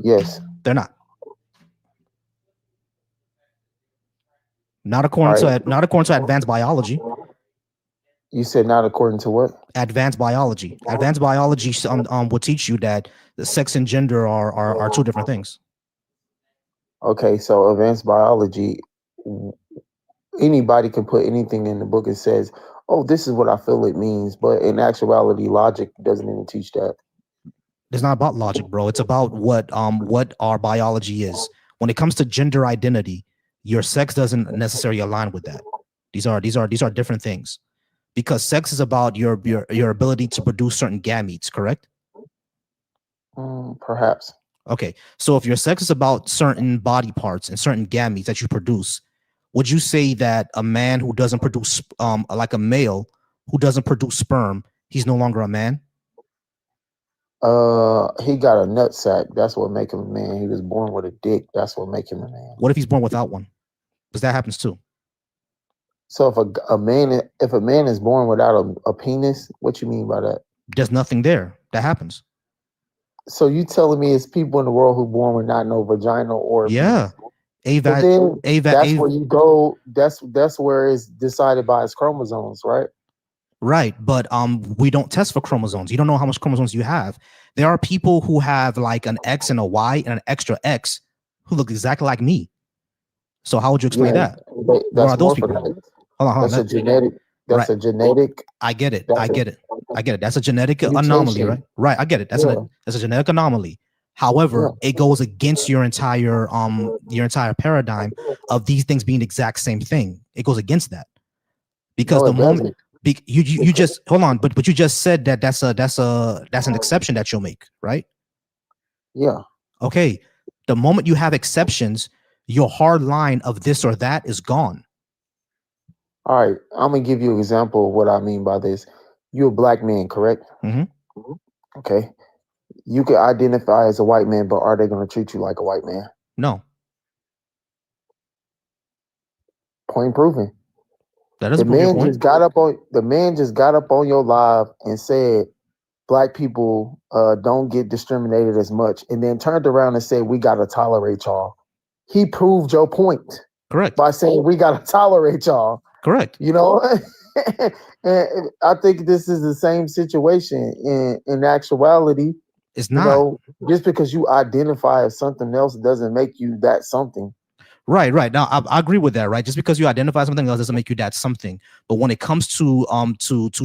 Speaker 6: Yes.
Speaker 1: They're not. Not according to advanced biology.
Speaker 6: You said not according to what?
Speaker 1: Advanced biology. Advanced biology will teach you that the sex and gender are two different things.
Speaker 6: Okay, so advanced biology, anybody can put anything in the book and says, "Oh, this is what I feel it means," but in actuality, logic doesn't even teach that.
Speaker 1: It's not about logic, bro. It's about what our biology is. When it comes to gender identity, your sex doesn't necessarily align with that. These are different things. Because sex is about your ability to produce certain gametes, correct?
Speaker 6: Perhaps.
Speaker 1: Okay, so if your sex is about certain body parts and certain gametes that you produce, would you say that a man who doesn't produce, like a male who doesn't produce sperm, he's no longer a man?
Speaker 6: He got a nut sack. That's what make him a man. He was born with a dick. That's what make him a man.
Speaker 1: What if he's born without one? Because that happens too.
Speaker 6: So if a man is born without a penis, what you mean by that?
Speaker 1: There's nothing there. That happens.
Speaker 6: So you telling me it's people in the world who born with not no vagina or
Speaker 1: yeah.
Speaker 6: Penis? That's where you go. That's where it's decided by its chromosomes, right?
Speaker 1: Right, but we don't test for chromosomes. You don't know how much chromosomes you have. There are people who have like an X and a Y and an extra X who look exactly like me. So how would you explain that?
Speaker 6: That's those people? Hold on. That's
Speaker 1: Right.
Speaker 6: a genetic.
Speaker 1: I get it.
Speaker 6: That's
Speaker 1: I get it. I get it. That's a genetic anomaly,
Speaker 6: mutation.
Speaker 1: right? Right. I get it. That's
Speaker 6: Yeah.
Speaker 1: that's a genetic anomaly. However,
Speaker 6: Yeah.
Speaker 1: it goes against your entire paradigm of these things being the exact same thing. It goes against that because
Speaker 6: No,
Speaker 1: the
Speaker 6: it
Speaker 1: moment
Speaker 6: doesn't.
Speaker 1: you just hold on, but you just said that that's an exception that you'll make, right?
Speaker 6: Yeah.
Speaker 1: Okay. The moment you have exceptions, your hard line of this or that is gone.
Speaker 6: All right. I'm gonna give you an example of what I mean by this. You're a black man, correct?
Speaker 1: Mhm.
Speaker 6: Okay. You can identify as a white man, but are they gonna treat you like a white man?
Speaker 1: No,
Speaker 6: Point proven.
Speaker 1: that
Speaker 6: The
Speaker 1: doesn't prove your
Speaker 6: man
Speaker 1: point.
Speaker 6: just got up on your live and said black people don't get discriminated as much, and then turned around and said we gotta tolerate y'all. He proved your point
Speaker 1: Correct.
Speaker 6: by saying we gotta tolerate y'all.
Speaker 1: Correct.
Speaker 6: You know, and I think this is the same situation in actuality.
Speaker 1: It's
Speaker 6: You
Speaker 1: not.
Speaker 6: know, just because you identify as something else doesn't make you that something.
Speaker 1: Right. Now, I agree with that. Right. Just because you identify something else doesn't make you that something. But when it comes to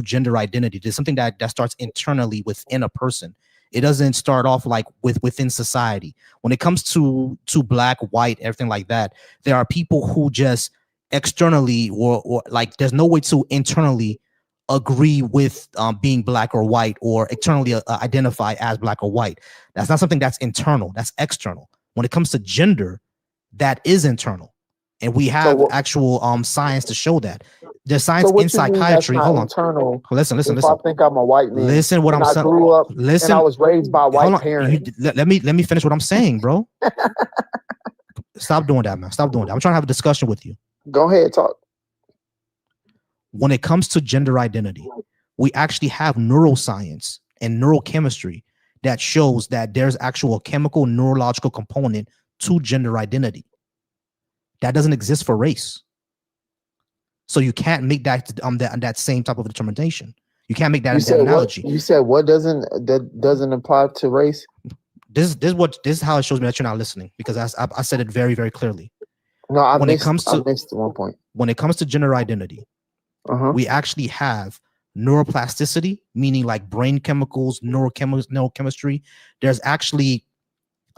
Speaker 1: gender identity, there's something that starts internally within a person. It doesn't start off like within society. When it comes to black, white, everything like that, there are people who just externally or like there's no way to internally agree with being black or white or externally identify as black or white. That's not something that's internal. That's external. When it comes to gender, that is internal, and we have actual science to show that. There's science
Speaker 6: So what
Speaker 1: in
Speaker 6: you mean that's
Speaker 1: psychiatry.
Speaker 6: not
Speaker 1: Hold on.
Speaker 6: internal?
Speaker 1: Listen.
Speaker 6: If I think I'm a white man,
Speaker 1: Listen what
Speaker 6: and
Speaker 1: I'm
Speaker 6: I
Speaker 1: saying.
Speaker 6: grew up and
Speaker 1: Listen.
Speaker 6: I was raised by
Speaker 1: Hold
Speaker 6: white
Speaker 1: on.
Speaker 6: parents.
Speaker 1: Let me finish what I'm saying, bro. Stop doing that, man. Stop doing that. I'm trying to have a discussion with you.
Speaker 6: Go ahead, talk.
Speaker 1: When it comes to gender identity, we actually have neuroscience and neurochemistry that shows that there's actual chemical neurological component to gender identity that doesn't exist for race. So you can't make that same type of determination. You can't make that analogy.
Speaker 6: You said what doesn't apply to race?
Speaker 1: This is how it shows me that you're not listening, because I said it very, very clearly.
Speaker 6: No, I missed 1 point.
Speaker 1: When it comes to gender identity, we actually have neuroplasticity, meaning like brain chemicals, neurochemistry. There's actually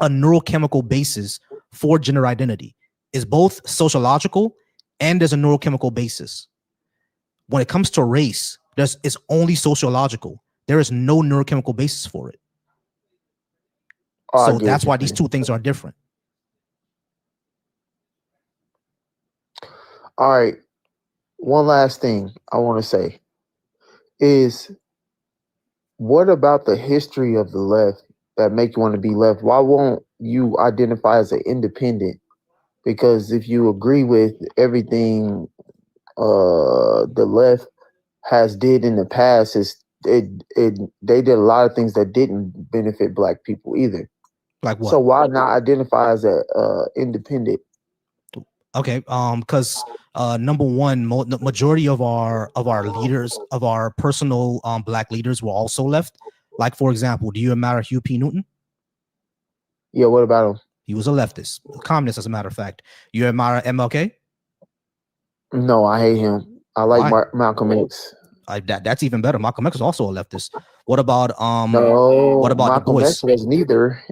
Speaker 1: a neurochemical basis for gender identity. It's both sociological and there's a neurochemical basis. When it comes to race, it's only sociological. There is no neurochemical basis for it. So that's why these two things are different.
Speaker 6: All right. One last thing I want to say is, what about the history of the left that make you want to be left? Why won't you identify as an independent? Because if you agree with everything the left has did in the past, they did a lot of things that didn't benefit black people either.
Speaker 1: Like what?
Speaker 6: So why not identify as a independent?
Speaker 1: Okay, because number one, the majority of our leaders, of our personal black leaders, were also left. Like, for example, do you admire Hugh P. Newton?
Speaker 6: Yeah, what about him?
Speaker 1: He was a leftist, a communist, as a matter of fact. You admire MLK?
Speaker 6: No, I hate him. I like Malcolm X.
Speaker 1: That's even better. Malcolm X was also a leftist. What about
Speaker 6: no,
Speaker 1: what about
Speaker 6: Malcolm
Speaker 1: Du Bois?
Speaker 6: X was neither.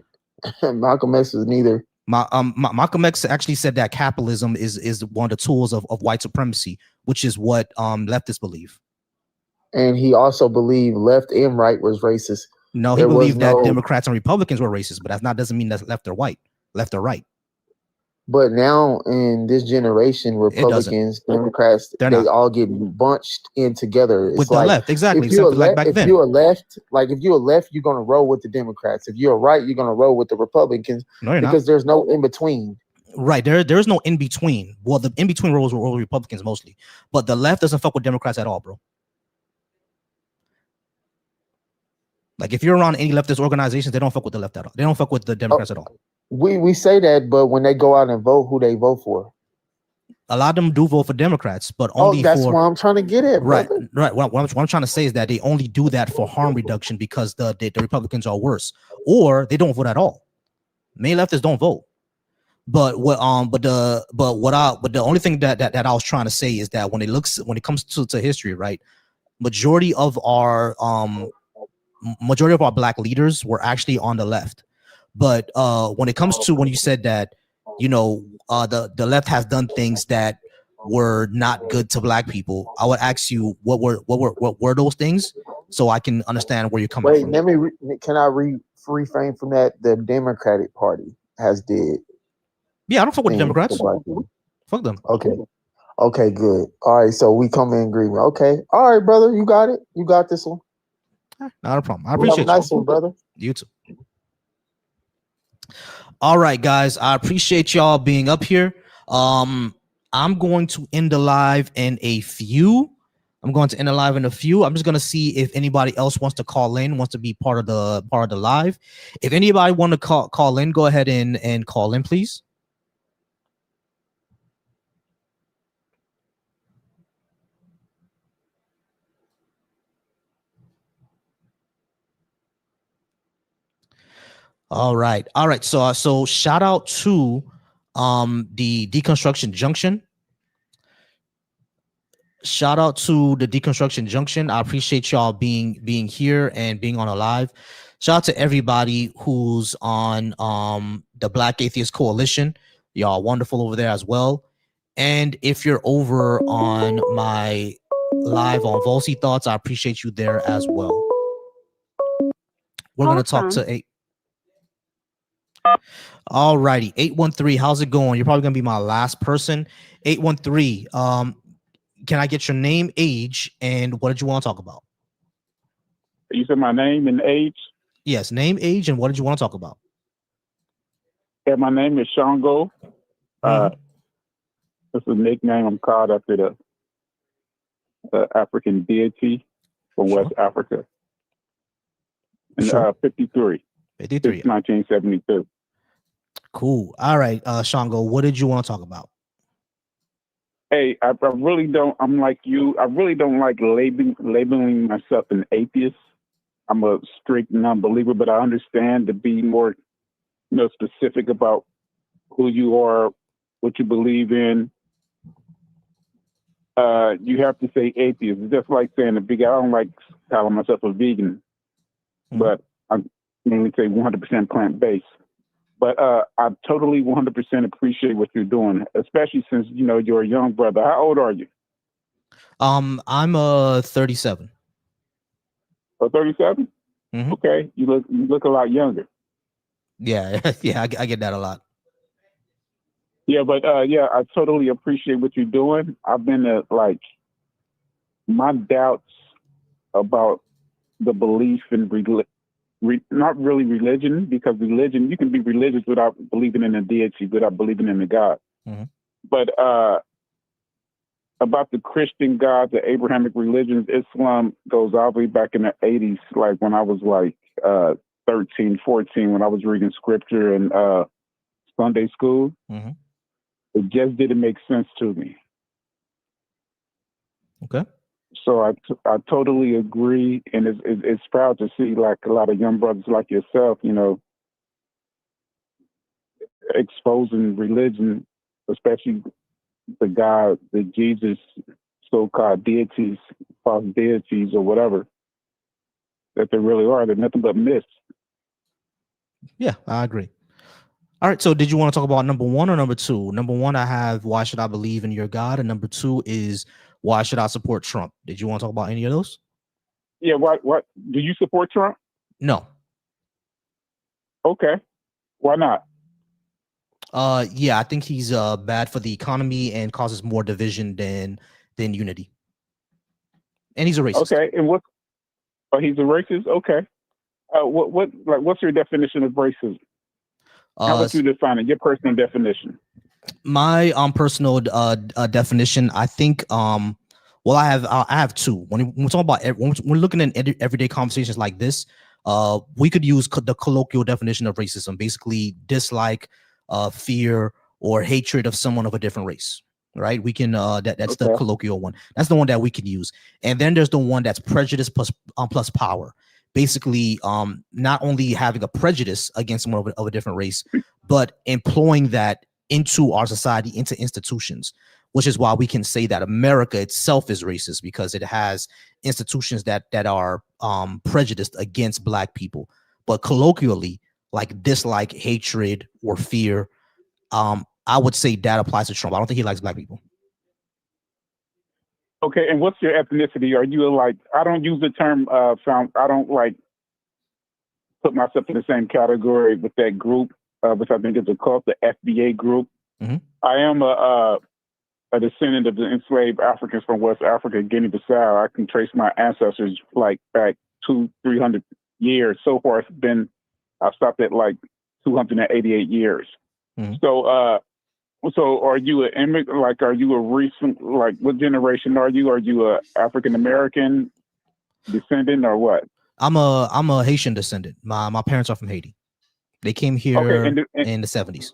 Speaker 6: Malcolm X was neither.
Speaker 1: Malcolm X actually said that capitalism is one of the tools of white supremacy, which is what leftists believe.
Speaker 6: And he also believed left and right was racist.
Speaker 1: No, he believed that Democrats and Republicans were racist, but that doesn't mean that's left or right.
Speaker 6: But now in this generation, Republicans, Democrats, they all get bunched in together. It's
Speaker 1: with
Speaker 6: like
Speaker 1: the left, exactly.
Speaker 6: If you're a left, you're gonna roll with the Democrats. If you're a right, you're gonna roll with the Republicans.
Speaker 1: No, you're
Speaker 6: because
Speaker 1: not.
Speaker 6: There's no in between.
Speaker 1: Right. There is no in between. Well, the in between roles were Republicans mostly, but the left doesn't fuck with Democrats at all, bro. Like, if you're around any leftist organizations, they don't fuck with the left at all. They don't fuck with the Democrats at all.
Speaker 6: We say that, but when they go out and vote, who they vote for?
Speaker 1: A lot of them do vote for Democrats, but only
Speaker 6: that's what I'm trying to get at.
Speaker 1: Right,
Speaker 6: brother.
Speaker 1: right. What I'm trying to say is that they only do that for harm reduction because the Republicans are worse, or they don't vote at all. Many leftists don't vote. But what but the only thing that I was trying to say is that when it comes to history, right? Majority of our black leaders were actually on the left. But when it comes to when you said that, the left has done things that were not good to black people, I would ask you what were those things, so I can understand where you're coming
Speaker 6: Wait,
Speaker 1: from.
Speaker 6: let me. Can I reframe from that? The Democratic Party has did
Speaker 1: Yeah, I don't fuck with the
Speaker 6: things to
Speaker 1: Democrats.
Speaker 6: black people.
Speaker 1: Fuck them.
Speaker 6: Okay. Okay, good. All right, so we come in agreement. Okay. All right, brother, you got it. You got this one.
Speaker 1: Not a problem. I
Speaker 6: You have a
Speaker 1: appreciate you.
Speaker 6: nice one, brother.
Speaker 1: You too. All right, guys. I appreciate y'all being up here. I'm going to end the live in a few. I'm just gonna see if anybody else wants to call in, wants to be part of the live. If anybody want to call in, go ahead and call in, please. All right. So shout out to the Deconstruction Junction. Shout out to the Deconstruction Junction. I appreciate y'all being here and being on a live. Shout out to everybody who's on the Black Atheist Coalition. Y'all wonderful over there as well. And if you're over on my live on Volcy Thoughts, I appreciate you there as well. We're gonna talk to eight. All righty, 813. How's it going? You're probably gonna be my last person. 813. Can I get your name, age, and what did you want to talk about?
Speaker 7: You said my name and age?
Speaker 1: Yes, name, age, and what did you want to talk about?
Speaker 7: Yeah, my name is Shango. It's a nickname I'm called after the African deity from West Africa. And 53.
Speaker 1: 53.
Speaker 7: 1972.
Speaker 1: Cool. All right, Shango, what did you want to talk about?
Speaker 7: Hey, I really don't. I'm like you. I really don't like labeling myself an atheist. I'm a strict non-believer, but I understand to be more, specific about who you are, what you believe in. You have to say atheist. It's just like saying a vegan. I don't like calling myself a vegan, but I'm mainly say 100% plant-based. But I totally 100% appreciate what you're doing, especially since you're a young brother. How old are you?
Speaker 1: I'm 37.
Speaker 7: Oh, 37?
Speaker 1: Mm-hmm.
Speaker 7: Okay, you look a lot younger.
Speaker 1: Yeah, yeah, I get that a lot.
Speaker 7: Yeah, but yeah, I totally appreciate what you're doing. I've been my doubts about the belief in not really religion, because religion, you can be religious without believing in a deity, without believing in a God.
Speaker 1: Mm-hmm.
Speaker 7: But about the Christian God, the Abrahamic religions, Islam goes all the way back in the 80s, like when I was 13, 14, when I was reading scripture in Sunday school.
Speaker 1: Mm-hmm.
Speaker 7: It just didn't make sense to me.
Speaker 1: Okay.
Speaker 7: So I totally agree, and it's proud to see like a lot of young brothers like yourself, exposing religion, especially the God, the Jesus, so-called deities, false deities, or whatever that they really are. They're nothing but myths.
Speaker 1: Yeah, I agree. All right, so did you want to talk about number one or number two? Number one, I have why should I believe in your God, and number two is why should I support Trump? Did you want to talk about any of those?
Speaker 7: Yeah, what do you support Trump?
Speaker 1: No.
Speaker 7: Okay. Why not?
Speaker 1: Yeah, I think he's bad for the economy and causes more division than unity. And he's a racist.
Speaker 7: Okay, and what? Oh, he's a racist. Okay. What's your definition of racism? How would you define it? Your personal definition.
Speaker 1: My personal definition, I think well, I have two. When we're talking about when we're looking at everyday conversations like this, we could use the colloquial definition of racism, basically dislike, fear, or hatred of someone of a different race. Right? We can that's the colloquial one. That's the one that we can use. And then there's the one that's prejudice plus power. Basically, not only having a prejudice against someone of a different race, but employing that into our society, into institutions, which is why we can say that America itself is racist, because it has institutions that are prejudiced against Black people. But colloquially, like dislike, hatred, or fear, I would say that applies to Trump. I don't think he likes Black people.
Speaker 7: Okay, and what's your ethnicity? Are you like? I don't use the term found. I don't like put myself in the same category with that group, which I think is called the FBA group.
Speaker 1: Mm-hmm.
Speaker 7: I am a descendant of the enslaved Africans from West Africa, Guinea-Bissau. I can trace my ancestors like back 200-300 years. So far, it's been I stopped at like 288 years.
Speaker 1: Mm-hmm.
Speaker 7: So are you an immigrant? Like, are you a recent? Like, what generation are you? Are you a African American descendant or what?
Speaker 1: I'm a Haitian descendant. My parents are from Haiti. They came here in the 70s.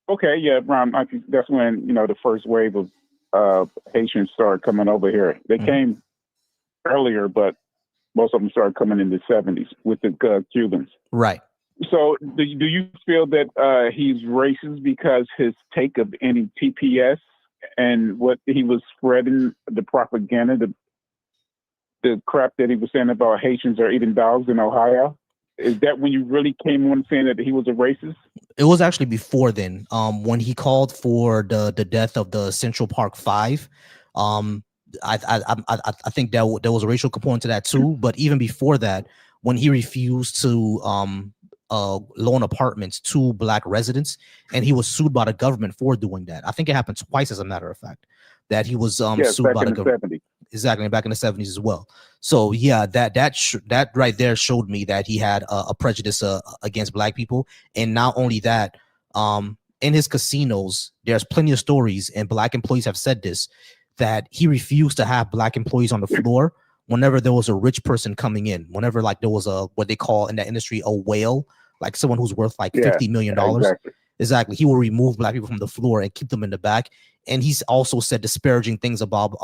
Speaker 7: Okay, yeah, Ron, I think that's when the first wave of Haitians started coming over here. They came earlier, but most of them started coming in the 70s with the Cubans.
Speaker 1: Right.
Speaker 7: So do you feel that he's racist because his take of any TPS and what he was spreading, the propaganda, the crap that he was saying about Haitians are eating dogs in Ohio? Is that when you really came on saying that he was a racist?
Speaker 1: It was actually before then. When he called for the death of the Central Park Five, I think that there was a racial component to that too. But even before that, when he refused to loan apartments to Black residents, and he was sued by the government for doing that. I think it happened twice, as a matter of fact, that he was sued by the government. Exactly, back in the 70s as well. So yeah, that right there showed me that he had a prejudice against Black people. And not only that, in his casinos, there's plenty of stories, and Black employees have said this, that he refused to have Black employees on the floor whenever there was a rich person coming in. Whenever like there was a, what they call in that industry, a whale, like someone who's worth like $50 million. Exactly. He will remove Black people from the floor and keep them in the back. And he's also said disparaging things about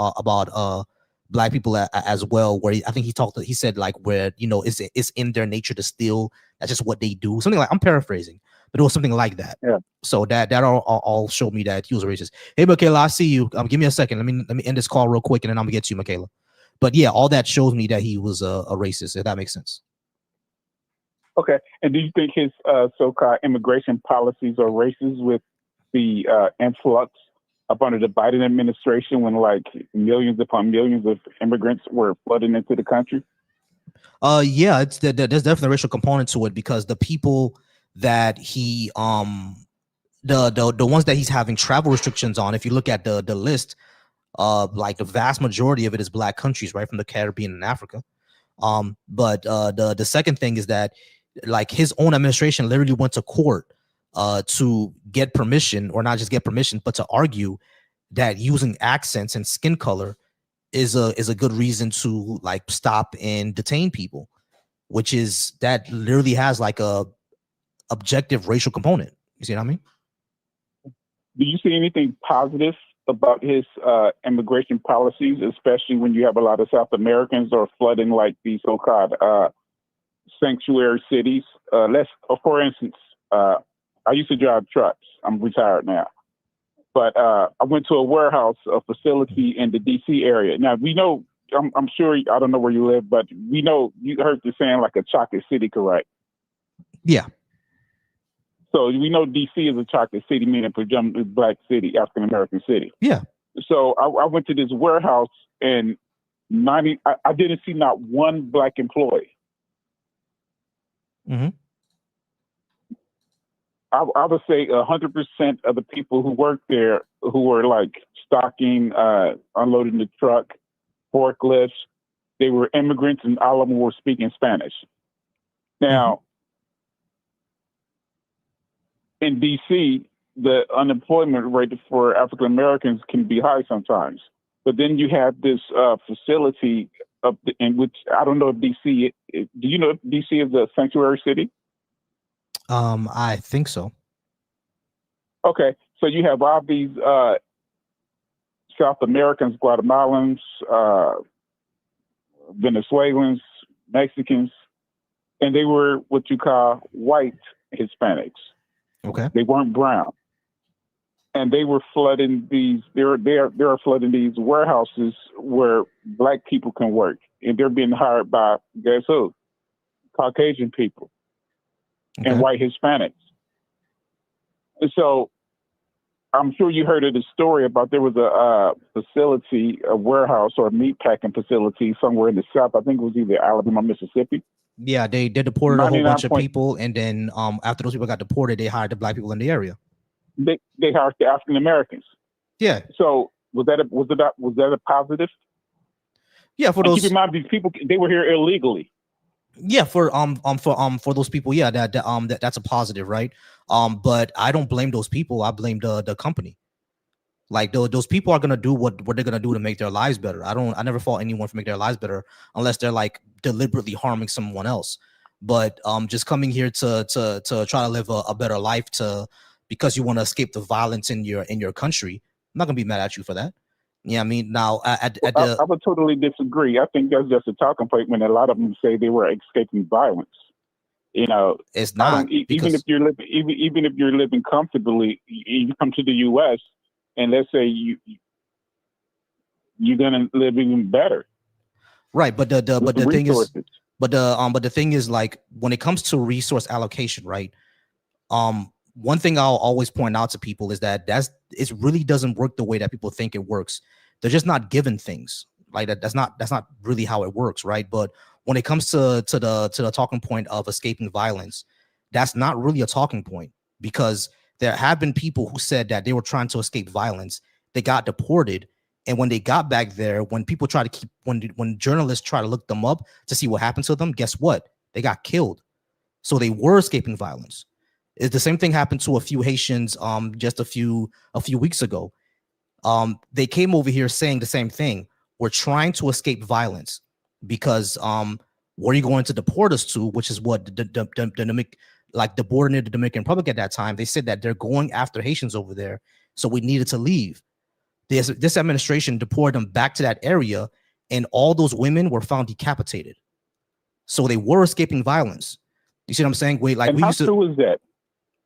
Speaker 1: Black people as well, where I think he said like, where it's in their nature to steal. That's just what they do. Something like, I'm paraphrasing, but it was something like that.
Speaker 7: Yeah.
Speaker 1: So that all showed me that he was a racist. Hey, Michaela, I see you. Give me a second. Let me end this call real quick, and then I'm gonna get to you, Michaela. But yeah, all that shows me that he was a racist. If that makes sense.
Speaker 7: Okay. And do you think his so-called immigration policies are racist with the influx up under the Biden administration, when like millions upon millions of immigrants were flooding into the country?
Speaker 1: Yeah, there's definitely a racial component to it, because the people that he the ones that he's having travel restrictions on, if you look at the list, like the vast majority of it is Black countries, right, from the Caribbean and Africa. But the second thing is that like his own administration literally went to court to get permission, or not just get permission, but to argue that using accents and skin color is a good reason to like stop and detain people, which is, that literally has like a objective racial component. You see what I mean?
Speaker 7: Do you see anything positive about his immigration policies, especially when you have a lot of South Americans are flooding like these so-called sanctuary cities? For instance, I used to drive trucks. I'm retired now. But I went to a warehouse, a facility in the D.C. area. Now, we know, I'm sure, I don't know where you live, but we know you heard the saying like a chocolate city, correct?
Speaker 1: Yeah.
Speaker 7: So we know D.C. is a chocolate city, meaning predominantly Black city, African-American city.
Speaker 1: Yeah.
Speaker 7: So I went to this warehouse, and I didn't see not one Black employee.
Speaker 1: Mm-hmm.
Speaker 7: I would say 100% of the people who worked there, who were like stocking, unloading the truck, forklifts, they were immigrants, and all of them were speaking Spanish. Now, in D.C., the unemployment rate for African Americans can be high sometimes. But then you have this facility in which, I don't know if D.C. Do you know if D.C. is a sanctuary city?
Speaker 1: I think so.
Speaker 7: Okay, so you have all these South Americans, Guatemalans, Venezuelans, Mexicans, and they were what you call white Hispanics.
Speaker 1: Okay.
Speaker 7: They weren't brown. and they were flooding these. They're flooding these warehouses where black people can work, and they're being hired by, guess who? Caucasian people and
Speaker 1: Okay.
Speaker 7: white Hispanics. And so I'm sure you heard of the story about there was a facility, a warehouse or a meat packing facility somewhere in the South. I think it was either Alabama, Mississippi.
Speaker 1: Yeah, they deported a whole
Speaker 7: 99
Speaker 1: bunch of
Speaker 7: point,
Speaker 1: people, and then after those people got deported, they hired the black people in the area.
Speaker 7: they hired the African Americans.
Speaker 1: Yeah,
Speaker 7: So was that a positive?
Speaker 1: yeah, for
Speaker 7: And keep in
Speaker 1: those,
Speaker 7: mind, these people, they were here illegally.
Speaker 1: yeah, for those people, yeah, that's a positive, right? But I don't blame those people. I blame the company. Like those people are gonna do what they're gonna do to make their lives better. I never fault anyone for making their lives better unless they're like deliberately harming someone else. But just coming here to try to live a better life because you want to escape the violence in your country, I'm not gonna be mad at you for that. Yeah, I mean now at the
Speaker 7: I would totally disagree. I think that's just a talking point when a lot of them say they were escaping violence. You know,
Speaker 1: it's
Speaker 7: I
Speaker 1: not
Speaker 7: don't. Even if
Speaker 1: because
Speaker 7: you're living, even if you're living comfortably, you come to the U.S. and let's say you're gonna live even better
Speaker 1: right, but the
Speaker 7: with
Speaker 1: but
Speaker 7: the
Speaker 1: the thing is
Speaker 7: resources.
Speaker 1: but the thing is like when it comes to resource allocation, right? One thing I'll always point out to people is that it really doesn't work the way that people think it works. They're just not given things like that. That's not really how it works, right? But when it comes to the talking point of escaping violence, that's not really a talking point because there have been people who said that they were trying to escape violence, they got deported, and when they got back there, when people try to when journalists try to look them up to see what happened to them, guess what? They got killed. So they were escaping violence. It's the same thing happened to a few Haitians just a few weeks ago. They came over here saying the same thing. We're trying to escape violence because where are you going to deport us to, which is what like the border near the Dominican Republic at that time. They said that they're going after Haitians over there, so we needed to leave. This administration deported them back to that area, and all those women were found decapitated. So they were escaping violence. You see what I'm saying? Wait, like
Speaker 7: And
Speaker 1: we
Speaker 7: how
Speaker 1: used to.
Speaker 7: true is that?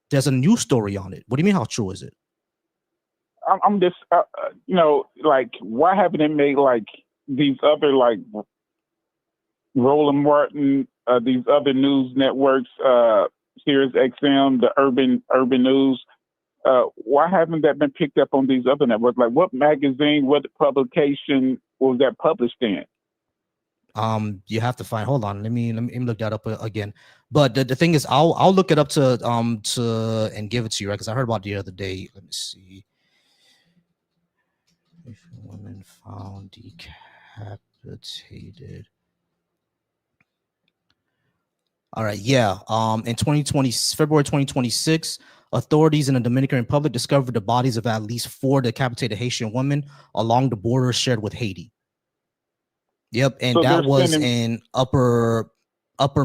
Speaker 1: There's a news story on it. What do you mean? How true is it?
Speaker 7: I'm just, like, why haven't they made like these other like Roland Martin, these other news networks, Sirius XM, the Urban News? Why haven't that been picked up on these other networks? Like, what magazine, what publication was that published in?
Speaker 1: You have to find. Hold on. Let me look that up again. But the thing is, I'll look it up to and give it to you, right? Because I heard about it the other day. Let me see. If women found decapitated. All right, yeah. In 2020, February 2026, authorities in the Dominican Republic discovered the bodies of at least 4 decapitated Haitian women along the border shared with Haiti. Yep, and
Speaker 7: So
Speaker 1: that
Speaker 7: they're
Speaker 1: was
Speaker 7: sending.
Speaker 1: in upper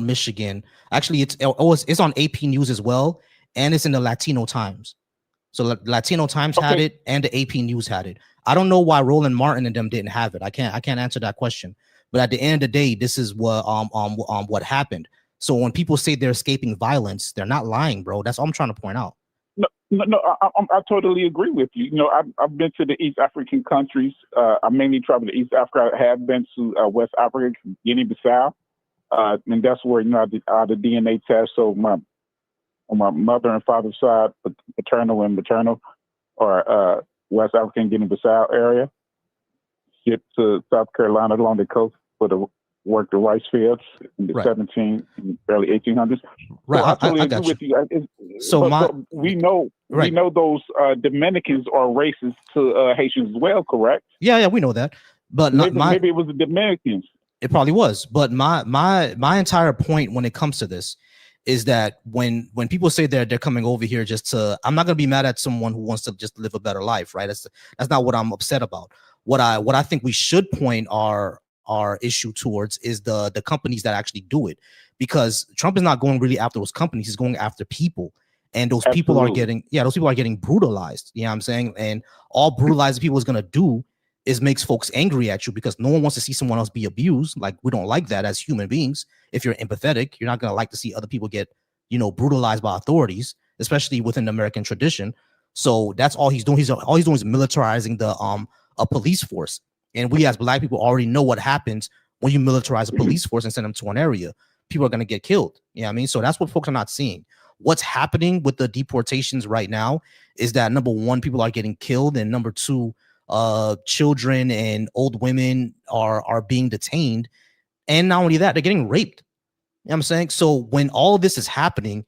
Speaker 1: Michigan. Actually, it's on AP News as well, and it's in the Latino Times. So Latino Times had
Speaker 7: Okay,
Speaker 1: it, and the AP News had it. I don't know why Roland Martin and them didn't have it. I can't answer that question. But at the end of the day, this is what happened. So when people say they're escaping violence, they're not lying, bro. That's all I'm trying to point out.
Speaker 7: no, I totally agree with you. You know, I've been to the East African countries. I mainly travel to East Africa. I have been to West Africa, Guinea-Bissau, and that's where I did the DNA test. So on my mother and father's side, paternal and maternal, or West African Guinea-Bissau area, shipped to South Carolina along the coast for the work the rice fields in the
Speaker 1: Right.
Speaker 7: 17 and early 1800s.
Speaker 1: Right,
Speaker 7: So I totally
Speaker 1: I
Speaker 7: agree
Speaker 1: got you.
Speaker 7: with you.
Speaker 1: So
Speaker 7: But we know
Speaker 1: right.
Speaker 7: those Dominicans are racist to Haitians as well, correct?
Speaker 1: Yeah, we know that. But
Speaker 7: Maybe it was the Dominicans.
Speaker 1: it probably was. But my entire point when it comes to this is that when people say they're coming over here just to, I'm not gonna be mad at someone who wants to just live a better life, right? That's not what I'm upset about. What I think we should point our issue towards is the companies that actually do it, because Trump is not going really after those companies, he's going after people, and those people are
Speaker 7: Absolutely.
Speaker 1: getting brutalized. You know what I'm saying? And all brutalized people is gonna do is makes folks angry at you, because no one wants to see someone else be abused. Like, we don't like that as human beings. If you're empathetic, you're not gonna like to see other people get brutalized by authorities, especially within the American tradition. So that's all he's doing. All he's doing is militarizing the a police force. And we as black people already know what happens when you militarize a police force and send them to an area. People are going to get killed. You know what I mean? So that's what folks are not seeing. What's happening with the deportations right now is that number one, people are getting killed, and number two, children and old women are being detained. And not only that, they're getting raped. You know what I'm saying? So when all of this is happening,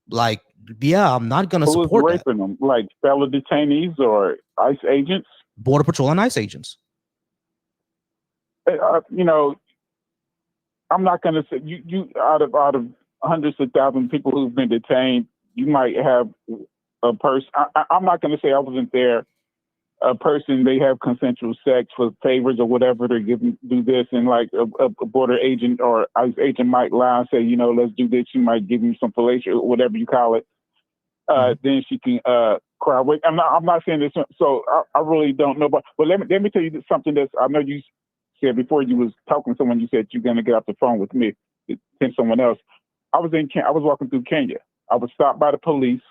Speaker 1: like, yeah, I'm not going to
Speaker 7: Who is
Speaker 1: support that.
Speaker 7: raping them? Like fellow detainees or ICE agents?
Speaker 1: Border Patrol and ICE agents.
Speaker 7: You know, I'm not going to say you out of hundreds of thousands of people who've been detained, you might have a person. I'm not going to say I wasn't there. A person, they have consensual sex for favors or whatever. They do this, and like a border agent or ICE agent might lie and say, you know, let's do this. She might give you some fellatio or whatever you call it. Then she can cry away. I'm not saying this, so I really don't know. But let me tell you something that's, I know you said before you was talking to someone, you said you're gonna get off the phone with me to send someone else. I was walking through Kenya. I was stopped by the police.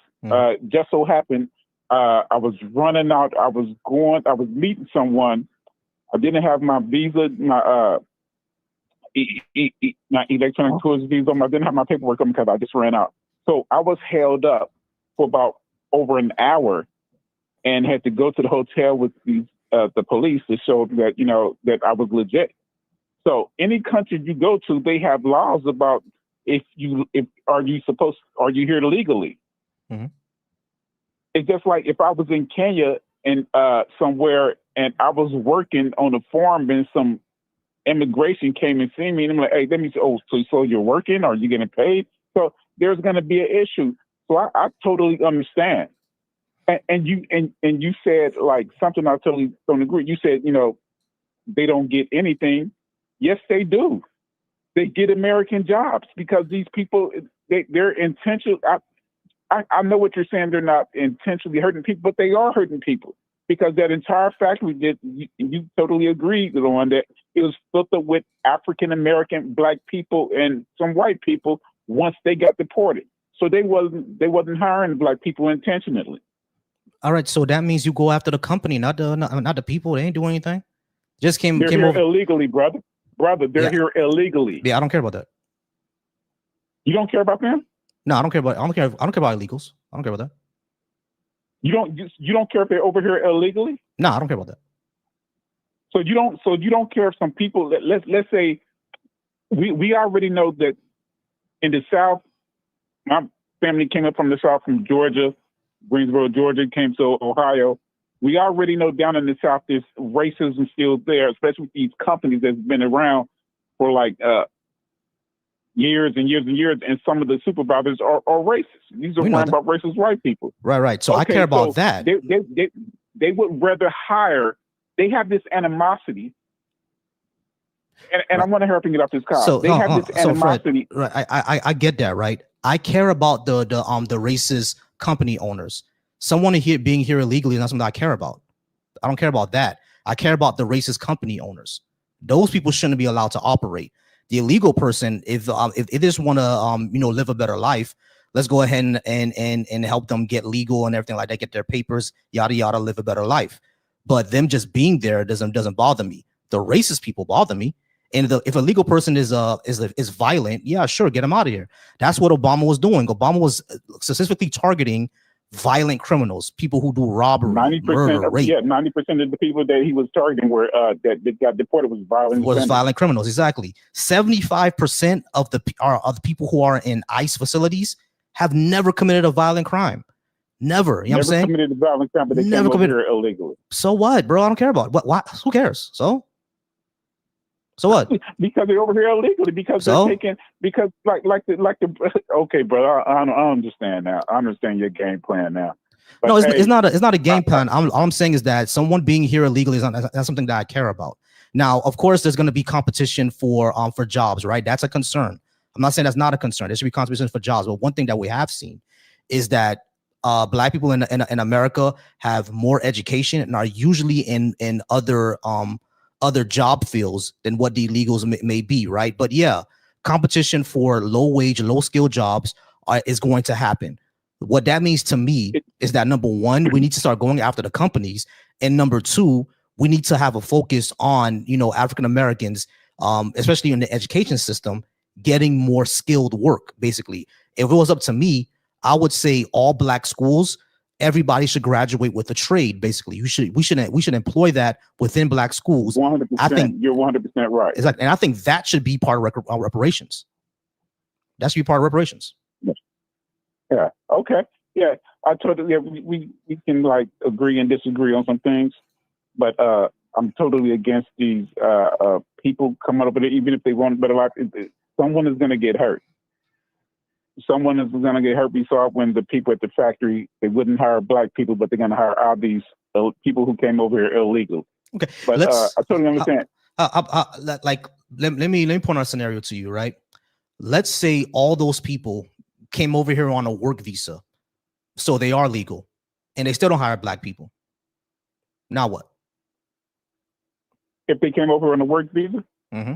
Speaker 7: Just so happened, I was running out. I was meeting someone. I didn't have my visa, my my electronic tourist visa. I didn't have my paperwork on because I just ran out. So I was held up for about over an hour and had to go to the hotel with the police to show that, you know, that I was legit. So any country you go to, they have laws about are you here legally?
Speaker 1: Mm-hmm.
Speaker 7: It's just like if I was in Kenya and somewhere and I was working on a farm and some immigration came and see me and I'm like, hey, let me say, so you're working? Are you getting paid? So there's going to be an issue. So I totally understand. And you said like something I totally don't agree. You said, you know, they don't get anything. Yes, they do. They get American jobs because these people, they're intentional. I know what you're saying. They're not intentionally hurting people, but they are hurting people because that entire factory you totally agreed on that it was filled up with African American black people and some white people once they got deported. So they wasn't hiring black people intentionally.
Speaker 1: All right, so that means you go after the company, not the people. They ain't doing anything. Just came
Speaker 7: here
Speaker 1: over
Speaker 7: illegally, brother. They're here illegally.
Speaker 1: Yeah, I don't care about that.
Speaker 7: You don't care about them?
Speaker 1: No, I don't care about illegals. I don't care about that.
Speaker 7: You don't care if they're over here illegally?
Speaker 1: No, I don't care about that.
Speaker 7: So you don't care if some people, let's say we already know that in the South, my family came up from the South, from Georgia, Greensboro, Georgia, came to Ohio. We already know down in the South there's racism still there, especially with these companies that's been around for like years and years and years, and some of the supervisors are racist. These are run by racist white people.
Speaker 1: Right. So okay, I care about that.
Speaker 7: They would rather hire. They have this animosity, and I want to hurry up and get off this car.
Speaker 1: So
Speaker 7: they have this animosity.
Speaker 1: So Fred, right, I get that, right? I care about the racist company owners. Someone being here illegally is not something I care about. I don't care about that. I care about the racist company owners. Those people shouldn't be allowed to operate. The illegal person, if they just want to live a better life, let's go ahead and help them get legal and everything like that, get their papers, yada yada, live a better life. But them just being there doesn't bother me. The racist people bother me. And if a legal person is violent, yeah, sure, get them out of here. That's what Obama was doing. Obama was specifically targeting violent criminals, people who do robbery,
Speaker 7: 90%,
Speaker 1: murder, rape.
Speaker 7: Yeah, 90% of the people that he was targeting were that got deported was violent
Speaker 1: criminals. Exactly. 75% of the people who are in ICE facilities have never committed a violent crime. Never. You know what I'm saying?
Speaker 7: Never committed a violent crime, but they came over here illegally.
Speaker 1: So what, bro? I don't care about it. What? Who cares? So what?
Speaker 7: Because they're over here illegally. Because they're taking. Because like the. Okay, bro. I understand now. I understand your game plan now. But
Speaker 1: no, it's not a game plan. All I'm saying is that someone being here illegally is not something that I care about. Now, of course, there's going to be competition for jobs, right? That's a concern. I'm not saying that's not a concern. There should be competition for jobs. But one thing that we have seen is that Black people in America have more education and are usually in other job fields than what the illegals may be, right? But yeah, competition for low wage, low skill jobs is going to happen. What that means to me is that number one, we need to start going after the companies, and number two, we need to have a focus on, you know, African Americans, especially in the education system, getting more skilled work. Basically, if it was up to me, I would say all black schools, everybody should graduate with a trade. Basically, we should employ that within black schools.
Speaker 7: 100%.
Speaker 1: I think
Speaker 7: you're 100% right.
Speaker 1: exactly, and I think that should be part of reparations. That should be part of reparations.
Speaker 7: Yeah. Okay. Yeah. I totally. Yeah, we can like agree and disagree on some things, but I'm totally against these people coming up with it, even if they want. But a lot, someone is going to get hurt. Someone is going to get hurt. We saw it when the people at the factory, they wouldn't hire black people, but they're going to hire all these people who came over here illegal.
Speaker 1: Okay,
Speaker 7: but I totally understand.
Speaker 1: Like, let me point out a scenario to you, right? Let's say all those people came over here on a work visa, so they are legal, and they still don't hire black people. Now what?
Speaker 7: If they came over on a work visa?
Speaker 1: Mm-hmm.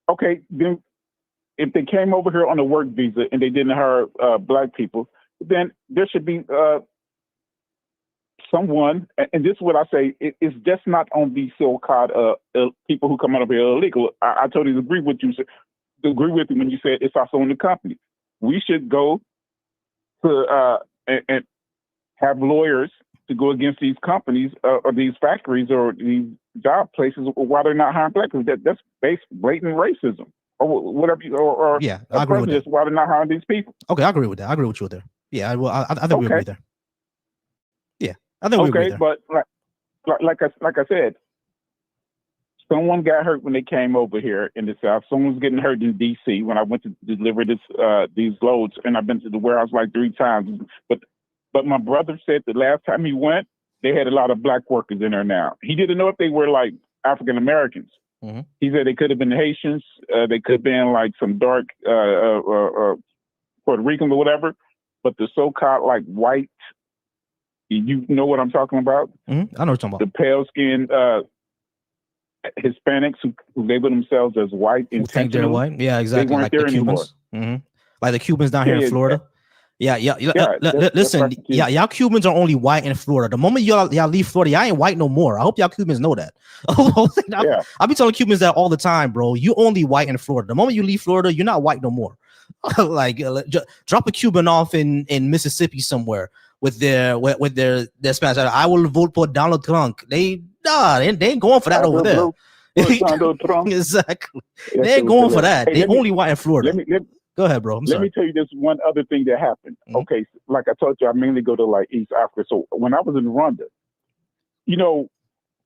Speaker 7: Okay, then if they came over here on a work visa and they didn't hire black people, then there should be someone, and this is what I say, it's just not on these so-called people who come out of here illegal. I totally agree with you. Agree with you when you said it's also on the company. We should go to and have lawyers to go against these companies or these factories or these job places while they're not hiring black people. That's blatant racism or whatever. Or
Speaker 1: yeah, I agree with that.
Speaker 7: Why they're not hiring these people?
Speaker 1: Okay, I agree with that. I agree with you there. Yeah, I think we agree there. Yeah, I think we agree there.
Speaker 7: But like I said, someone got hurt when they came over here in the South. Someone's getting hurt in D.C. when I went to deliver these loads, and I've been to the warehouse like 3 times. But my brother said the last time he went, they had a lot of black workers in there now. He didn't know if they were like African Americans. Mm-hmm. He said they could have been Haitians. They could have been like some dark Puerto Rican or whatever. But the so-called like white, you know what I'm talking about?
Speaker 1: Mm-hmm. I know what you're talking about.
Speaker 7: The pale-skinned Hispanics who label themselves as white intentionally.
Speaker 1: Think they're white? Yeah, exactly.
Speaker 7: They weren't
Speaker 1: like
Speaker 7: there
Speaker 1: the Cubans. Mm-hmm. Like the Cubans down here in Florida. Yeah. Listen, y'all Cubans are only white in Florida. The moment y'all leave Florida, y'all ain't white no more. I hope y'all Cubans know that. I be telling Cubans that all the time, bro. You only white in Florida. The moment you leave Florida, you're not white no more. Like, drop a Cuban off in Mississippi somewhere with their Spanish. I will vote for Donald Trump. They ain't going for that over there. Exactly. They ain't going for that. They only white in Florida. Go ahead, bro.
Speaker 7: Let me tell you this one other thing that happened. Mm-hmm. Okay, like I told you, I mainly go to like East Africa. So when I was in Rwanda, you know,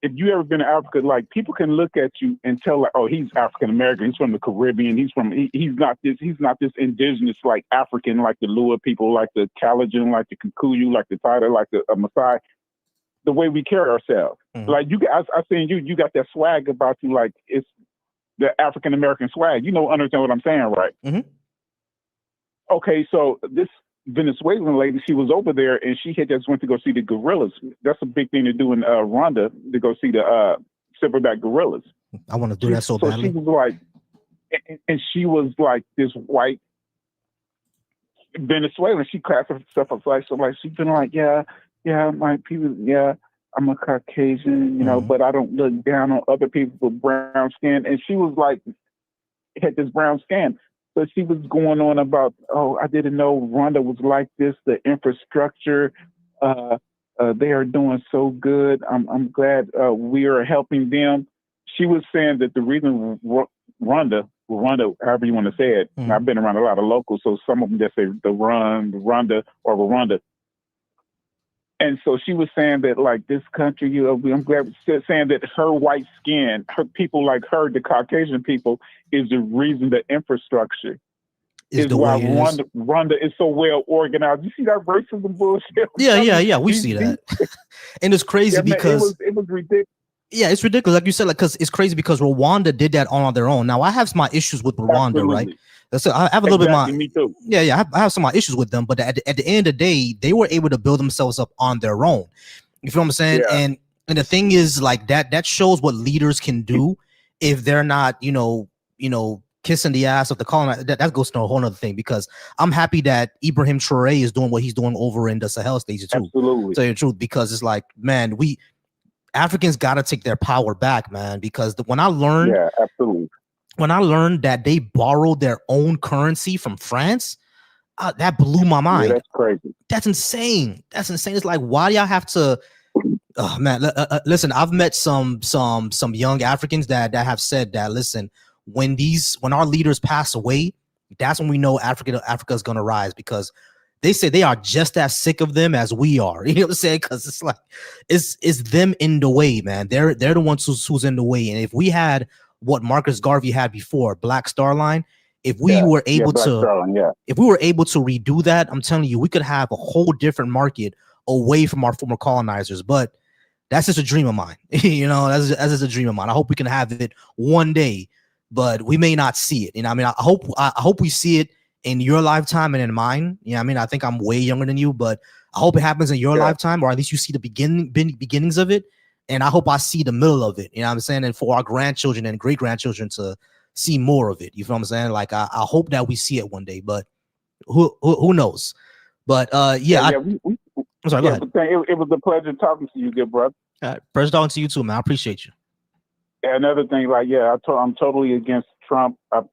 Speaker 7: if you ever been to Africa, like people can look at you and tell like, oh, he's African American. He's from the Caribbean. He's not this indigenous like African, like the Lua people, like the Calajan, like the Kikuyu, like the Taita, like the Maasai. The way we carry ourselves, like you guys, I seen you got that swag about you, like it's the African American swag. You know, understand what I'm saying, right?
Speaker 1: Mm-hmm.
Speaker 7: Okay, so this Venezuelan lady, she was over there and she had just went to go see the gorillas. That's a big thing to do in Rwanda, to go see the silverback gorillas.
Speaker 1: I want to do that so badly.
Speaker 7: She was like, and she was like this white Venezuelan. She classified herself as like, so like she's been like, yeah, my people, yeah, I'm a Caucasian, you know, but I don't look down on other people with brown skin. And she was like, had this brown skin. So she was going on about, oh, I didn't know Rwanda was like this. The infrastructure, they are doing so good. I'm glad we are helping them. She was saying that the reason Rwanda, however you want to say it, and I've been around a lot of locals, so some of them just say Rwanda or Rwanda. And so she was saying that, like, this country, you know, I'm glad saying that her white skin, her people like her, the Caucasian people, is the reason the infrastructure is why Rwanda is so well organized. You see that racism bullshit?
Speaker 1: Yeah. We see that. And it's crazy because
Speaker 7: it was ridiculous.
Speaker 1: Yeah, it's ridiculous. Like you said, like, because it's crazy because Rwanda did that on their own. Now I have my issues with Rwanda, right? So I have a little bit
Speaker 7: me too.
Speaker 1: Yeah, I have some of my issues with them, but at the end of the day, they were able to build themselves up on their own. You feel what I'm saying?
Speaker 7: Yeah.
Speaker 1: And the thing is, like, that shows what leaders can do if they're not, you know, kissing the ass of the colonizer, that goes to a whole other thing, because I'm happy that Ibrahim Traoré is doing what he's doing over in the Sahel states too.
Speaker 7: Absolutely.
Speaker 1: To tell you the truth, because it's like, man, we Africans got to take their power back, man. Because when I learned,
Speaker 7: absolutely,
Speaker 1: when I learned that they borrowed their own currency from France, that blew my mind.
Speaker 7: Yeah, that's crazy.
Speaker 1: That's insane. That's insane. It's like, why do y'all have to? Oh man, listen. I've met some young Africans that have said that, listen, when our leaders pass away, that's when we know Africa is gonna rise, because they say they are just as sick of them as we are. You know what I'm saying? Because it's like it's them in the way, man. They're the ones who's in the way. And if we had what Marcus Garvey had before, Black Star Line, if we were able to redo that, I'm telling you, we could have a whole different market away from our former colonizers. But that's just a dream of mine. You know, that's just a dream of mine. I hope we can have it one day, but we may not see it. You know, I mean, I hope we see it in your lifetime and in mine. You know, I mean, I think I'm way younger than you, but I hope it happens in your lifetime, or at least you see the beginnings of it. And I hope I see the middle of it. You know what I'm saying? And for our grandchildren and great grandchildren to see more of it. You feel what I'm saying? Like, I hope that we see it one day, but who knows? But I'm sorry, go ahead.
Speaker 7: It was a pleasure talking to you, good brother.
Speaker 1: Pleasure talking to you too, man. I appreciate you.
Speaker 7: Another thing, like, I'm totally against Trump. I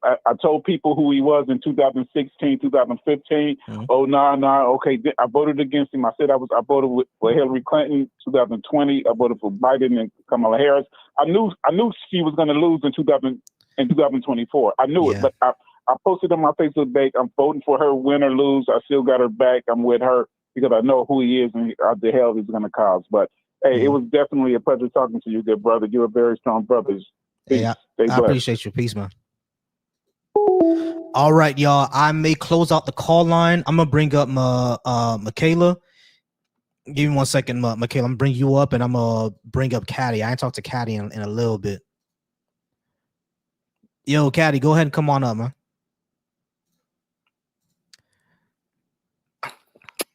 Speaker 7: told people who he was in 2016, 2015.
Speaker 1: Mm-hmm.
Speaker 7: Oh, no. Okay, I voted against him. I said I voted for Hillary Clinton. 2020, I voted for Biden and Kamala Harris. I knew she was going to lose in 2024. I knew it, but I posted on my Facebook page, I'm voting for her, win or lose. I still got her back. I'm with her because I know who he is and the hell he's going to cause. But hey, it was definitely a pleasure talking to you, good brother. You're a very strong brother. Peace.
Speaker 1: Hey, I appreciate you. Peace, man. All right, y'all. I may close out the call line. I'm gonna bring up Michaela. Give me 1 second, Michaela. I'm gonna bring you up, and I'm gonna bring up Caddy. I ain't talked to Caddy in a little bit. Yo, Caddy, go ahead and come on up, man.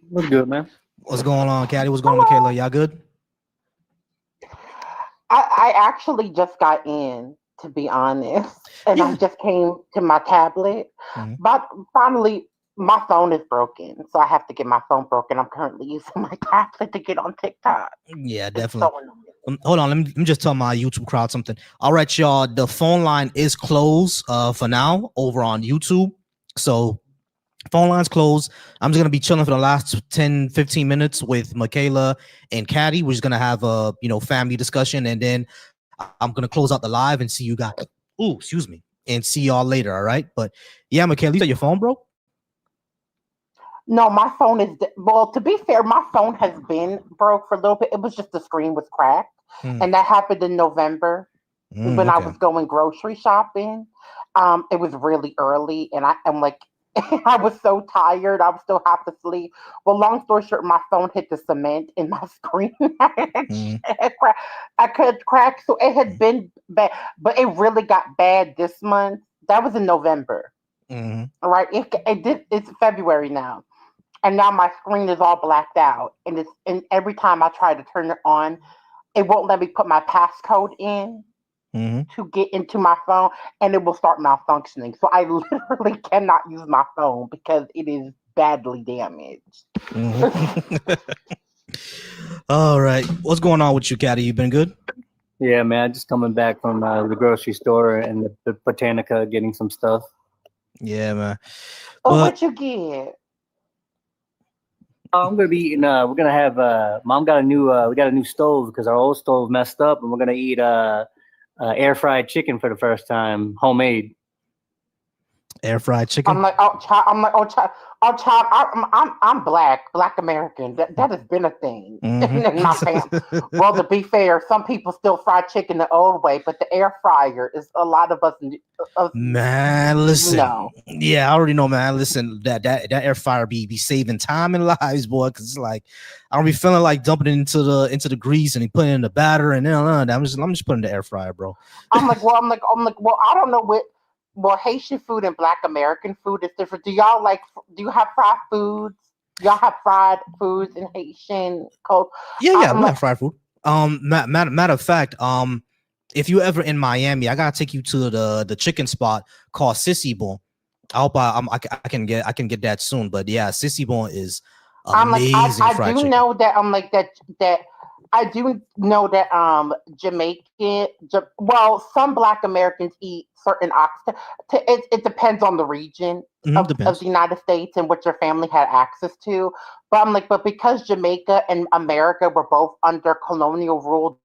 Speaker 8: What's good, man?
Speaker 1: What's going on, Caddy? What's going on, Michaela? Y'all good?
Speaker 9: I actually just got in, to be honest, and I just came to my tablet. But finally, my phone is broken, so I have to get my phone broken. I'm currently using my tablet to get on TikTok.
Speaker 1: Yeah, definitely. Hold on, let me just tell my YouTube crowd something. All right, y'all, the phone line is closed for now over on YouTube. So phone line's closed. I'm just going to be chilling for the last 10-15 minutes with Michaela and Caddy. We're just going to have a family discussion, and then I'm going to close out the live and see you guys. Ooh, excuse me. And see y'all later, all right? But yeah, Michaela, you said your phone broke?
Speaker 9: No, my phone is well, to be fair, my phone has been broke for a little bit. It was just the screen was cracked. And that happened in November when I was going grocery shopping. It was really early, and I'm like, I was so tired. I was still half asleep. Well, long story short, my phone hit the cement in my screen. I could crack. So it had been bad, but it really got bad this month. That was in November. Right? It's February now. And now my screen is all blacked out. And every time I try to turn it on, it won't let me put my passcode in. To get into my phone, and it will start malfunctioning. So I literally cannot use my phone because it is badly damaged.
Speaker 1: All right. What's going on with you, Caddy? You been good?
Speaker 8: Yeah, man. Just coming back from the grocery store and the Botanica, getting some stuff.
Speaker 1: Yeah, man.
Speaker 9: What you get?
Speaker 8: I'm gonna be eating. We're gonna have. Mom got a new. We got a new stove because our old stove messed up, and we're gonna eat air fried chicken for the first time, homemade.
Speaker 1: Air fried chicken.
Speaker 9: I'm Black American. That has been a thing in my family. Well, to be fair, some people still fry chicken the old way, but the air fryer is a lot of us.
Speaker 1: Man, listen.
Speaker 9: No.
Speaker 1: Yeah, I already know, man. Listen, that air fryer be saving time and lives, boy. Because it's like I don't be feeling like dumping it into the grease and putting it in the batter and then I'm just putting the air fryer, bro.
Speaker 9: I'm like, well, I don't know what. Well, Haitian food and Black American food is different. Do you have fried foods? Y'all have fried foods in Haitian culture?
Speaker 1: Yeah, we have fried food. Matter of fact, if you ever in Miami, I gotta take you to the chicken spot called Sissy Bon. I hope I can get that soon. But yeah, Sissy Bon is
Speaker 9: I'm like
Speaker 1: amazing
Speaker 9: I
Speaker 1: fried
Speaker 9: do
Speaker 1: chicken.
Speaker 9: know that I'm like that I do know that well, some Black Americans eat certain oxtail. It depends on the region of
Speaker 1: Depends.
Speaker 9: the United States and what your family had access to. But I'm like, but because Jamaica and America were both under colonial rule,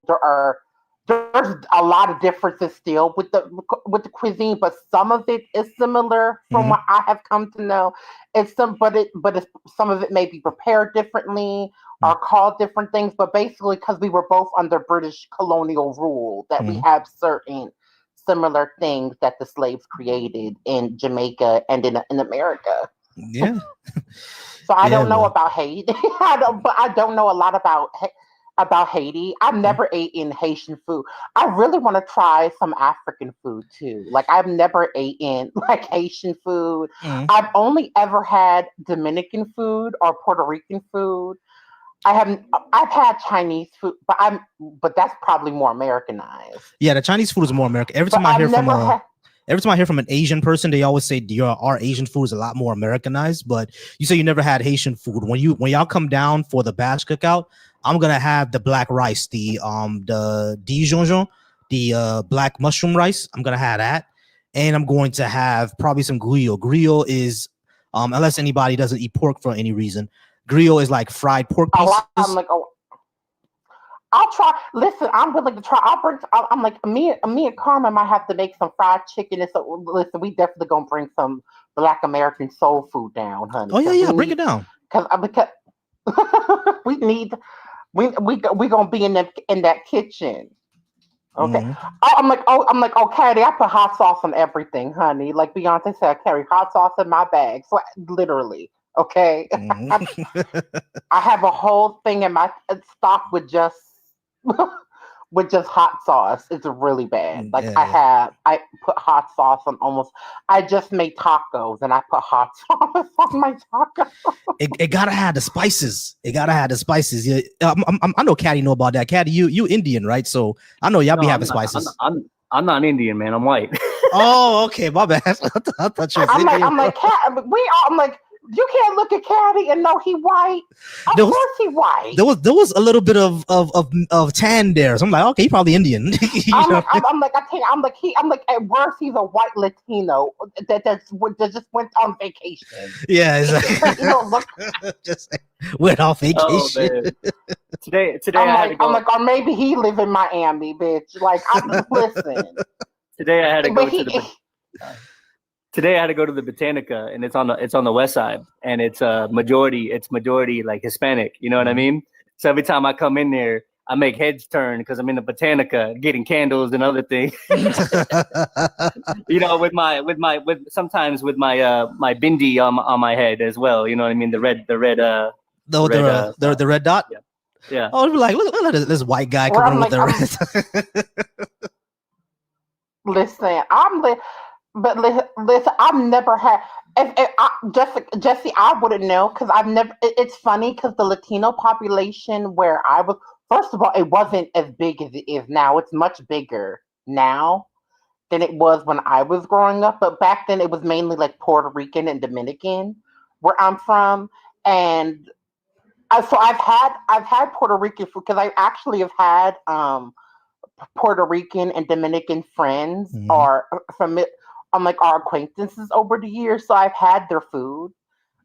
Speaker 9: there's a lot of differences still with the cuisine, but some of it is similar from what I have come to know. It's some of it may be prepared differently or called different things, but basically because we were both under British colonial rule, that we have certain similar things that the slaves created in Jamaica and in America.
Speaker 1: Yeah.
Speaker 9: So I
Speaker 1: Yeah,
Speaker 9: don't know
Speaker 1: man.
Speaker 9: about Haiti. I don't know a lot about Haiti. I've never eaten Haitian food. I really want to try some African food too. Like I've never eaten like Haitian food. I've only ever had Dominican food or Puerto Rican food. I haven't. I've had Chinese food, but that's probably more Americanized.
Speaker 1: Yeah, the Chinese food is more American.
Speaker 9: But I've never had.
Speaker 1: Every time I hear from an Asian person, they always say our Asian food is a lot more Americanized. But you say you never had Haitian food. When y'all come down for the B.A.A.S.H cookout, I'm gonna have the black rice, the Dijonjon, the black mushroom rice. I'm gonna have that, and I'm going to have probably some griot. Griot is unless anybody doesn't eat pork for any reason, griot is like fried pork
Speaker 9: Oh,
Speaker 1: pieces.
Speaker 9: I'm like, oh, I'll try. Listen, I'm willing to try. I'm like me and Carmen might have to make some fried chicken. And so listen, we definitely gonna bring some Black American soul food down, honey,
Speaker 1: Oh yeah,
Speaker 9: because we
Speaker 1: yeah, break it
Speaker 9: need
Speaker 1: down.
Speaker 9: because we need we gonna be in that kitchen. Okay. I'm like, oh, Caddy, I put hot sauce on everything, honey. Like Beyonce said, I carry hot sauce in my bag. So literally, okay. I have a whole thing in my stock with just with just hot sauce. It's really bad. Like
Speaker 1: Yeah.
Speaker 9: I put hot sauce on almost. I just made tacos and I put hot sauce on my tacos.
Speaker 1: It gotta have the spices. It gotta have the spices. Yeah, I know Caddy know about that. Caddy, you Indian, right? So I know y'all
Speaker 8: No,
Speaker 1: be
Speaker 8: I'm
Speaker 1: having
Speaker 8: not.
Speaker 1: spices.
Speaker 8: I'm not Indian, man. I'm white.
Speaker 1: Oh, okay, my bad. I thought you was Indian,
Speaker 9: I'm
Speaker 1: bro.
Speaker 9: like, I'm like, you can't look at Caddy and know he white. Of course he white.
Speaker 1: There was a little bit of tan there. So I'm like, okay, he probably Indian.
Speaker 9: I'm like, I tell you, I'm like, at worst, he's a white Latino that just went on vacation.
Speaker 1: Yeah, exactly.
Speaker 9: You know, look.
Speaker 1: Just went off
Speaker 8: Oh
Speaker 1: vacation.
Speaker 8: man. Today I had to go.
Speaker 9: I'm like, or maybe he live in Miami, bitch. Like, listen.
Speaker 8: Today I had to
Speaker 9: But
Speaker 8: go to the. Today I had to go to the Botanica, and it's on the west side, and it's majority like Hispanic. You know what I mean? So every time I come in there, I make heads turn because I'm in the Botanica getting candles and other things. You know, with sometimes with my bindi on my head as well. You know what I mean? The red
Speaker 1: the red dot.
Speaker 8: Yeah. Yeah.
Speaker 1: Oh, like look at this white guy coming with the red.
Speaker 9: Listen, listen, I've never had. Jesse, I wouldn't know because I've never. It's funny because the Latino population where I was, first of all, it wasn't as big as it is now. It's much bigger now than it was when I was growing up. But back then, it was mainly like Puerto Rican and Dominican, where I'm from, and so I've had Puerto Rican food because I actually have had Puerto Rican and Dominican friends or from it. I'm like our acquaintances over the years, so I've had their food.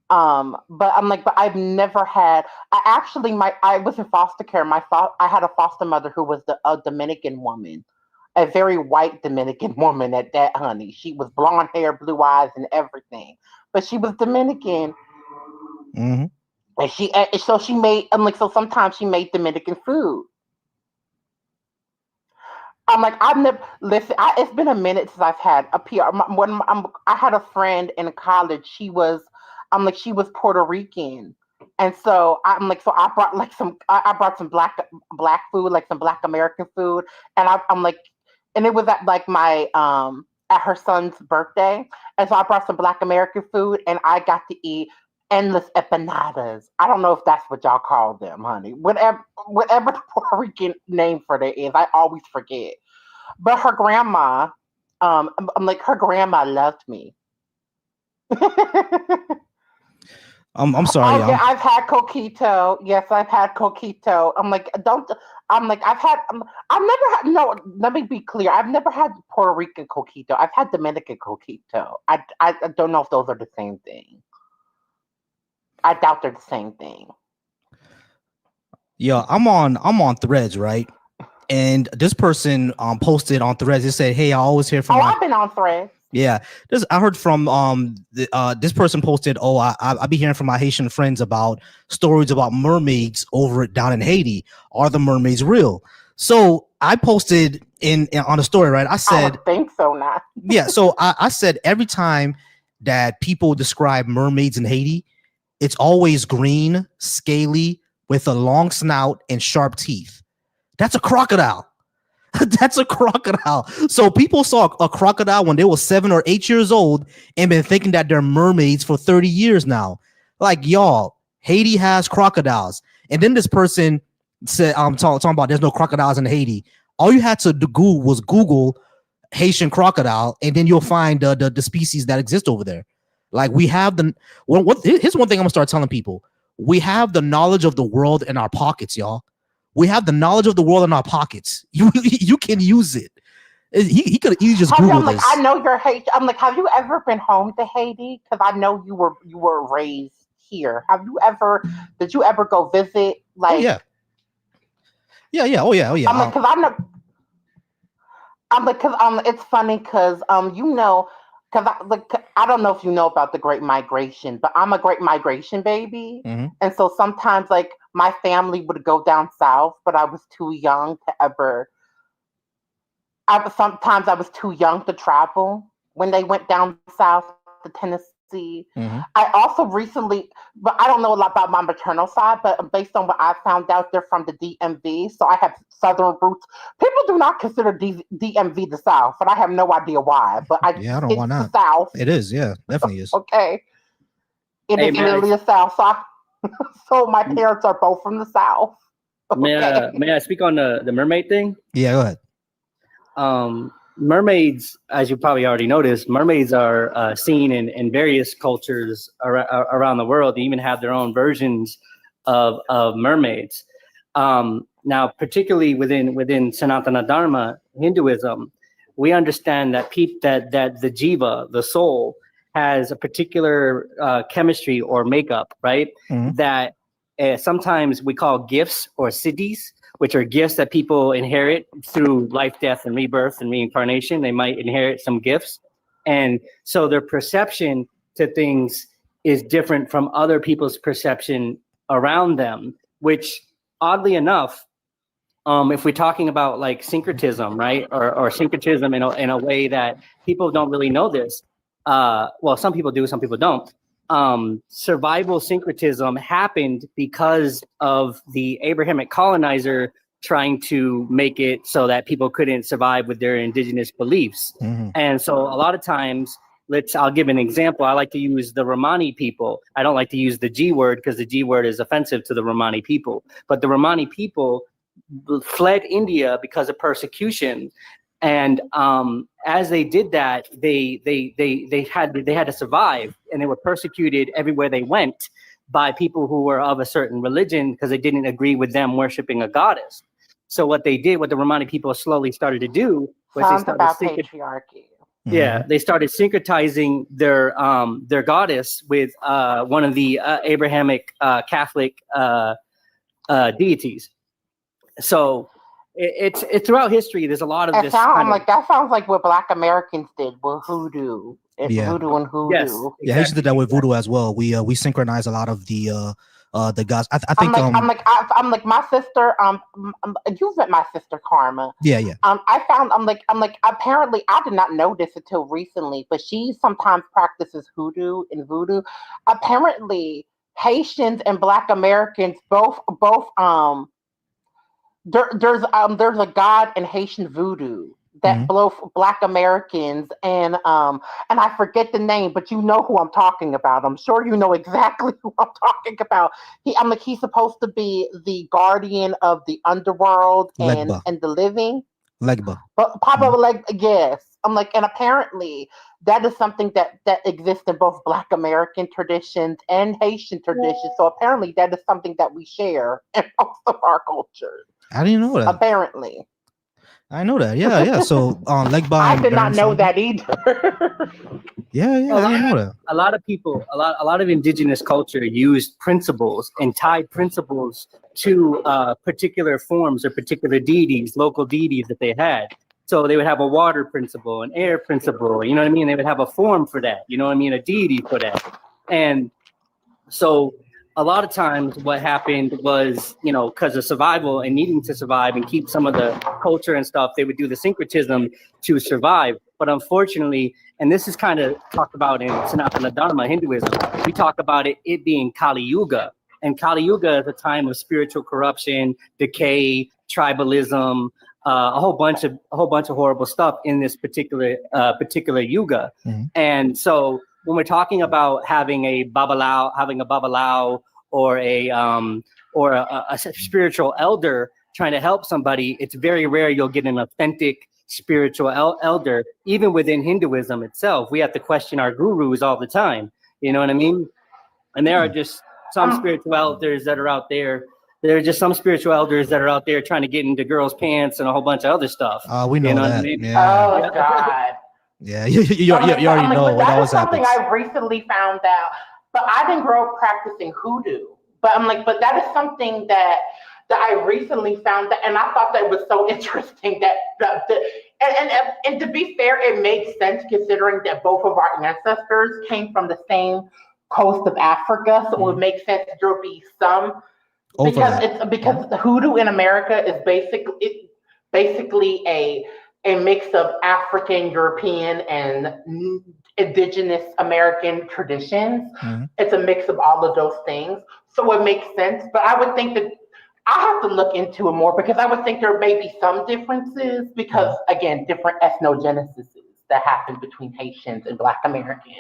Speaker 9: But I'm like, but I've never had. I was in foster care. I had a foster mother who was a Dominican woman, a very white Dominican woman at that, honey. She was blonde hair, blue eyes, and everything, but she was Dominican. And so she made. I'm like, so sometimes she made Dominican food. I'm like, I've never listen. It's been a minute since I've had a PR. I had a friend in college. She was Puerto Rican, and so I'm like, so I brought like I brought some black food, like some Black American food, and I'm like, and it was at like my at her son's birthday, and so I brought some Black American food, and I got to eat endless empanadas. I don't know if that's what y'all call them, honey. Whatever the Puerto Rican name for that is, I always forget. but her grandma, I'm like her grandma loved me.
Speaker 1: I'm sorry,
Speaker 9: Oh yeah,
Speaker 1: y'all.
Speaker 9: I've had coquito. Yes, I've had coquito. I'm like, don't. I'm like, I've never had. No, let me be clear. I've never had Puerto Rican coquito. I've had Dominican coquito. I don't know if those are the same thing. I doubt they're the same thing.
Speaker 1: Yeah, I'm on Threads, right? And this person posted on Threads. It said, "Hey, I always hear from
Speaker 9: Oh,
Speaker 1: my."
Speaker 9: I've been on Threads.
Speaker 1: Yeah, this I heard from this person posted. Oh, I be hearing from my Haitian friends about stories about mermaids over down in Haiti. Are the mermaids real? So I posted in on a story, right? I
Speaker 9: I
Speaker 1: said,
Speaker 9: would think so. Not.
Speaker 1: yeah. So I said every time that people describe mermaids in Haiti, it's always green, scaly, with a long snout and sharp teeth. That's a crocodile. That's a crocodile. So people saw a crocodile when they were 7 or 8 years old and been thinking that they're mermaids for 30 years now. Like, y'all, Haiti has crocodiles. And then this person said, I'm talking about there's no crocodiles in Haiti. All you had to do was Google Haitian crocodile, and then you'll find the species that exist over there. Like, we have here's one thing I'm gonna start telling people. We have the knowledge of the world in our pockets, y'all. We have the knowledge of the world in our pockets. You can use it. He could easily just
Speaker 9: Have you,
Speaker 1: Google
Speaker 9: I'm like,
Speaker 1: this.
Speaker 9: I know you're Haiti. I'm like, have you ever been home to Haiti? Because I know you were raised here. Have you ever? Did you ever go visit?
Speaker 1: Oh
Speaker 9: Like,
Speaker 1: yeah, yeah. Oh yeah, oh
Speaker 9: I'm
Speaker 1: yeah.
Speaker 9: like, because I'm like, because it's funny because because I don't know if you know about the Great Migration, but I'm a Great Migration baby,
Speaker 1: Mm-hmm.
Speaker 9: and so sometimes like my family would go down south, but I was too young to ever. Sometimes I was too young to travel when they went down south to Tennessee. I
Speaker 1: Mm-hmm.
Speaker 9: also recently, but I don't know a lot about my maternal side, but based on what I found out, they're from the DMV, so I have southern roots. People do not consider DMV the South, but I have no idea why. But
Speaker 1: Yeah, I don't know why
Speaker 9: it's the
Speaker 1: not.
Speaker 9: South.
Speaker 1: It is, yeah, definitely is.
Speaker 9: Okay, it
Speaker 8: Hey,
Speaker 9: is literally the South. So my parents are both from the South. Okay.
Speaker 8: may I speak on the mermaid thing?
Speaker 1: Yeah, go ahead.
Speaker 8: Mermaids, as you probably already noticed, mermaids are seen in various cultures around the world. They even have their own versions of mermaids. Now, particularly within Sanatana Dharma, Hinduism, we understand that that the jiva, the soul, has a particular chemistry or makeup, right?
Speaker 1: Mhm.
Speaker 8: That sometimes we call gifts or siddhis, which are gifts that people inherit through life, death, and rebirth and reincarnation. They might inherit some gifts. And so their perception to things is different from other people's perception around them, which oddly enough, if we're talking about like syncretism, right? Or syncretism in a way that people don't really know this. Well, some people do, some people don't. Survival syncretism happened because of the Abrahamic colonizer trying to make it so that people couldn't survive with their indigenous beliefs.
Speaker 1: Mm-hmm.
Speaker 8: And so a lot of times, I'll give an example. I like to use the Romani people. I don't like to use the G word because the G word is offensive to the Romani people. But the Romani people fled India because of persecution. And as they did that, they had to survive, and they were persecuted everywhere they went by people who were of a certain religion because they didn't agree with them worshiping a goddess. So what the Romani people slowly started to do was
Speaker 9: Sounds about patriarchy.
Speaker 8: yeah, they started syncretizing their goddess with one of the Abrahamic Catholic deities. So it's throughout history. There's a lot of this.
Speaker 9: That sounds like what Black Americans did with hoodoo.
Speaker 1: Yeah.
Speaker 9: Voodoo and hoodoo.
Speaker 8: Yes,
Speaker 1: Yeah, Haitians did that with voodoo as well. We synchronize a lot of the gods. I think
Speaker 9: I'm like my sister. You've met my sister Karma.
Speaker 1: yeah.
Speaker 9: I found I'm like apparently I did not know this until recently, but she sometimes practices hoodoo and voodoo. Apparently, Haitians and Black Americans both there's a god in Haitian voodoo that both Black Americans and I forget the name, but you know who I'm talking about. I'm sure you know exactly who I'm talking about. He's supposed to be the guardian of the underworld and
Speaker 1: Legba.
Speaker 9: the living.
Speaker 1: Legba.
Speaker 9: But Papa like yes. I'm like, and apparently that is something that exists in both Black American traditions and Haitian traditions. So apparently that is something that we share in both of our cultures.
Speaker 1: I didn't know that.
Speaker 9: Apparently.
Speaker 1: I know that. Yeah. So Legba
Speaker 9: I
Speaker 1: and
Speaker 9: did not know
Speaker 1: Baron
Speaker 9: that either.
Speaker 1: Yeah, I didn't know that.
Speaker 8: A lot of people, a lot of indigenous culture used principles and tied principles to particular forms or particular deities, local deities that they had. So they would have a water principle, an air principle, you know what I mean? They would have a form for that, you know what I mean? A deity for that. And so a lot of times what happened was, you know, because of survival and needing to survive and keep some of the culture and stuff, they would do the syncretism to survive. But unfortunately, and this is kind of talked about in Sanatana Dharma, Hinduism, we talk about it being Kali Yuga. And Kali Yuga is a time of spiritual corruption, decay, tribalism, a whole bunch of horrible stuff in this particular yuga.
Speaker 1: Mhm.
Speaker 8: And so when we're talking about having a babalao or a spiritual elder trying to help somebody, it's very rare you'll get an authentic spiritual elder. Even within Hinduism itself, we have to question our gurus all the time. You know what I mean? And there are just some spiritual elders that are out there. There are just some spiritual elders that are out there trying to get into girls' pants and a whole bunch of other stuff.
Speaker 1: We know
Speaker 8: you know
Speaker 1: that.
Speaker 8: What I mean?
Speaker 1: Yeah.
Speaker 9: Oh God.
Speaker 1: Yeah, you already know
Speaker 9: but
Speaker 1: it
Speaker 9: that
Speaker 1: always
Speaker 9: is something
Speaker 1: happens.
Speaker 9: I recently found out. But I didn't grow up practicing hoodoo. But I'm like, but that is something that I recently found that, and I thought that was so interesting and to be fair, it makes sense considering that both of our ancestors came from the same coast of Africa, so it would make sense there would be some because the hoodoo in America is basically a mix of African, European, and indigenous American traditions.
Speaker 1: Mhm.
Speaker 9: It's a mix of all of those things. So it makes sense. But I would think that I have to look into it more because I would think there may be some differences because, again, different ethnogenesis that happen between Haitians and Black Americans.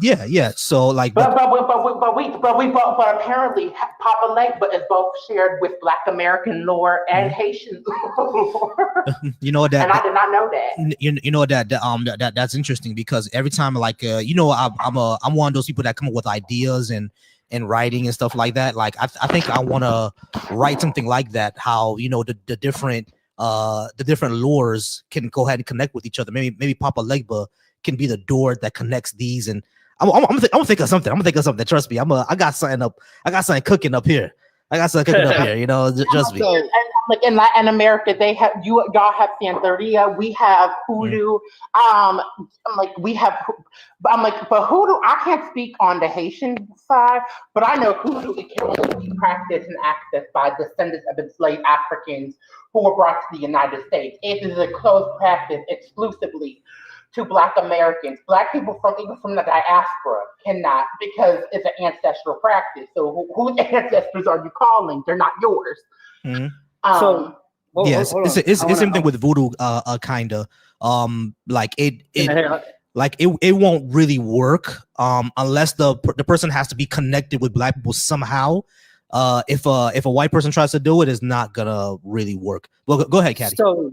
Speaker 1: Yeah. So like,
Speaker 9: But apparently Papa Legba is both shared with Black American lore and Haitian lore.
Speaker 1: you know that,
Speaker 9: and I did not know that.
Speaker 1: you know that's interesting because every time like I'm one of those people that come up with ideas and writing and stuff like that. Like I think I want to write something like that. How the different lures can go ahead and connect with each other. Maybe Papa Legba can be the door that connects these. And I'm gonna think of something. Trust me. I got something cooking up here. Trust me.
Speaker 9: And like in Latin America, they have y'all have Santeria. We have hoodoo. I'm like, but hoodoo. I can't speak on the Haitian side, but I know hoodoo. It can only be practiced and accessed by descendants of enslaved Africans who were brought to the United States. It is a closed practice exclusively to Black Americans. Black people even from the diaspora cannot because it's an ancestral practice. So whose ancestors are you calling? They're not yours.
Speaker 1: Yes, it's the same thing with voodoo. Kind of like it won't really work unless the person has to be connected with Black people somehow. If a white person tries to do it, it's not gonna really work. Well, go ahead, Caddy.
Speaker 8: So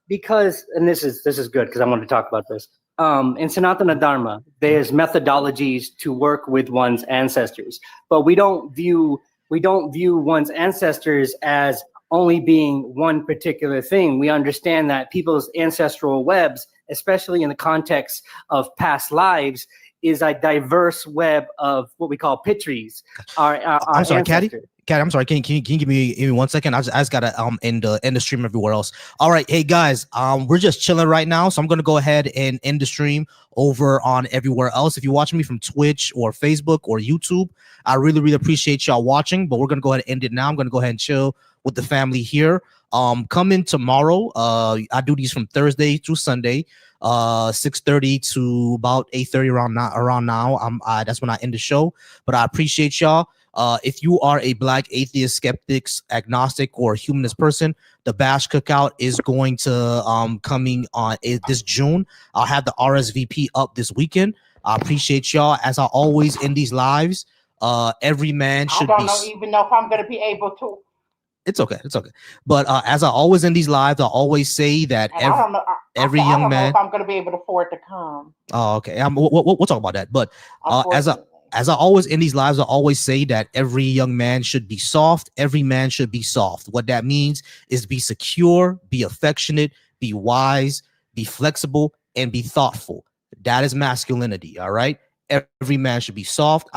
Speaker 8: because, and this is good because I want to talk about this. In Sanatana Dharma, there's methodologies to work with one's ancestors, but we don't view one's ancestors as only being one particular thing. We understand that people's ancestral webs, especially in the context of past lives, is a diverse web of what we call pitries.
Speaker 1: I'm sorry, Caddy. I'm sorry. Can you give me 1 second? I just gotta end the stream everywhere else. All right, hey guys, we're just chilling right now, so I'm gonna go ahead and end the stream over on everywhere else. If you're watching me from Twitch or Facebook or YouTube, I really appreciate y'all watching. But we're gonna go ahead and end it now. I'm gonna go ahead and chill with the family here. Come in tomorrow. I do these from Thursday through Sunday, 6:30 to about 8:30 around now. That's when I end the show. But I appreciate y'all. If you are a Black atheist, skeptics, agnostic, or humanist person, the B.A.A.S.H cookout is going to coming on this June. I'll have the RSVP up this weekend. I appreciate y'all as I always in these lives. Every man should be.
Speaker 9: I don't even know if I'm going to be able to.
Speaker 1: It's okay. It's okay. But as I always in these lives, I always say that
Speaker 9: And I don't know.
Speaker 1: every
Speaker 9: I
Speaker 1: young
Speaker 9: don't know
Speaker 1: man.
Speaker 9: if I'm going to be able to afford to come.
Speaker 1: Oh, okay. We'll talk about that. But as I always in these lives, I always say that every young man should be soft. Every man should be soft. What that means is be secure, be affectionate, be wise, be flexible, and be thoughtful. That is masculinity. All right. Every man should be soft.